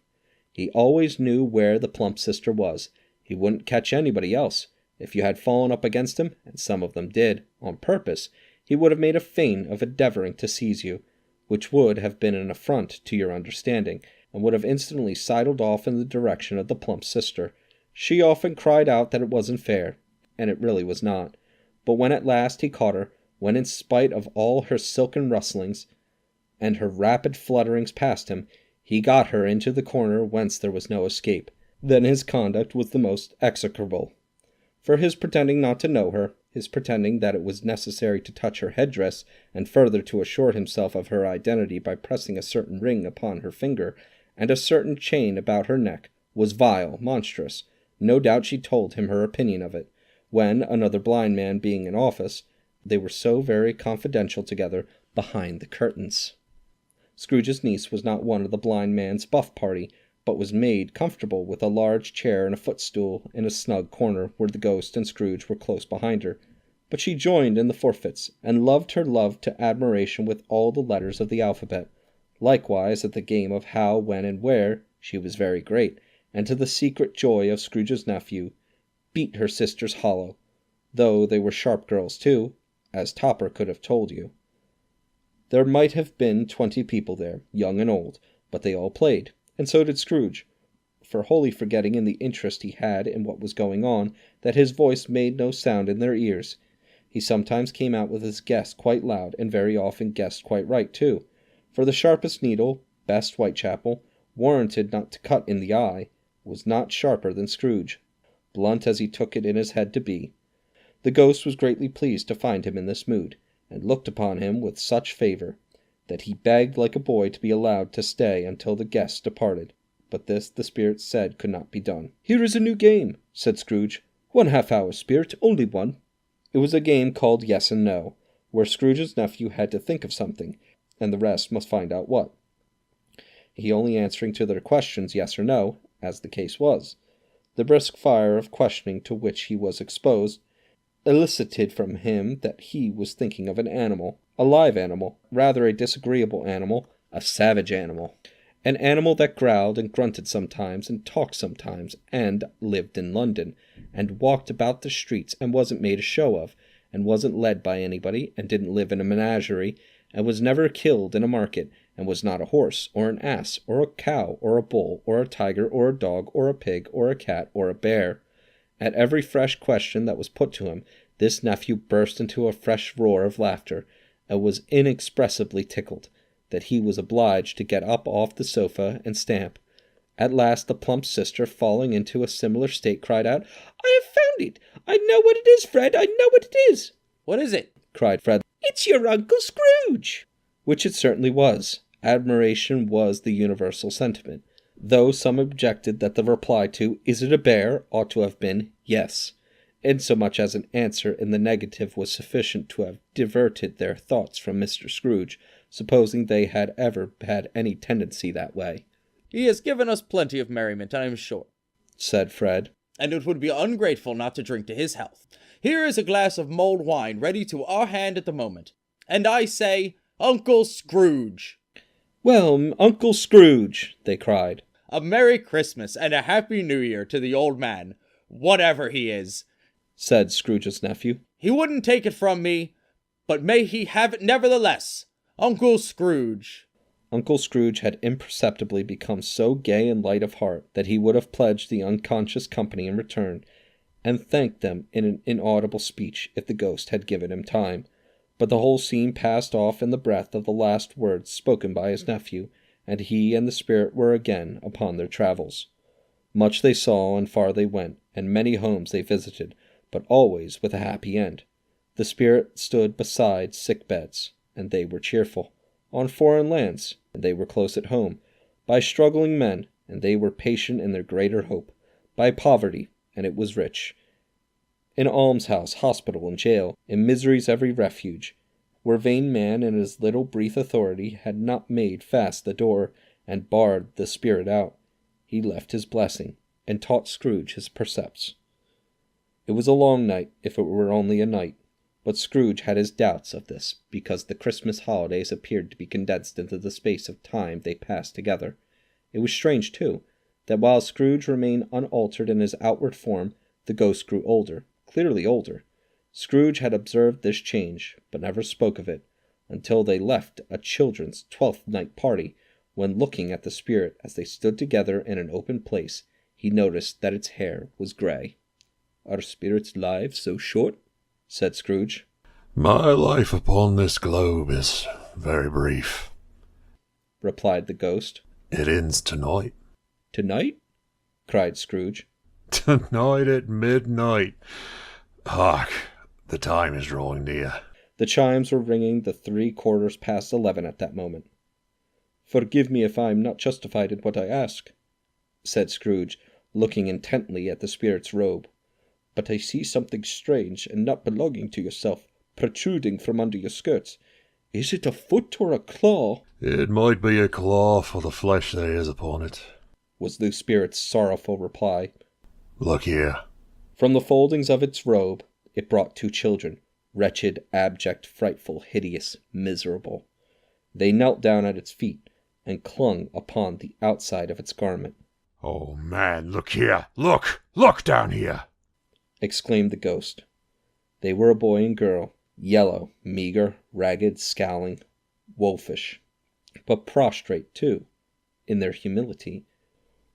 He always knew where the plump sister was. He wouldn't catch anybody else. If you had fallen up against him, and some of them did, on purpose, he would have made a feint of endeavoring to seize you, which would have been an affront to your understanding, and would have instantly sidled off in the direction of the plump sister. She often cried out that it wasn't fair, and it really was not. But when at last he caught her, when in spite of all her silken rustlings, and her rapid flutterings past him, he got her into the corner whence there was no escape, then his conduct was the most execrable. For his pretending not to know her, his pretending that it was necessary to touch her headdress, and further to assure himself of her identity by pressing a certain ring upon her finger, and a certain chain about her neck, was vile, monstrous. No doubt she told him her opinion of it, when, another blind man being in office, they were so very confidential together behind the curtains. Scrooge's niece was not one of the blind man's buff party, but was made comfortable with a large chair and a footstool in a snug corner where the ghost and Scrooge were close behind her. But she joined in the forfeits, and loved her love to admiration with all the letters of the alphabet. Likewise, at the game of how, when, and where, she was very great, and to the secret joy of Scrooge's nephew, beat her sisters hollow, though they were sharp girls too, as Topper could have told you. There might have been 20 people there, young and old, but they all played, and so did Scrooge, for wholly forgetting in the interest he had in what was going on, that his voice made no sound in their ears. He sometimes came out with his guess quite loud, and very often guessed quite right too, for the sharpest needle, best Whitechapel, warranted not to cut in the eye, was not sharper than Scrooge, blunt as he took it in his head to be. The ghost was greatly pleased to find him in this mood, and looked upon him with such favour, that he begged like a boy to be allowed to stay until the guests departed. But this the spirit said could not be done. "Here is a new game," said Scrooge. "1 half-hour, spirit, only one." It was a game called Yes and No, where Scrooge's nephew had to think of something, and the rest must find out what. He only answering to their questions yes or no, as the case was. The brisk fire of questioning to which he was exposed elicited from him that he was thinking of an animal, a live animal, rather a disagreeable animal, a savage animal, an animal that growled and grunted sometimes, and talked sometimes, and lived in London, and walked about the streets, and wasn't made a show of, and wasn't led by anybody, and didn't live in a menagerie, and was never killed in a market, and was not a horse, or an ass, or a cow, or a bull, or a tiger, or a dog, or a pig, or a cat, or a bear. At every fresh question that was put to him, this nephew burst into a fresh roar of laughter, and was inexpressibly tickled, that he was obliged to get up off the sofa and stamp. At last the plump sister, falling into a similar state, cried out, "I have found it! I know what it is, Fred! I know what it is!" "What is it?" cried Fred. "It's your Uncle Scrooge!" Which it certainly was. Admiration was the universal sentiment, though some objected that the reply to "Is it a bear?" ought to have been "Yes," insomuch as an answer in the negative was sufficient to have diverted their thoughts from Mr. Scrooge, supposing they had ever had any tendency that way. "He has given us plenty of merriment, I am sure," said Fred, "and it would be ungrateful not to drink to his health. Here is a glass of mulled wine ready to our hand at the moment, and I say, Uncle Scrooge!" "Well, Uncle Scrooge!" they cried. "A Merry Christmas and a Happy New Year to the old man, whatever he is," said Scrooge's nephew. "He wouldn't take it from me, but may he have it nevertheless. Uncle Scrooge!" Uncle Scrooge had imperceptibly become so gay and light of heart that he would have pledged the unconscious company in return, and thanked them in an inaudible speech if the ghost had given him time. But the whole scene passed off in the breath of the last words spoken by his nephew, and he and the spirit were again upon their travels. Much they saw, and far they went, and many homes they visited, but always with a happy end. The spirit stood beside sick beds, and they were cheerful. On foreign lands, and they were close at home. By struggling men, and they were patient in their greater hope. By poverty, and it was rich. In almshouse, hospital, and jail, in misery's every refuge, where vain man in his little brief authority had not made fast the door, and barred the spirit out, he left his blessing, and taught Scrooge his precepts. It was a long night, if it were only a night, but Scrooge had his doubts of this, because the Christmas holidays appeared to be condensed into the space of time they passed together. It was strange, too, that while Scrooge remained unaltered in his outward form, the ghost grew older, clearly older. Scrooge had observed this change, but never spoke of it, until they left a children's 12th night party, when looking at the spirit as they stood together in an open place, he noticed that its hair was grey. "Are spirits' lives so short?" said Scrooge. "My life upon this globe is very brief," replied the ghost. "It ends tonight." "Tonight?" cried Scrooge. "Tonight at midnight. Hark, the time is drawing near." The chimes were ringing the 11:15 at that moment. "Forgive me if I am not justified in what I ask," said Scrooge, looking intently at the spirit's robe. "But I see something strange and not belonging to yourself, protruding from under your skirts. Is it a foot or a claw?" "It might be a claw for the flesh there is upon it," was the spirit's sorrowful reply. "Look here." From the foldings of its robe, it brought 2 children, wretched, abject, frightful, hideous, miserable. They knelt down at its feet, and clung upon the outside of its garment. "Oh, man, look here! Look down here!" exclaimed the ghost. They were a boy and girl, yellow, meagre, ragged, scowling, wolfish, but prostrate, too, in their humility,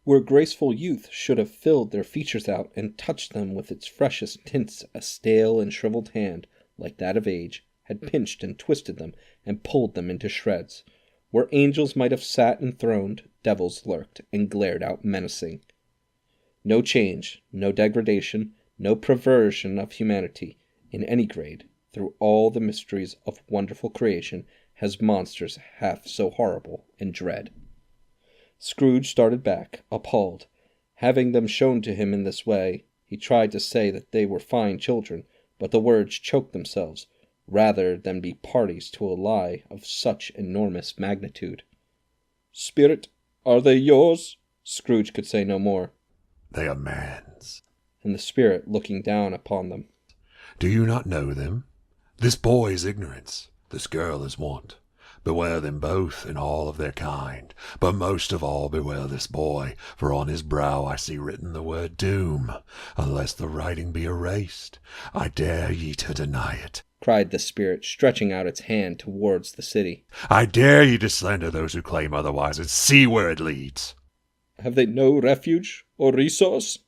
where graceful youth should have filled their features out and touched them with its freshest tints. A stale and shriveled hand, like that of age, had pinched and twisted them and pulled them into shreds. Where angels might have sat enthroned, devils lurked and glared out menacing. No change, no degradation, no perversion of humanity, in any grade, through all the mysteries of wonderful creation, has monsters half so horrible and dread. Scrooge started back, appalled. Having them shown to him in this way, he tried to say that they were fine children, but the words choked themselves, rather than be parties to a lie of such enormous magnitude. "Spirit, are they yours?" Scrooge could say no more. "They are man's." And the spirit looking down upon them. "Do you not know them? This boy is ignorance, this girl is want. Beware them both and all of their kind, but most of all beware this boy, for on his brow I see written the word doom, unless the writing be erased. I dare ye to deny it," cried the spirit, stretching out its hand towards the city. "I dare ye to slander those who claim otherwise, and see where it leads." "Have they no refuge or resource?"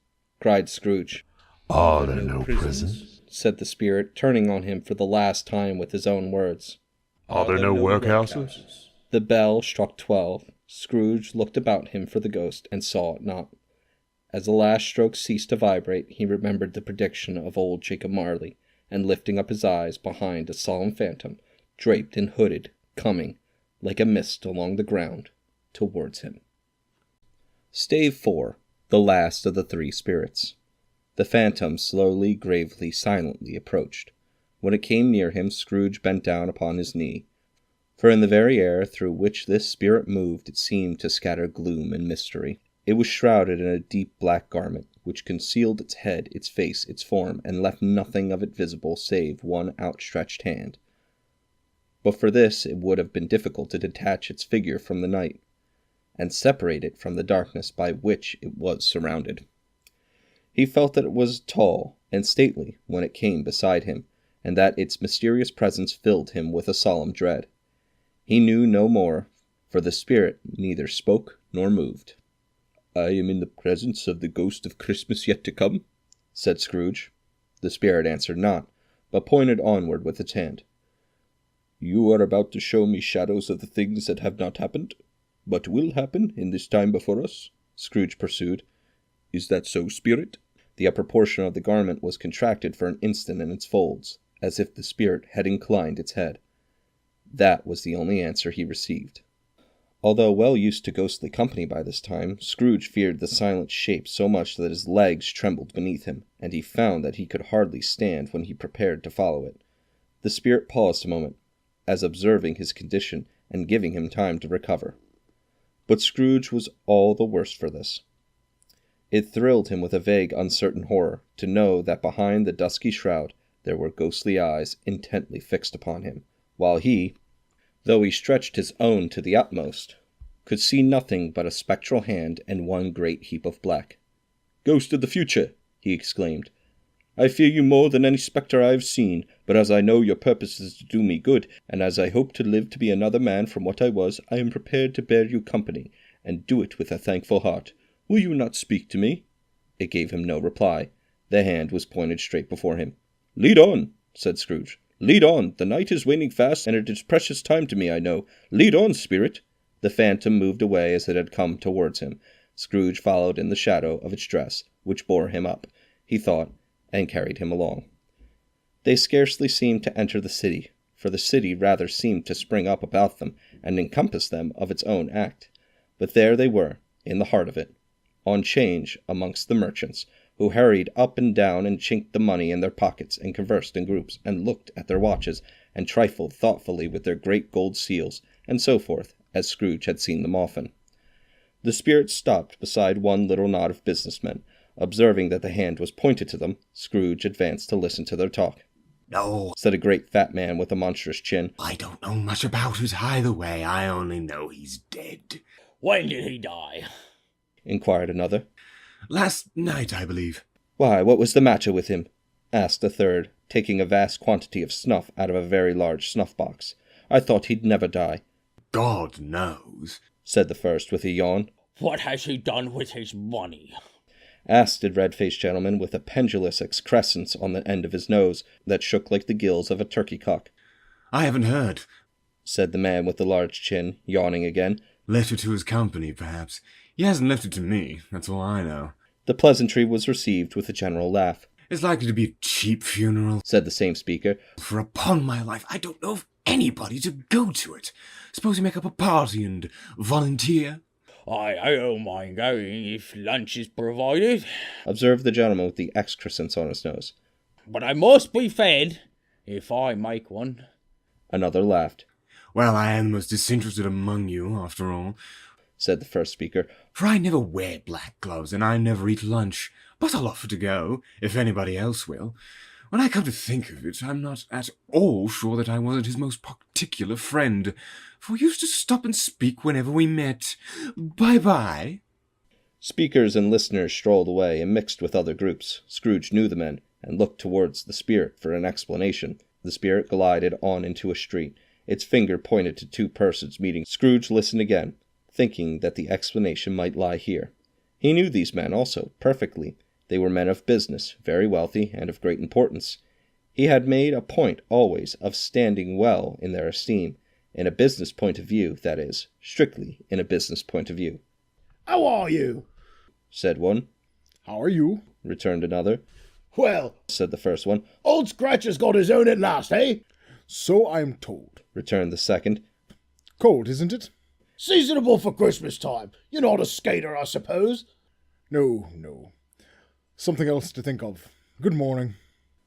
cried Scrooge. "Are there no prisons?" said the spirit, turning on him for the last time with his own words. "Are there no workhouses?" The bell struck 12. Scrooge looked about him for the ghost, and saw it not. As the last stroke ceased to vibrate, he remembered the prediction of old Jacob Marley, and lifting up his eyes behind a solemn phantom, draped and hooded, coming, like a mist along the ground, towards him. Stave 4. The last of the 3 spirits. The phantom slowly, gravely, silently approached. When it came near him, Scrooge bent down upon his knee, for in the very air through which this spirit moved it seemed to scatter gloom and mystery. It was shrouded in a deep black garment, which concealed its head, its face, its form, and left nothing of it visible save one outstretched hand. But for this it would have been difficult to detach its figure from the night, and separate it from the darkness by which it was surrounded. He felt that it was tall and stately when it came beside him, and that its mysterious presence filled him with a solemn dread. He knew no more, for the spirit neither spoke nor moved. "I am in the presence of the ghost of Christmas yet to come," said Scrooge. The spirit answered not, but pointed onward with its hand. You are about to show me shadows of the things that have not happened, but will happen in this time before us, Scrooge pursued. Is that so, spirit? The upper portion of the garment was contracted for an instant in its folds, as if the spirit had inclined its head. That was the only answer he received. Although well used to ghostly company by this time, Scrooge feared the silent shape so much that his legs trembled beneath him, and he found that he could hardly stand when he prepared to follow it. The spirit paused a moment, as observing his condition and giving him time to recover. But Scrooge was all the worse for this. It thrilled him with a vague, uncertain horror to know that behind the dusky shroud there were ghostly eyes intently fixed upon him, while he, though he stretched his own to the utmost, could see nothing but a spectral hand and one great heap of black. "Ghost of the future!" he exclaimed. "I fear you more than any spectre I have seen, but as I know your purpose is to do me good, and as I hope to live to be another man from what I was, I am prepared to bear you company, and do it with a thankful heart. Will you not speak to me?" It gave him no reply. The hand was pointed straight before him. "Lead on," said Scrooge. "Lead on. The night is waning fast, and it is precious time to me, I know. Lead on, spirit." The phantom moved away as it had come towards him. Scrooge followed in the shadow of its dress, which bore him up, he thought, and carried him along. They scarcely seemed to enter the city, for the city rather seemed to spring up about them and encompass them of its own act. But there they were, in the heart of it, on 'change amongst the merchants, who hurried up and down and chinked the money in their pockets and conversed in groups and looked at their watches and trifled thoughtfully with their great gold seals, and so forth, as Scrooge had seen them often. The spirit stopped beside one little knot of businessmen. Observing that the hand was pointed to them, Scrooge advanced to listen to their talk. "No," said a great fat man with a monstrous chin. "I don't know much about it either way. I only know he's dead." When did he die? Inquired another. "Last night, I believe." Why, what was the matter with him? Asked a third, taking a vast quantity of snuff out of a very large snuff-box. I thought he'd never die. "God knows," said the first with a yawn. What has he done with his money? Asked a red-faced gentleman with a pendulous excrescence on the end of his nose that shook like the gills of a turkey-cock. "I haven't heard," said the man with the large chin, yawning again. "Left it to his company, perhaps. He hasn't left it to me, that's all I know." The pleasantry was received with a general laugh. "It's likely to be a cheap funeral," said the same speaker. "For upon my life, I don't know of anybody to go to it. Suppose you make up a party and volunteer?" I don't mind going if lunch is provided," observed the gentleman with the excrescence on his nose. "but I must be fed, if I make one." Another laughed. "Well, I am the most disinterested among you, after all," said the first speaker. "For I never wear black gloves, and I never eat lunch. But I'll offer to go, if anybody else will. When I come to think of it, I'm not at all sure that I wasn't his most particular friend, for we used to stop and speak whenever we met. Bye-bye." Speakers and listeners strolled away and mixed with other groups. Scrooge knew the men, and looked towards the spirit for an explanation. The spirit glided on into a street. Its finger pointed to two persons meeting. Scrooge listened again, thinking that the explanation might lie here. He knew these men also, perfectly. They were men of business, very wealthy, and of great importance. He had made a point always of standing well in their esteem, in a business point of view, that is, strictly in a business point of view. "How are you?" said one. "How are you?" returned another. "Well," said the first one. "Old Scratch has got his own at last, eh?" "So I'm told," returned the second. "Cold, isn't it?" "Seasonable for Christmas time. You're not a skater, I suppose?" No. Something else to think of. Good morning."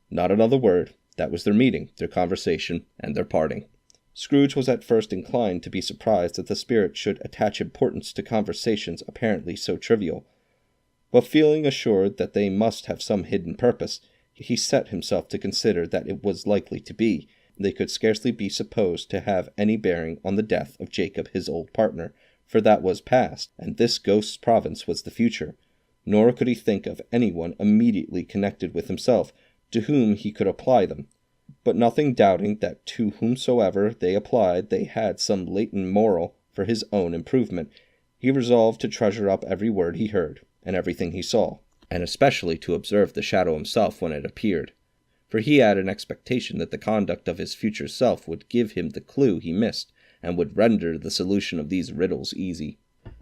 Not another word. That was their meeting, their conversation, and their parting. Scrooge was at first inclined to be surprised that the spirit should attach importance to conversations apparently so trivial. But feeling assured that they must have some hidden purpose, he set himself to consider that it was likely to be. They could scarcely be supposed to have any bearing on the death of Jacob, his old partner, for that was past, and this ghost's province was the future. Nor could he think of anyone immediately connected with himself, to whom he could apply them. But nothing doubting that to whomsoever they applied they had some latent moral for his own improvement, he resolved to treasure up every word he heard, and everything he saw, and especially to observe the shadow himself when it appeared. for he had an expectation that the conduct of his future self would give him the clue he missed, and would render the solution of these riddles easy.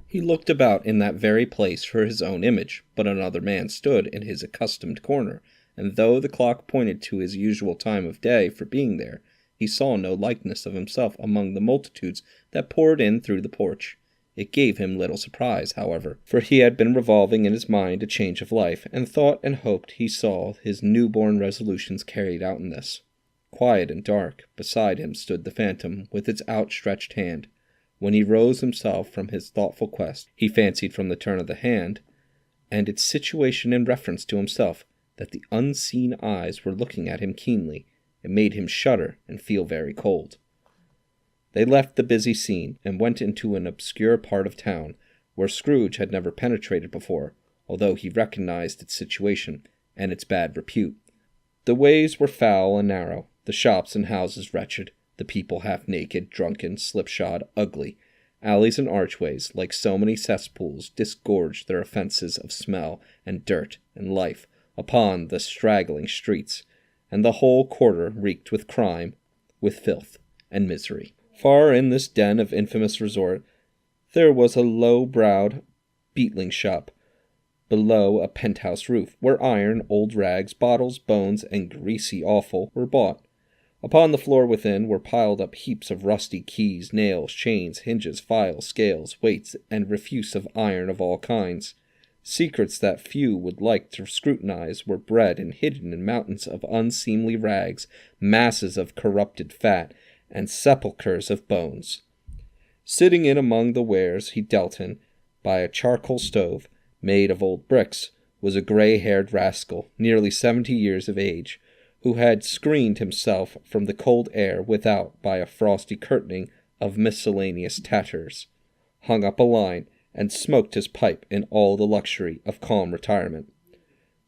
He looked about in that very place for his own image, but another man stood in his accustomed corner, and though the clock pointed to his usual time of day for being there, he saw no likeness of himself among the multitudes that poured in through the porch. It gave him little surprise, however, for he had been revolving in his mind a change of life, and thought and hoped he saw his new-born resolutions carried out in this. Quiet and dark, beside him stood the phantom with its outstretched hand. When he rose himself from his thoughtful quest, he fancied from the turn of the hand, and its situation in reference to himself, that the unseen eyes were looking at him keenly. It made him shudder and feel very cold. They left the busy scene, and went into an obscure part of town, where Scrooge had never penetrated before, although he recognized its situation and its bad repute. The ways were foul and narrow, the shops and houses wretched, the people half-naked, drunken, slipshod, ugly. Alleys and archways, like so many cesspools, disgorged their offences of smell and dirt and life upon the straggling streets, and the whole quarter reeked with crime, with filth, and misery. Far in this den of infamous resort, there was a low-browed beetling shop, below a penthouse roof, where iron, old rags, bottles, bones, and greasy offal were bought. Upon the floor within were piled up heaps of rusty keys, nails, chains, hinges, files, scales, weights, and refuse of iron of all kinds. Secrets that few would like to scrutinize were bred and hidden in mountains of unseemly rags, masses of corrupted fat, and sepulchres of bones. Sitting in among the wares he dealt in, by a charcoal stove, made of old bricks, was a grey-haired rascal, nearly 70 years of age, who had screened himself from the cold air without by a frosty curtaining of miscellaneous tatters, hung up a line, and smoked his pipe in all the luxury of calm retirement.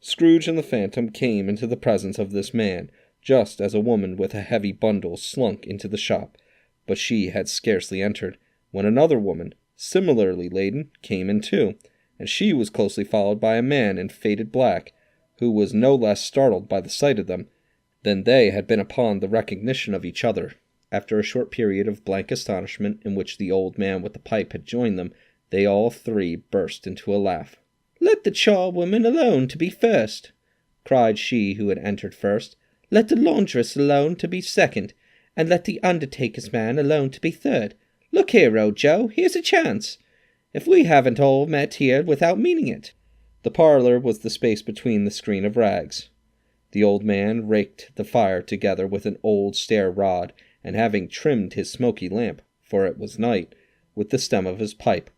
Scrooge and the phantom came into the presence of this man, just as a woman with a heavy bundle slunk into the shop, but she had scarcely entered, when another woman, similarly laden, came in too, and she was closely followed by a man in faded black, who was no less startled by the sight of them than they had been upon the recognition of each other. After a short period of blank astonishment, in which the old man with the pipe had joined them, they all three burst into a laugh. "Let the charwoman alone to be first," cried she who had entered first. "Let the laundress alone to be second, and let the undertaker's man alone to be third. Look here, old Joe, here's a chance, if we haven't all met here without meaning it." The parlor was the space between the screen of rags. The old man raked the fire together with an old stair rod, and having trimmed his smoky lamp, for it was night, with the stem of his pipe.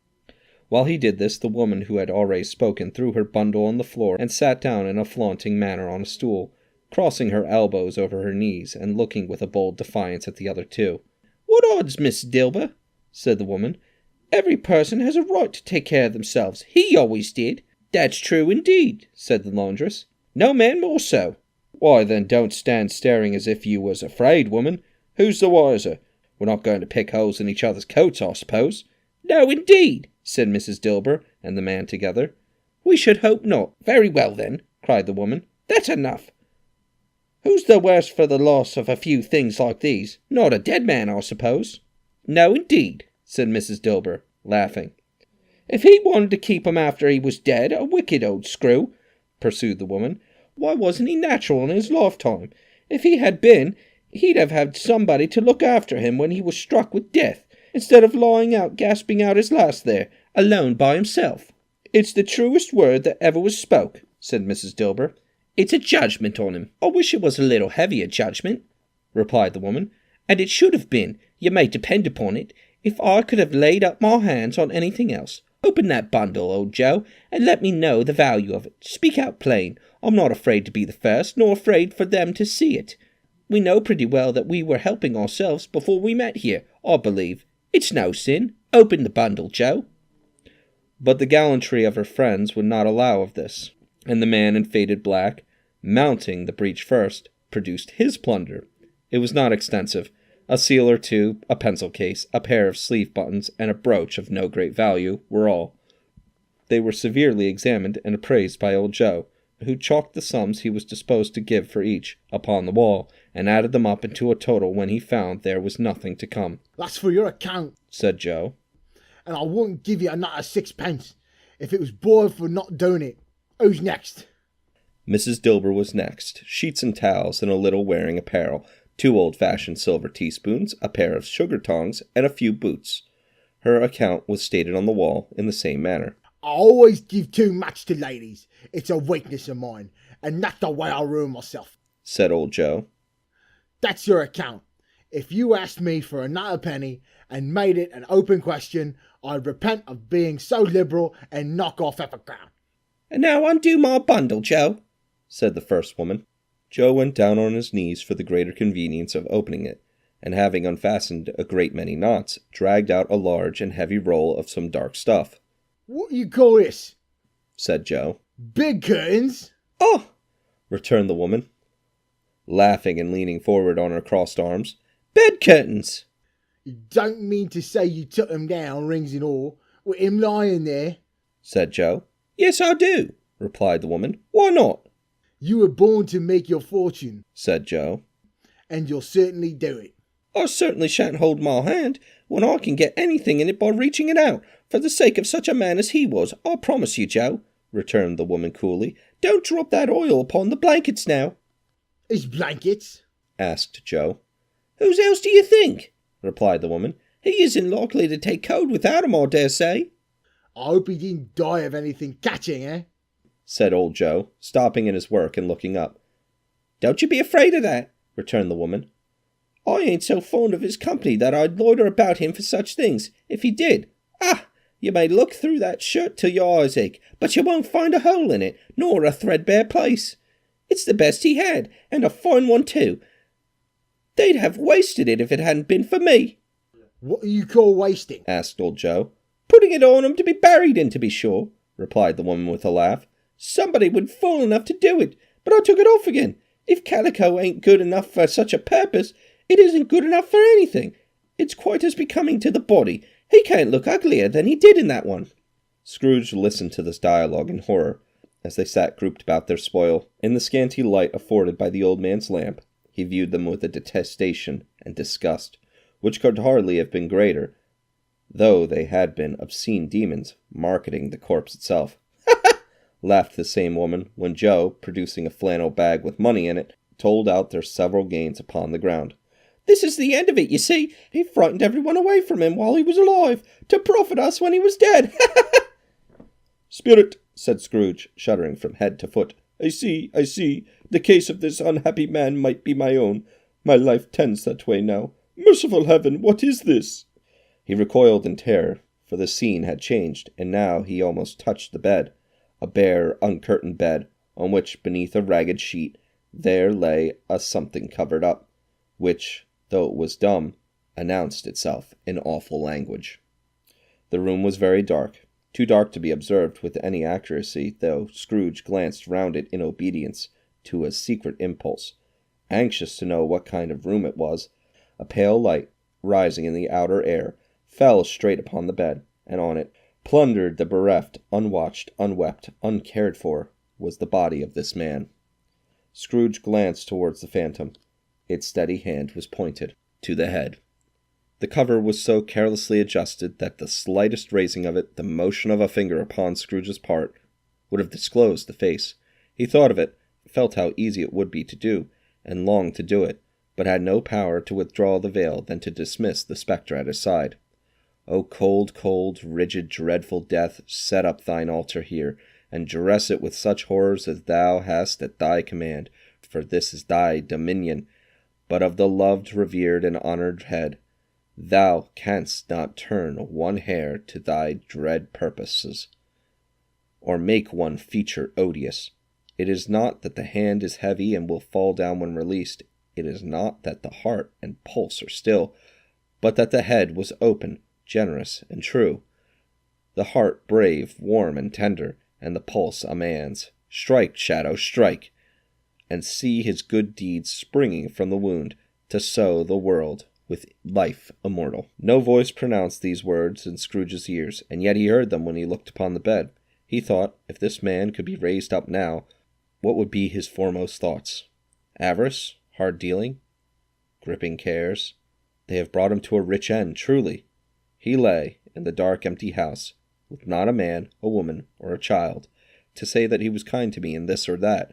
While he did this, the woman who had already spoken threw her bundle on the floor, and sat down in a flaunting manner on a stool, crossing her elbows over her knees, and looking with a bold defiance at the other two. "What odds, Miss Dilber?" said the woman. "Every person has a right to take care of themselves. He always did." "That's true indeed," said the laundress. "No man more so." "Why, then, don't stand staring as if you was afraid, woman. Who's the wiser? We're not going to pick holes in each other's coats, I suppose." "No, indeed," said Mrs. Dilber and the man together. "We should hope not." "Very well, then," cried the woman. "That's enough. Who's the worse for the loss of a few things like these? Not a dead man, I suppose." "No, indeed," said Mrs. Dilber, laughing. "If he wanted to keep 'em after he was dead, a wicked old screw," pursued the woman. "Why wasn't he natural in his lifetime? If he had been, he'd have had somebody to look after him when he was struck with death, instead of lying out gasping out his last there, alone by himself." "It's the truest word that ever was spoke," said Mrs. Dilber. "It's a judgment on him." "I wish it was a little heavier judgment," replied the woman. "And it should have been, you may depend upon it, if I could have laid up my hands on anything else. Open that bundle, old Joe, and let me know the value of it. Speak out plain. I'm not afraid to be the first, nor afraid for them to see it. We know pretty well that we were helping ourselves before we met here, I believe. It's no sin. Open the bundle, Joe." But the gallantry of her friends would not allow of this, and the man in faded black, mounting the breach first, produced his plunder. It was not extensive. A seal or two, a pencil case, a pair of sleeve buttons, and a brooch of no great value were all. They were severely examined and appraised by old Joe, who chalked the sums he was disposed to give for each upon the wall, and added them up into a total when he found there was nothing to come. "That's for your account," said Joe. "and I wouldn't give you another 6 pence if it was boiled for not doing it. Who's next?" Mrs. Dilber was next, sheets and towels and a little wearing apparel, 2 old-fashioned silver teaspoons, a pair of sugar tongs, and a few boots. Her account was stated on the wall in the same manner. "I always give too much to ladies. It's a weakness of mine, and that's the way I ruin myself," said old Joe. "That's your account. If you asked me for another penny and made it an open question, I'd repent of being so liberal and knock off half a crown." "And now undo my bundle, Joe," said the first woman. Joe went down on his knees for the greater convenience of opening it, and having unfastened a great many knots, dragged out a large and heavy roll of some dark stuff. "What you call this?" said Joe. "Big curtains?" "Oh!" returned the woman, laughing and leaning forward on her crossed arms. "Bed curtains!" "You don't mean to say you took 'em down, rings and all, with him lying there?" said Joe. "Yes, I do," replied the woman. "Why not?" "You were born to make your fortune," said Joe. "and you'll certainly do it." "I certainly shan't hold my hand when I can get anything in it by reaching it out, for the sake of such a man as he was, I promise you, Joe," returned the woman coolly. "Don't drop that oil upon the blankets now." "His blankets?" asked Joe. "Whose else do you think?" replied the woman. "He isn't likely to take cold without 'em, I dare say." "I hope he didn't die of anything catching, eh?" said old Joe, stopping in his work and looking up. "Don't you be afraid of that," returned the woman. "I ain't so fond of his company that I'd loiter about him for such things, if he did. Ah, you may look through that shirt till your eyes ache, but you won't find a hole in it, nor a threadbare place. It's the best he had, and a fine one too. They'd have wasted it if it hadn't been for me." "What do you call wasting?" asked old Joe. "Putting it on 'em to be buried in, to be sure," replied the woman with a laugh. "Somebody would fool enough to do it, but I took it off again. If calico ain't good enough for such a purpose, it isn't good enough for anything. It's quite as becoming to the body. He can't look uglier than he did in that one." Scrooge listened to this dialogue in horror, as they sat grouped about their spoil. In the scanty light afforded by the old man's lamp, he viewed them with a detestation and disgust, which could hardly have been greater, though they had been obscene demons marketing the corpse itself. Laughed the same woman, when Joe, producing a flannel bag with money in it, told out their several gains upon the ground. "This is the end of it, you see. He frightened everyone away from him while he was alive, to profit us when he was dead." "Spirit," said Scrooge, shuddering from head to foot. I see. The case of this unhappy man might be my own. My life tends that way now. Merciful heaven, what is this?" He recoiled in terror, for the scene had changed, and now he almost touched the bed. A bare, uncurtained bed, on which, beneath a ragged sheet, there lay a something covered up, which, though it was dumb, announced itself in awful language. The room was very dark, too dark to be observed with any accuracy, though Scrooge glanced round it in obedience to a secret impulse, anxious to know what kind of room it was. A pale light, rising in the outer air, fell straight upon the bed, and on it, plundered the bereft, unwatched, unwept, uncared for, was the body of this man. Scrooge glanced towards the phantom. Its steady hand was pointed to the head. The cover was so carelessly adjusted that the slightest raising of it, the motion of a finger upon Scrooge's part, would have disclosed the face. He thought of it, felt how easy it would be to do, and longed to do it, but had no power to withdraw the veil than to dismiss the spectre at his side. "O cold, cold, rigid, dreadful death, set up thine altar here, and dress it with such horrors as thou hast at thy command, for this is thy dominion. But of the loved, revered, and honoured head, thou canst not turn one hair to thy dread purposes, or make one feature odious. It is not that the hand is heavy and will fall down when released. It is not that the heart and pulse are still, but that the head was open, generous, and true. The heart brave, warm, and tender, and the pulse a man's. Strike, shadow, strike, and see his good deeds springing from the wound, to sow the world with life immortal." No voice pronounced these words in Scrooge's ears, and yet he heard them when he looked upon the bed. He thought, if this man could be raised up now, What would be his foremost thoughts? Avarice? Hard dealing? Gripping cares? They have brought him to a rich end, truly. He lay in the dark, empty house, with not a man, a woman, or a child, to say that he was kind to me in this or that,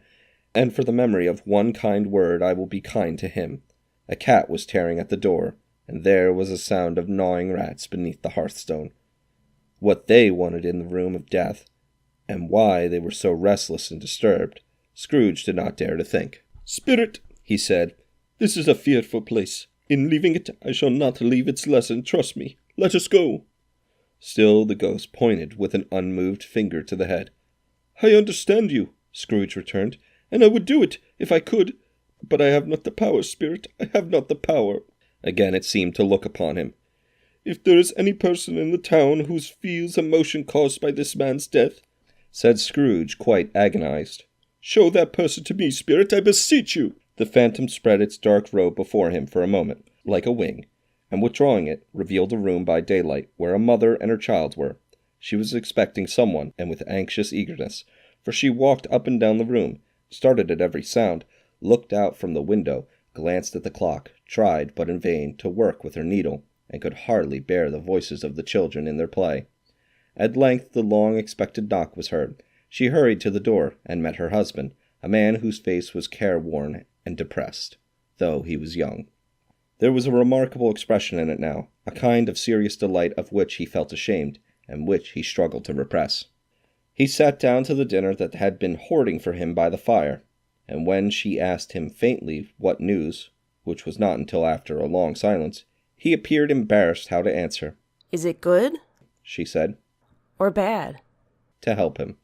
and for the memory of one kind word I will be kind to him. A cat was tearing at the door, and there was a sound of gnawing rats beneath the hearthstone. What they wanted in the room of death, and why they were so restless and disturbed, Scrooge did not dare to think. "Spirit," he said, "this is a fearful place. In leaving it, I shall not leave its lesson, trust me. Let us go." Still the ghost pointed with an unmoved finger to the head. "I understand you," Scrooge returned, "and I would do it, if I could. But I have not the power, Spirit, I have not the power." Again it seemed to look upon him. "If there is any person in the town who feels emotion caused by this man's death," said Scrooge, quite agonized, "show that person to me, Spirit, I beseech you." The phantom spread its dark robe before him for a moment, like a wing, and withdrawing it, revealed a room by daylight where a mother and her child were. She was expecting someone, and with anxious eagerness, for she walked up and down the room, started at every sound, looked out from the window, glanced at the clock, tried, but in vain, to work with her needle, and could hardly bear the voices of the children in their play. At length the long-expected knock was heard. She hurried to the door, and met her husband, a man whose face was careworn and depressed, though he was young. There was a remarkable expression in it now, a kind of serious delight of which he felt ashamed, and which he struggled to repress. He sat down to the dinner that had been hoarding for him by the fire, and when she asked him faintly what news, which was not until after a long silence, he appeared embarrassed how to answer. "Is it good?" she said. "Or bad?" To help him.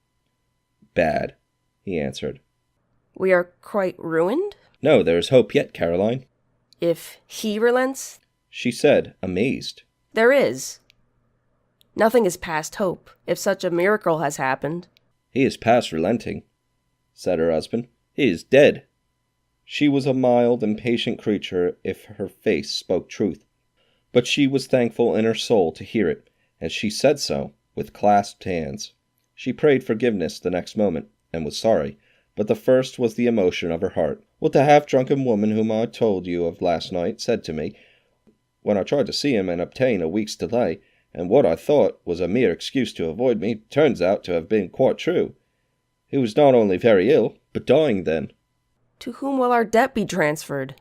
"Bad," he answered. "We are quite ruined?" "No, there is hope yet, Caroline." "If he relents?" she said, amazed. "There is. Nothing is past hope, if such a miracle has happened." "He is past relenting," said her husband. "He is dead." She was a mild and patient creature if her face spoke truth, but she was thankful in her soul to hear it, and she said so, with clasped hands. She prayed forgiveness the next moment, and was sorry, but the first was the emotion of her heart. What the half-drunken woman whom I told you of last night said to me, when I tried to see him and obtain a week's delay, and what I thought was a mere excuse to avoid me, turns out to have been quite true. He was not only very ill, but dying then. "To whom will our debt be transferred?"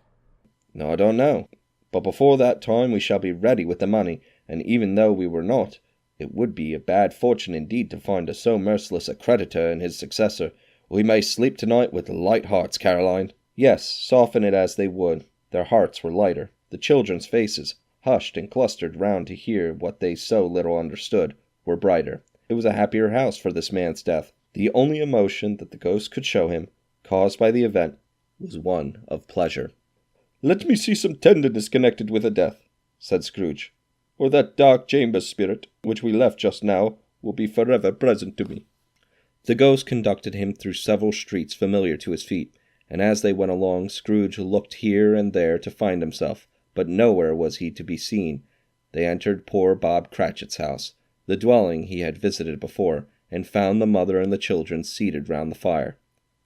"No, I don't know. But before that time we shall be ready with the money, and even though we were not, it would be a bad fortune indeed to find so merciless a creditor in his successor. We may sleep tonight with light hearts, Caroline." Yes, soften it as they would, their hearts were lighter. The children's faces, hushed and clustered round to hear what they so little understood, were brighter. It was a happier house for this man's death. The only emotion that the ghost could show him, caused by the event, was one of pleasure. "Let me see some tenderness connected with a death," said Scrooge, "or that dark chamber, Spirit, which we left just now, will be forever present to me." The ghost conducted him through several streets familiar to his feet, and as they went along, Scrooge looked here and there to find himself, but nowhere was he to be seen. They entered poor Bob Cratchit's house, the dwelling he had visited before, and found the mother and the children seated round the fire.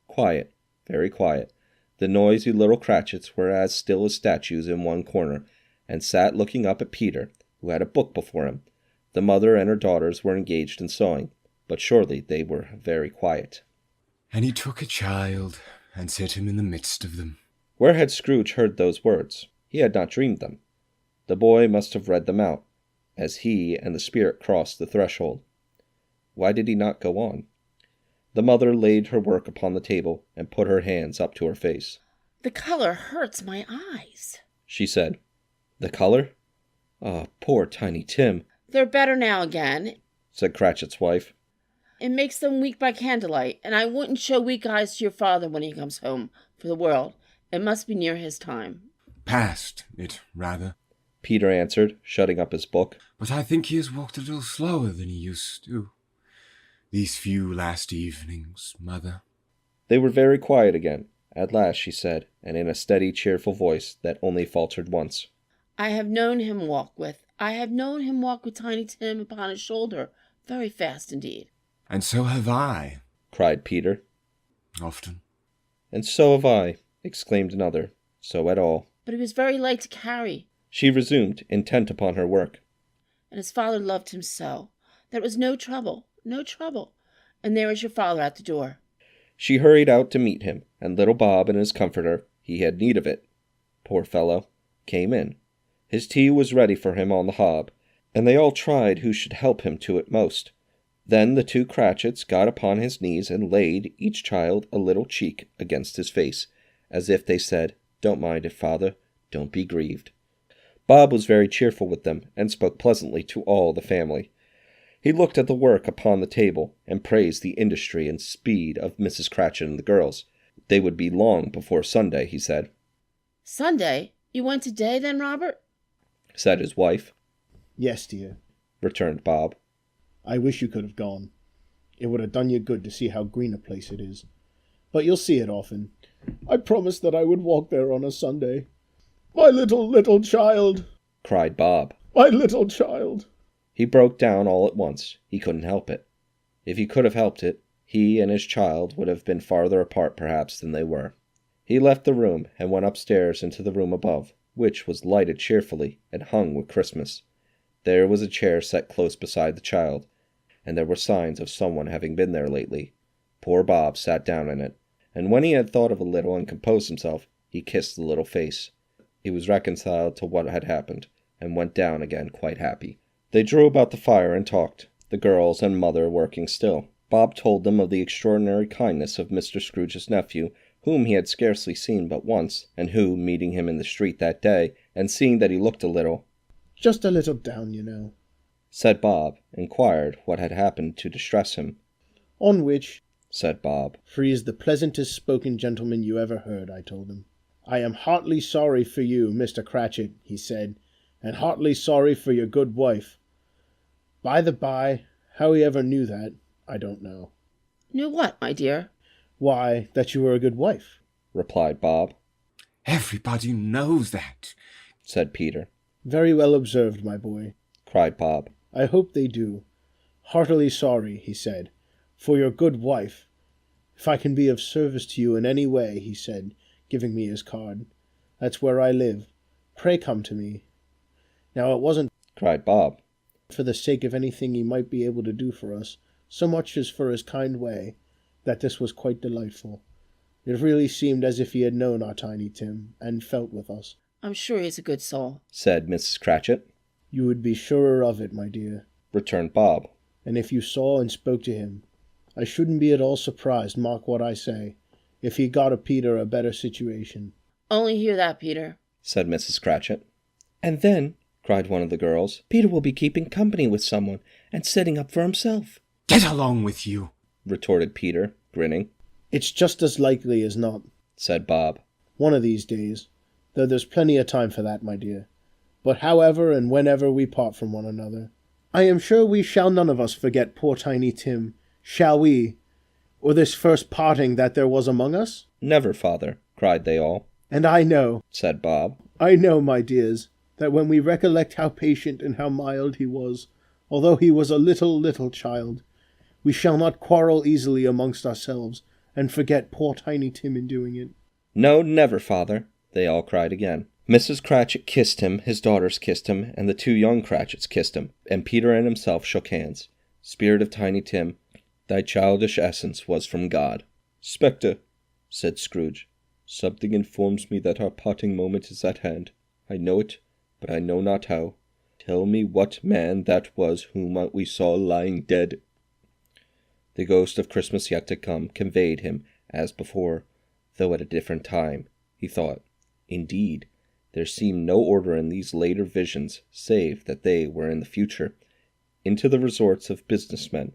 Quiet, very quiet. The noisy little Cratchits were as still as statues in one corner, and sat looking up at Peter, who had a book before him. The mother and her daughters were engaged in sewing, but surely they were very quiet. "And he took a child, and set him in the midst of them." Where had Scrooge heard those words? He had not dreamed them. The boy must have read them out, as he and the spirit crossed the threshold. Why did he not go on? The mother laid her work upon the table and put her hands up to her face. "The color hurts my eyes," she said. "The color? Ah, poor Tiny Tim," "They're better now again. said Cratchit's wife. It makes them weak by candlelight, and I wouldn't show weak eyes to your father when he comes home, for the world. It must be near his time." "Past it, rather," Peter answered, shutting up his book. "But I think he has walked a little slower than he used to. These few last evenings, Mother." They were very quiet again. At last she said, and in a steady, cheerful voice that only faltered once, I have known him walk with Tiny Tim upon his shoulder, very fast indeed." "And so have I," cried Peter. "Often, "And so have I," exclaimed another. "So had all." But he was very light to carry, She resumed, intent upon her work. and his father loved him so that it was no trouble, no trouble. And there is your father at the door. She hurried out to meet him, and little Bob and his comforter, he had need of it, poor fellow, came in. His tea was ready for him on the hob, and they all tried who should help him to it most. Then the two Cratchits got upon his knees and laid, each child, a little cheek against his face, as if they said, "Don't mind it, father, don't be grieved." Bob was very cheerful with them, and spoke pleasantly to all the family. He looked at the work upon the table, and praised the industry and speed of Mrs. Cratchit and the girls. They would be long before Sunday, he said. Sunday? You went today, then, Robert? Said his wife. "Yes, dear," returned Bob. "I wish you could have gone. It would have done you good to see how green a place it is. But you'll see it often. I promised that I would walk there on a Sunday. My little child!" cried Bob. "My little child!" He broke down all at once. He couldn't help it. If he could have helped it, he and his child would have been farther apart perhaps than they were. He left the room and went upstairs into the room above, which was lighted cheerfully and hung with Christmas. There was a chair set close beside the child, and there were signs of someone having been there lately. Poor Bob sat down in it, and when he had thought of a little and composed himself, he kissed the little face. He was reconciled to what had happened, and went down again quite happy. They drew about the fire and talked, the girls and mother working still. Bob told them of the extraordinary kindness of Mr. Scrooge's nephew, whom he had scarcely seen but once, and who, meeting him in the street that day, and seeing that he looked a little, "Just a little down, you know," said Bob, inquired what had happened to distress him. "On which," said Bob, "for he is the pleasantest spoken gentleman you ever heard," I told him. "I am heartily sorry for you, Mr. Cratchit," he said, "and heartily sorry for your good wife. By the by, how he ever knew that, I don't know." Knew what, my dear? "Why, that you were a good wife," replied Bob. "Everybody knows that," said Peter. "Very well observed, my boy," cried Bob. "I hope they do. Heartily sorry," he said, "for your good wife. If I can be of service to you in any way," he said, giving me his card, "that's where I live. Pray come to me." Now it wasn't, cried Bob, for the sake of anything he might be able to do for us, so much as for his kind way, that this was quite delightful. It really seemed as if he had known our Tiny Tim, and felt with us. I'm sure he's a good soul, said Mrs. Cratchit. "You would be surer of it, my dear," returned Bob. "and if you saw and spoke to him, I shouldn't be at all surprised, mark what I say, if he got a Peter a better situation." Only hear that, Peter, said Mrs. Cratchit. "And then," cried one of the girls, "Peter will be keeping company with someone, and setting up for himself." "Get along with you," retorted Peter, grinning. "It's just as likely as not," said Bob. "One of these days, though there's plenty of time for that, my dear. But however and whenever we part from one another, I am sure we shall none of us forget poor Tiny Tim, shall we? Or this first parting that there was among us?" "Never, father," cried they all. "And I know," said Bob, "I know, my dears, that when we recollect how patient and how mild he was, although he was a little child, we shall not quarrel easily amongst ourselves, and forget poor Tiny Tim in doing it." "No, never, father," they all cried again. Mrs. Cratchit kissed him, his daughters kissed him, and the two young Cratchits kissed him, and Peter and himself shook hands. Spirit of Tiny Tim, thy childish essence was from God. "Spectre," said Scrooge, "something informs me that our parting moment is at hand. I know it, but I know not how. Tell me what man that was whom we saw lying dead." The ghost of Christmas yet to come conveyed him as before, though at a different time, he thought. Indeed, there seemed no order in these later visions, save that they were in the future, into the resorts of business men,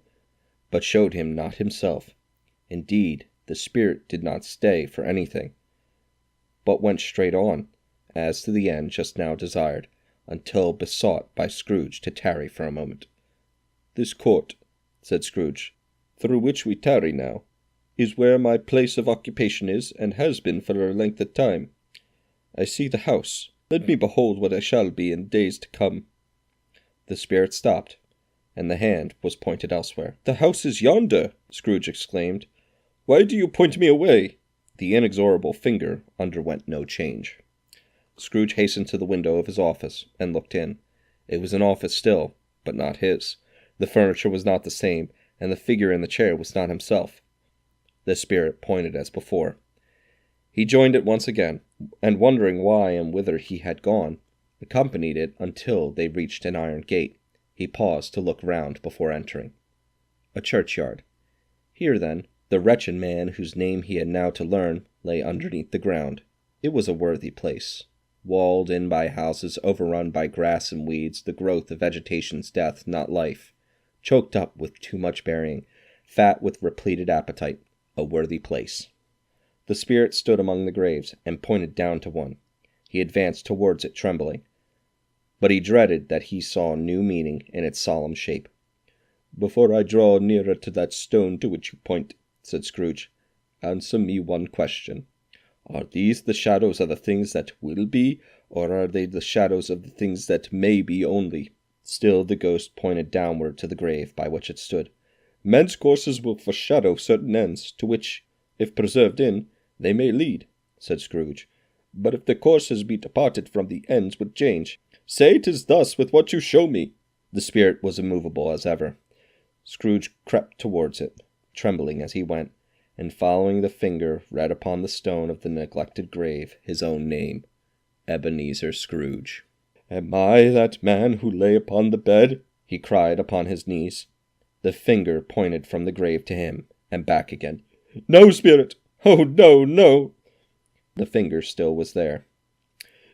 but showed him not himself. Indeed, the spirit did not stay for anything, but went straight on, as to the end just now desired, until besought by Scrooge to tarry for a moment. "This court," said Scrooge, "through which we tarry now, is where my place of occupation is, and has been for a length of time. I see the house. Let me behold what I shall be in days to come." The spirit stopped, and the hand was pointed elsewhere. "The house is yonder!" Scrooge exclaimed. "Why do you point me away?" The inexorable finger underwent no change. Scrooge hastened to the window of his office and looked in. It was an office still, but not his. The furniture was not the same, and the figure in the chair was not himself. The spirit pointed as before. He joined it once again, and wondering why and whither he had gone, accompanied it until they reached an iron gate. He paused to look round before entering. A churchyard. Here, then, the wretched man whose name he had now to learn lay underneath the ground. It was a worthy place. Walled in by houses overrun by grass and weeds, the growth of vegetation's death, not life. Choked up with too much burying, fat with repleted appetite. A worthy place. The spirit stood among the graves and pointed down to one. He advanced towards it trembling, but he dreaded that he saw new meaning in its solemn shape. "Before I draw nearer to that stone to which you point," said Scrooge, "answer me one question. Are these the shadows of the things that will be, or are they the shadows of the things that may be only?" Still the ghost pointed downward to the grave by which it stood. "Men's courses will foreshadow certain ends, to which, if preserved in, they may lead," said Scrooge. "But if the courses be departed from, the ends would change. Say 'tis thus with what you show me." The spirit was immovable as ever. Scrooge crept towards it, trembling as he went, and following the finger read upon the stone of the neglected grave his own name, Ebenezer Scrooge. "Am I that man who lay upon the bed?" he cried upon his knees. The finger pointed from the grave to him, and back again. "No, spirit! Oh, no, no!" The finger still was there.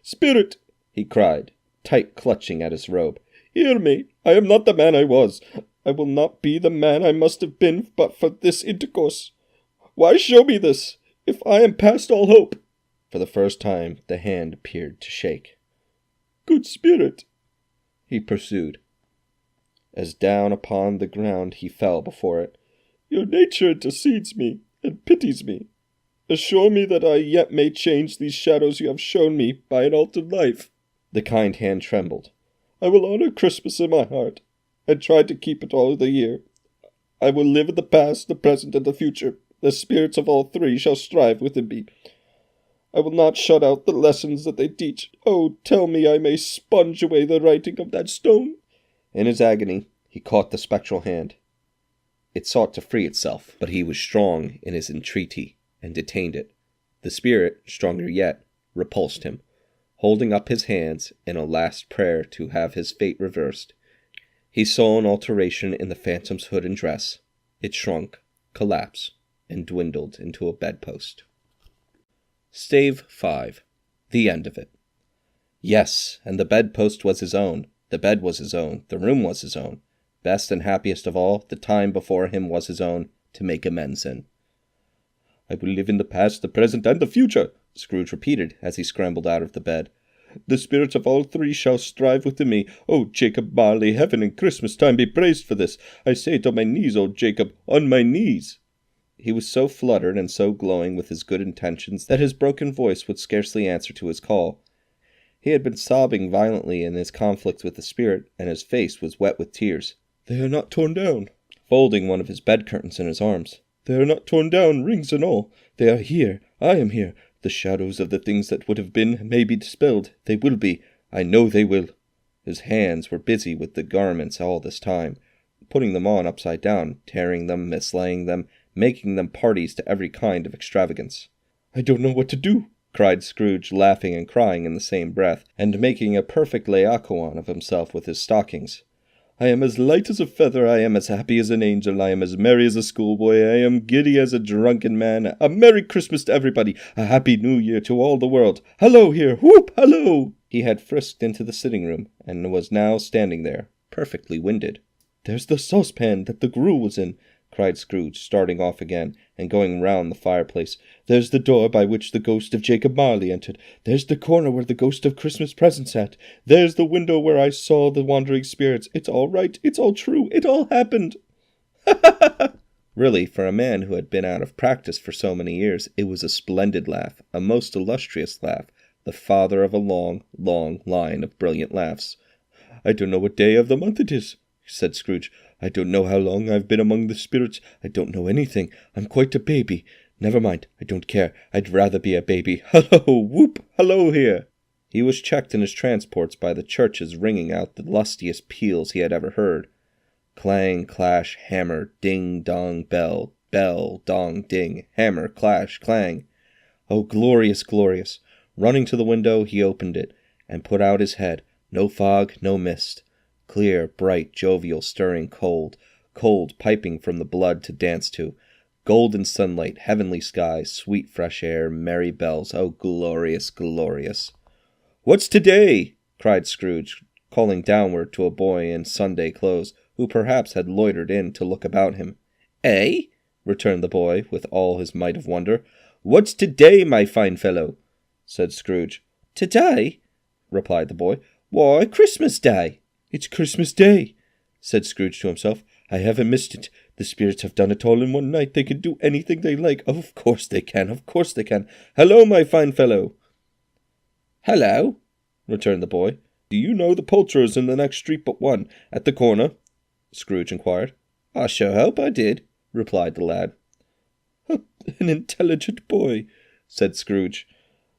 "Spirit!" he cried, tight clutching at his robe. "Hear me! I am not the man I was. I will not be the man I must have been but for this intercourse. Why show me this, if I am past all hope?" For the first time the hand appeared to shake. "Good spirit," he pursued, as down upon the ground he fell before it, "your nature intercedes me, and pities me. Assure me that I yet may change these shadows you have shown me by an altered life." The kind hand trembled. "I will honor Christmas in my heart, and try to keep it all the year. I will live in the past, the present, and the future. The spirits of all three shall strive within me. I will not shut out the lessons that they teach. Oh, tell me I may sponge away the writing of that stone." In his agony, he caught the spectral hand. It sought to free itself, but he was strong in his entreaty, and detained it. The spirit, stronger yet, repulsed him, holding up his hands in a last prayer to have his fate reversed. He saw an alteration in the phantom's hood and dress. It shrunk, collapsed, and dwindled into a bedpost. Stave V. The end of it. Yes, and the bedpost was his own. The bed was his own. The room was his own. Best and happiest of all, the time before him was his own, to make amends in. "I will live in the past, the present, and the future," Scrooge repeated as he scrambled out of the bed. "The spirits of all three shall strive within me. Oh, Jacob Marley, heaven and Christmas time be praised for this. I say it on my knees, old Jacob, on my knees." He was so fluttered and so glowing with his good intentions that his broken voice would scarcely answer to his call. He had been sobbing violently in his conflict with the spirit, and his face was wet with tears. "They are not torn down," folding one of his bed curtains in his arms. "They are not torn down, rings and all. They are here. I am here. The shadows of the things that would have been may be dispelled. They will be. I know they will." His hands were busy with the garments all this time, putting them on upside down, tearing them, mislaying them, making them parties to every kind of extravagance. "I don't know what to do," cried Scrooge, laughing and crying in the same breath, and making a perfect Laocoon of himself with his stockings. "I am as light as a feather, I am as happy as an angel, I am as merry as a schoolboy, I am giddy as a drunken man. A Merry Christmas to everybody, a Happy New Year to all the world. Hello here, whoop, hello!" He had frisked into the sitting room, and was now standing there, perfectly winded. "There's the saucepan that the gruel was in," cried Scrooge, starting off again, and going round the fireplace. "There's the door by which the ghost of Jacob Marley entered. There's the corner where the ghost of Christmas present sat. There's the window where I saw the wandering spirits. It's all right. It's all true. It all happened." Really, for a man who had been out of practice for so many years, it was a splendid laugh, a most illustrious laugh, the father of a long, long line of brilliant laughs. "I don't know what day of the month it is," said Scrooge. "I don't know how long I've been among the spirits. I don't know anything. I'm quite a baby. Never mind, I don't care. I'd rather be a baby. Hello, whoop, hello here. He was checked in his transports by the churches ringing out the lustiest peals he had ever heard. Clang, clash, hammer, ding, dong, bell, bell, dong, ding, hammer, clash, clang. Oh, glorious, glorious. Running to the window, he opened it, and put out his head. No fog, no mist. Clear, bright, jovial, stirring, cold, cold, piping from the blood to dance to. Golden sunlight, heavenly skies, sweet fresh air, merry bells. Oh, glorious, glorious. "What's today?" cried Scrooge, calling downward to a boy in Sunday clothes, who perhaps had loitered in to look about him. "Eh?" returned the boy, with all his might of wonder. "What's today, my fine fellow?" said Scrooge. "Today?" replied the boy. "Why, Christmas Day." "It's Christmas Day," said Scrooge to himself. "I haven't missed it. The spirits have done it all in one night. They can do anything they like. Of course they can. Of course they can. Hello, my fine fellow." "Hello," returned the boy. "Do you know the poulterers in the next street but one, at the corner?" Scrooge inquired. "I sure hope I did," replied the lad. "An intelligent boy," said Scrooge.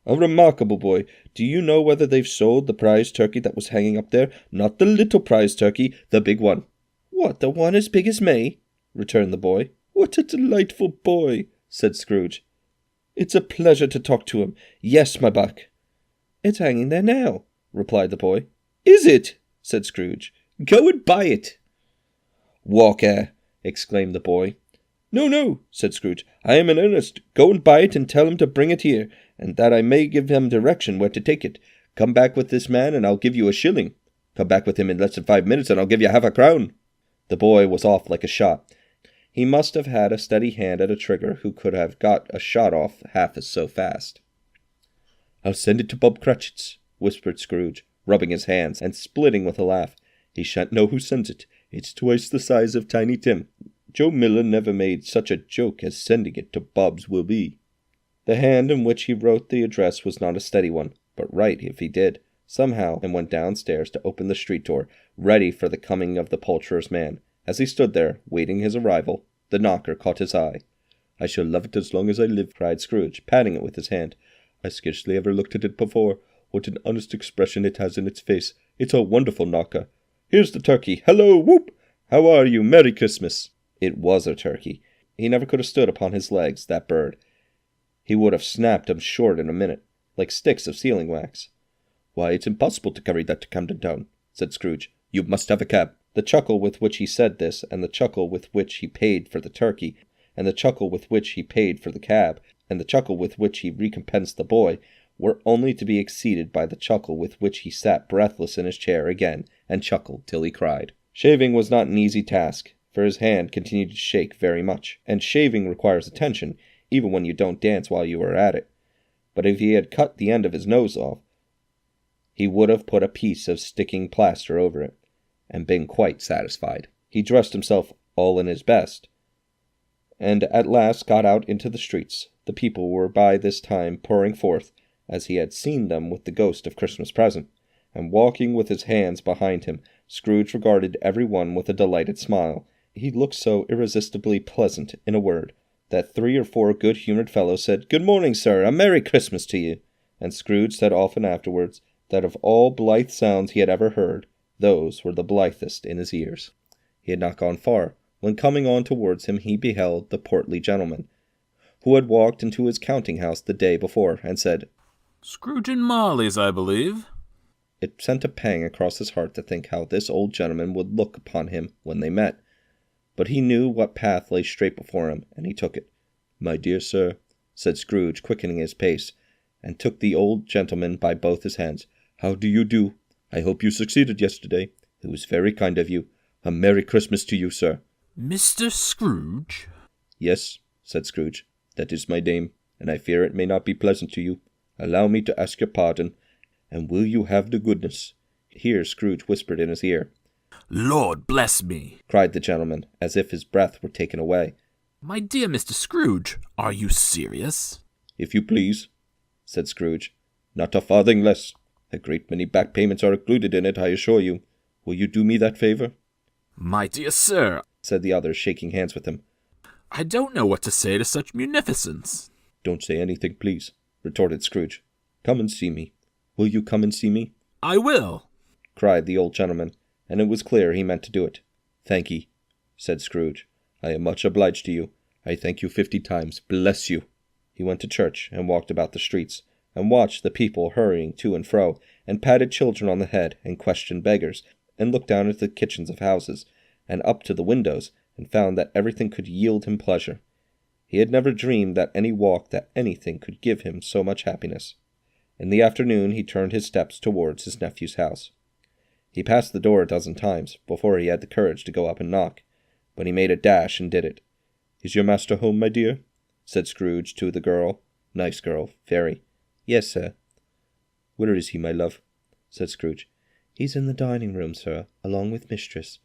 "A remarkable boy. Do you know whether they've sold the prize turkey that was hanging up there? Not the little prize turkey, the big one." "What, the one as big as me?" returned the boy. "What a delightful boy," said Scrooge. "It's a pleasure to talk to him. Yes, my buck." "It's hanging there now," replied the boy. "Is it?" said Scrooge. "Go and buy it." "Walker!" exclaimed the boy. "No, no," said Scrooge. "I am in earnest. Go and buy it and tell him to bring it here, and that I may give him direction where to take it. Come back with this man and I'll give you a shilling. Come back with him in less than 5 minutes and I'll give you half a crown." The boy was off like a shot. He must have had a steady hand at a trigger who could have got a shot off half as so fast. "I'll send it to Bob Cratchit's," whispered Scrooge, rubbing his hands and splitting with a laugh. "He shan't know who sends it. It's twice the size of Tiny Tim. Joe Miller never made such a joke as sending it to Bob's will be." The hand in which he wrote the address was not a steady one, but right if he did, somehow, and went downstairs to open the street door, ready for the coming of the poulterer's man. As he stood there, waiting his arrival, the knocker caught his eye. "I shall love it as long as I live," cried Scrooge, patting it with his hand. "I scarcely ever looked at it before. What an honest expression it has in its face. It's a wonderful knocker. Here's the turkey. Hello, whoop! How are you? Merry Christmas." It was a turkey. He never could have stood upon his legs, that bird. He would have snapped 'em short in a minute, like sticks of sealing wax. "Why, it's impossible to carry that to Camden Town," said Scrooge. "You must have a cab." The chuckle with which he said this, and the chuckle with which he paid for the turkey, and the chuckle with which he paid for the cab, and the chuckle with which he recompensed the boy, were only to be exceeded by the chuckle with which he sat breathless in his chair again, and chuckled till he cried. Shaving was not an easy task, for his hand continued to shake very much, and shaving requires attention, even when you don't dance while you are at it. But if he had cut the end of his nose off, he would have put a piece of sticking plaster over it, and been quite satisfied. He dressed himself all in his best, and at last got out into the streets. The people were by this time pouring forth, as he had seen them with the ghost of Christmas present, and walking with his hands behind him. Scrooge regarded every one with a delighted smile. He looked so irresistibly pleasant, in a word, that 3 or 4 good-humoured fellows said, "Good morning, sir, a Merry Christmas to you." And Scrooge said often afterwards that of all blithe sounds he had ever heard, those were the blithest in his ears. He had not gone far, when coming on towards him he beheld the portly gentleman, who had walked into his counting-house the day before, and said, "Scrooge and Marley's, I believe." It sent a pang across his heart to think how this old gentleman would look upon him when they met. But he knew what path lay straight before him, and he took it. "My dear sir," said Scrooge, quickening his pace, and took the old gentleman by both his hands. "How do you do? I hope you succeeded yesterday. It was very kind of you. A Merry Christmas to you, sir." "Mr. Scrooge?" "Yes," said Scrooge. "That is my name, and I fear it may not be pleasant to you. Allow me to ask your pardon, and will you have the goodness—" Here Scrooge whispered in his ear. "Lord bless me!" cried the gentleman, as if his breath were taken away. "My dear Mr. Scrooge, are you serious?" "If you please," said Scrooge. "Not a farthing less. A great many back payments are included in it, I assure you. Will you do me that favour?" "My dear sir," said the other, shaking hands with him. I don't know what to say to such munificence. Don't say anything, please, retorted Scrooge. Come and see me. Will you come and see me? I will, cried the old gentleman, and it was clear he meant to do it. Thank ye, said Scrooge. I am much obliged to you. I thank you 50 times. Bless you. He went to church and walked about the streets, and watched the people hurrying to and fro, and patted children on the head, and questioned beggars, and looked down at the kitchens of houses, and up to the windows, and found that everything could yield him pleasure. He had never dreamed that any walk, that anything could give him so much happiness. In the afternoon he turned his steps towards his nephew's house. He passed the door a dozen times before he had the courage to go up and knock, but he made a dash and did it. Is your master home, my dear? Said Scrooge to the girl. Nice girl, very. Yes, sir. Where is he, my love? Said Scrooge. He's in the dining room, sir, along with mistress.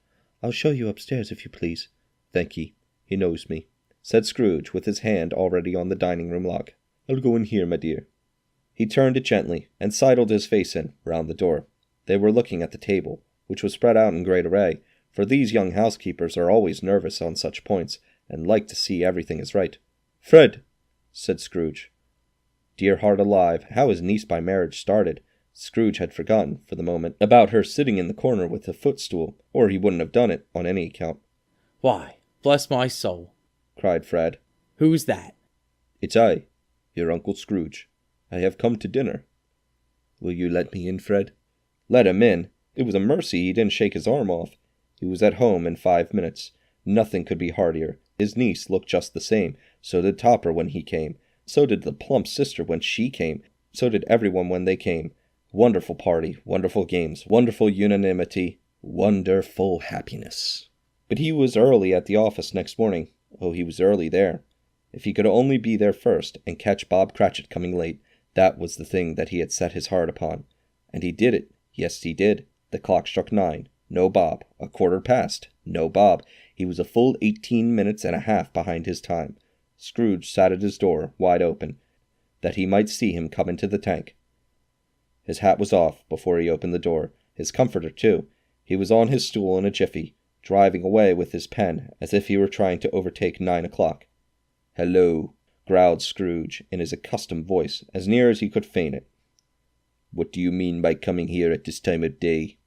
I'll show you upstairs, if you please. Thank ye. He knows me, said Scrooge, with his hand already on the dining room lock. I'll go in here, my dear. He turned it gently, and sidled his face in, round the door. They were looking at the table, which was spread out in great array, for these young housekeepers are always nervous on such points, and like to see everything is right. Fred, said Scrooge. Dear heart alive, how his niece by marriage started! Scrooge had forgotten, for the moment, about her sitting in the corner with a footstool, or he wouldn't have done it on any account. Why, bless my soul, cried Fred. Who's that? It's I, your Uncle Scrooge. I have come to dinner. Will you let me in, Fred? Let him in? It was a mercy he didn't shake his arm off. He was at home in 5 minutes. Nothing could be heartier. His niece looked just the same. So did Topper when he came. So did the plump sister when she came. So did everyone when they came. Wonderful party, wonderful games, wonderful unanimity, wonderful happiness. But he was early at the office next morning. Oh, he was early there. If he could only be there first, and catch Bob Cratchit coming late, that was the thing that he had set his heart upon. And he did it. Yes, he did. The clock struck 9. No Bob. 1/4 past. No Bob. He was a full 18 minutes and a half behind his time. Scrooge sat at his door, wide open, that he might see him come into the tank. His hat was off before he opened the door. His comforter, too. He was on his stool in a jiffy, driving away with his pen, as if he were trying to overtake 9 o'clock. Hello, growled Scrooge, in his accustomed voice, as near as he could feign it. What do you mean by coming here at this time of day?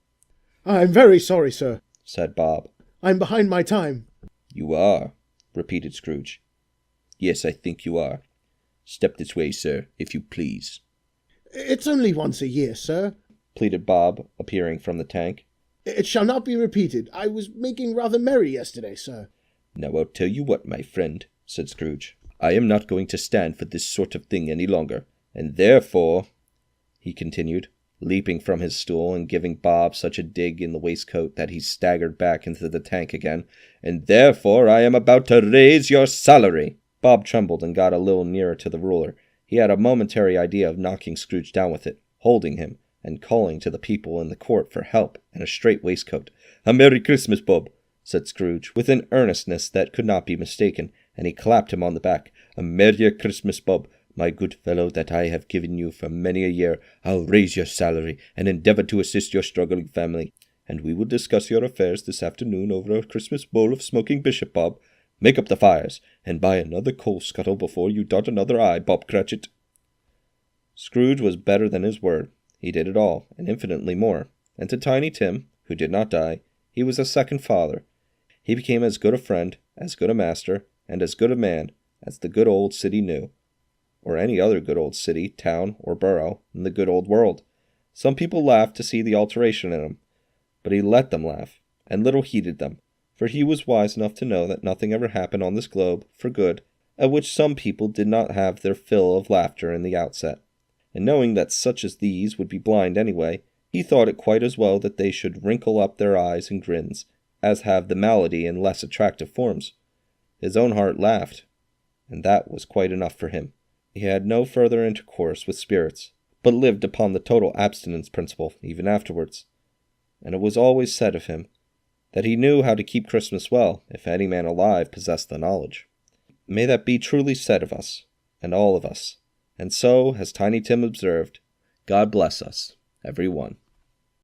I'm very sorry, sir, said Bob. I'm behind my time. You are, repeated Scrooge. Yes, I think you are. Step this way, sir, if you please. It's only once a year, sir, pleaded Bob, appearing from the tank. It shall not be repeated. I was making rather merry yesterday, sir. Now I'll tell you what, my friend, said Scrooge. I am not going to stand for this sort of thing any longer, and therefore, he continued, leaping from his stool and giving Bob such a dig in the waistcoat that he staggered back into the tank again, and therefore I am about to raise your salary. Bob trembled and got a little nearer to the ruler. He had a momentary idea of knocking Scrooge down with it, holding him, and calling to the people in the court for help and a straight waistcoat. A Merry Christmas, Bob, said Scrooge, with an earnestness that could not be mistaken, and he clapped him on the back. A Merry Christmas, Bob, my good fellow, that I have given you for many a year. I'll raise your salary, and endeavour to assist your struggling family, and we will discuss your affairs this afternoon over a Christmas bowl of smoking bishop, Bob. Make up the fires, and buy another coal scuttle before you dot another I, Bob Cratchit. Scrooge was better than his word. He did it all, and infinitely more. And to Tiny Tim, who did not die, he was a second father. He became as good a friend, as good a master, and as good a man as the good old city knew, or any other good old city, town, or borough in the good old world. Some people laughed to see the alteration in him, but he let them laugh, and little heeded them, for he was wise enough to know that nothing ever happened on this globe for good, at which some people did not have their fill of laughter in the outset. And knowing that such as these would be blind anyway, he thought it quite as well that they should wrinkle up their eyes and grins, as have the malady in less attractive forms. His own heart laughed, and that was quite enough for him. He had no further intercourse with spirits, but lived upon the total abstinence principle even afterwards. And it was always said of him that he knew how to keep Christmas well, if any man alive possessed the knowledge. May that be truly said of us, and all of us. And so, as Tiny Tim observed, God bless us, every one.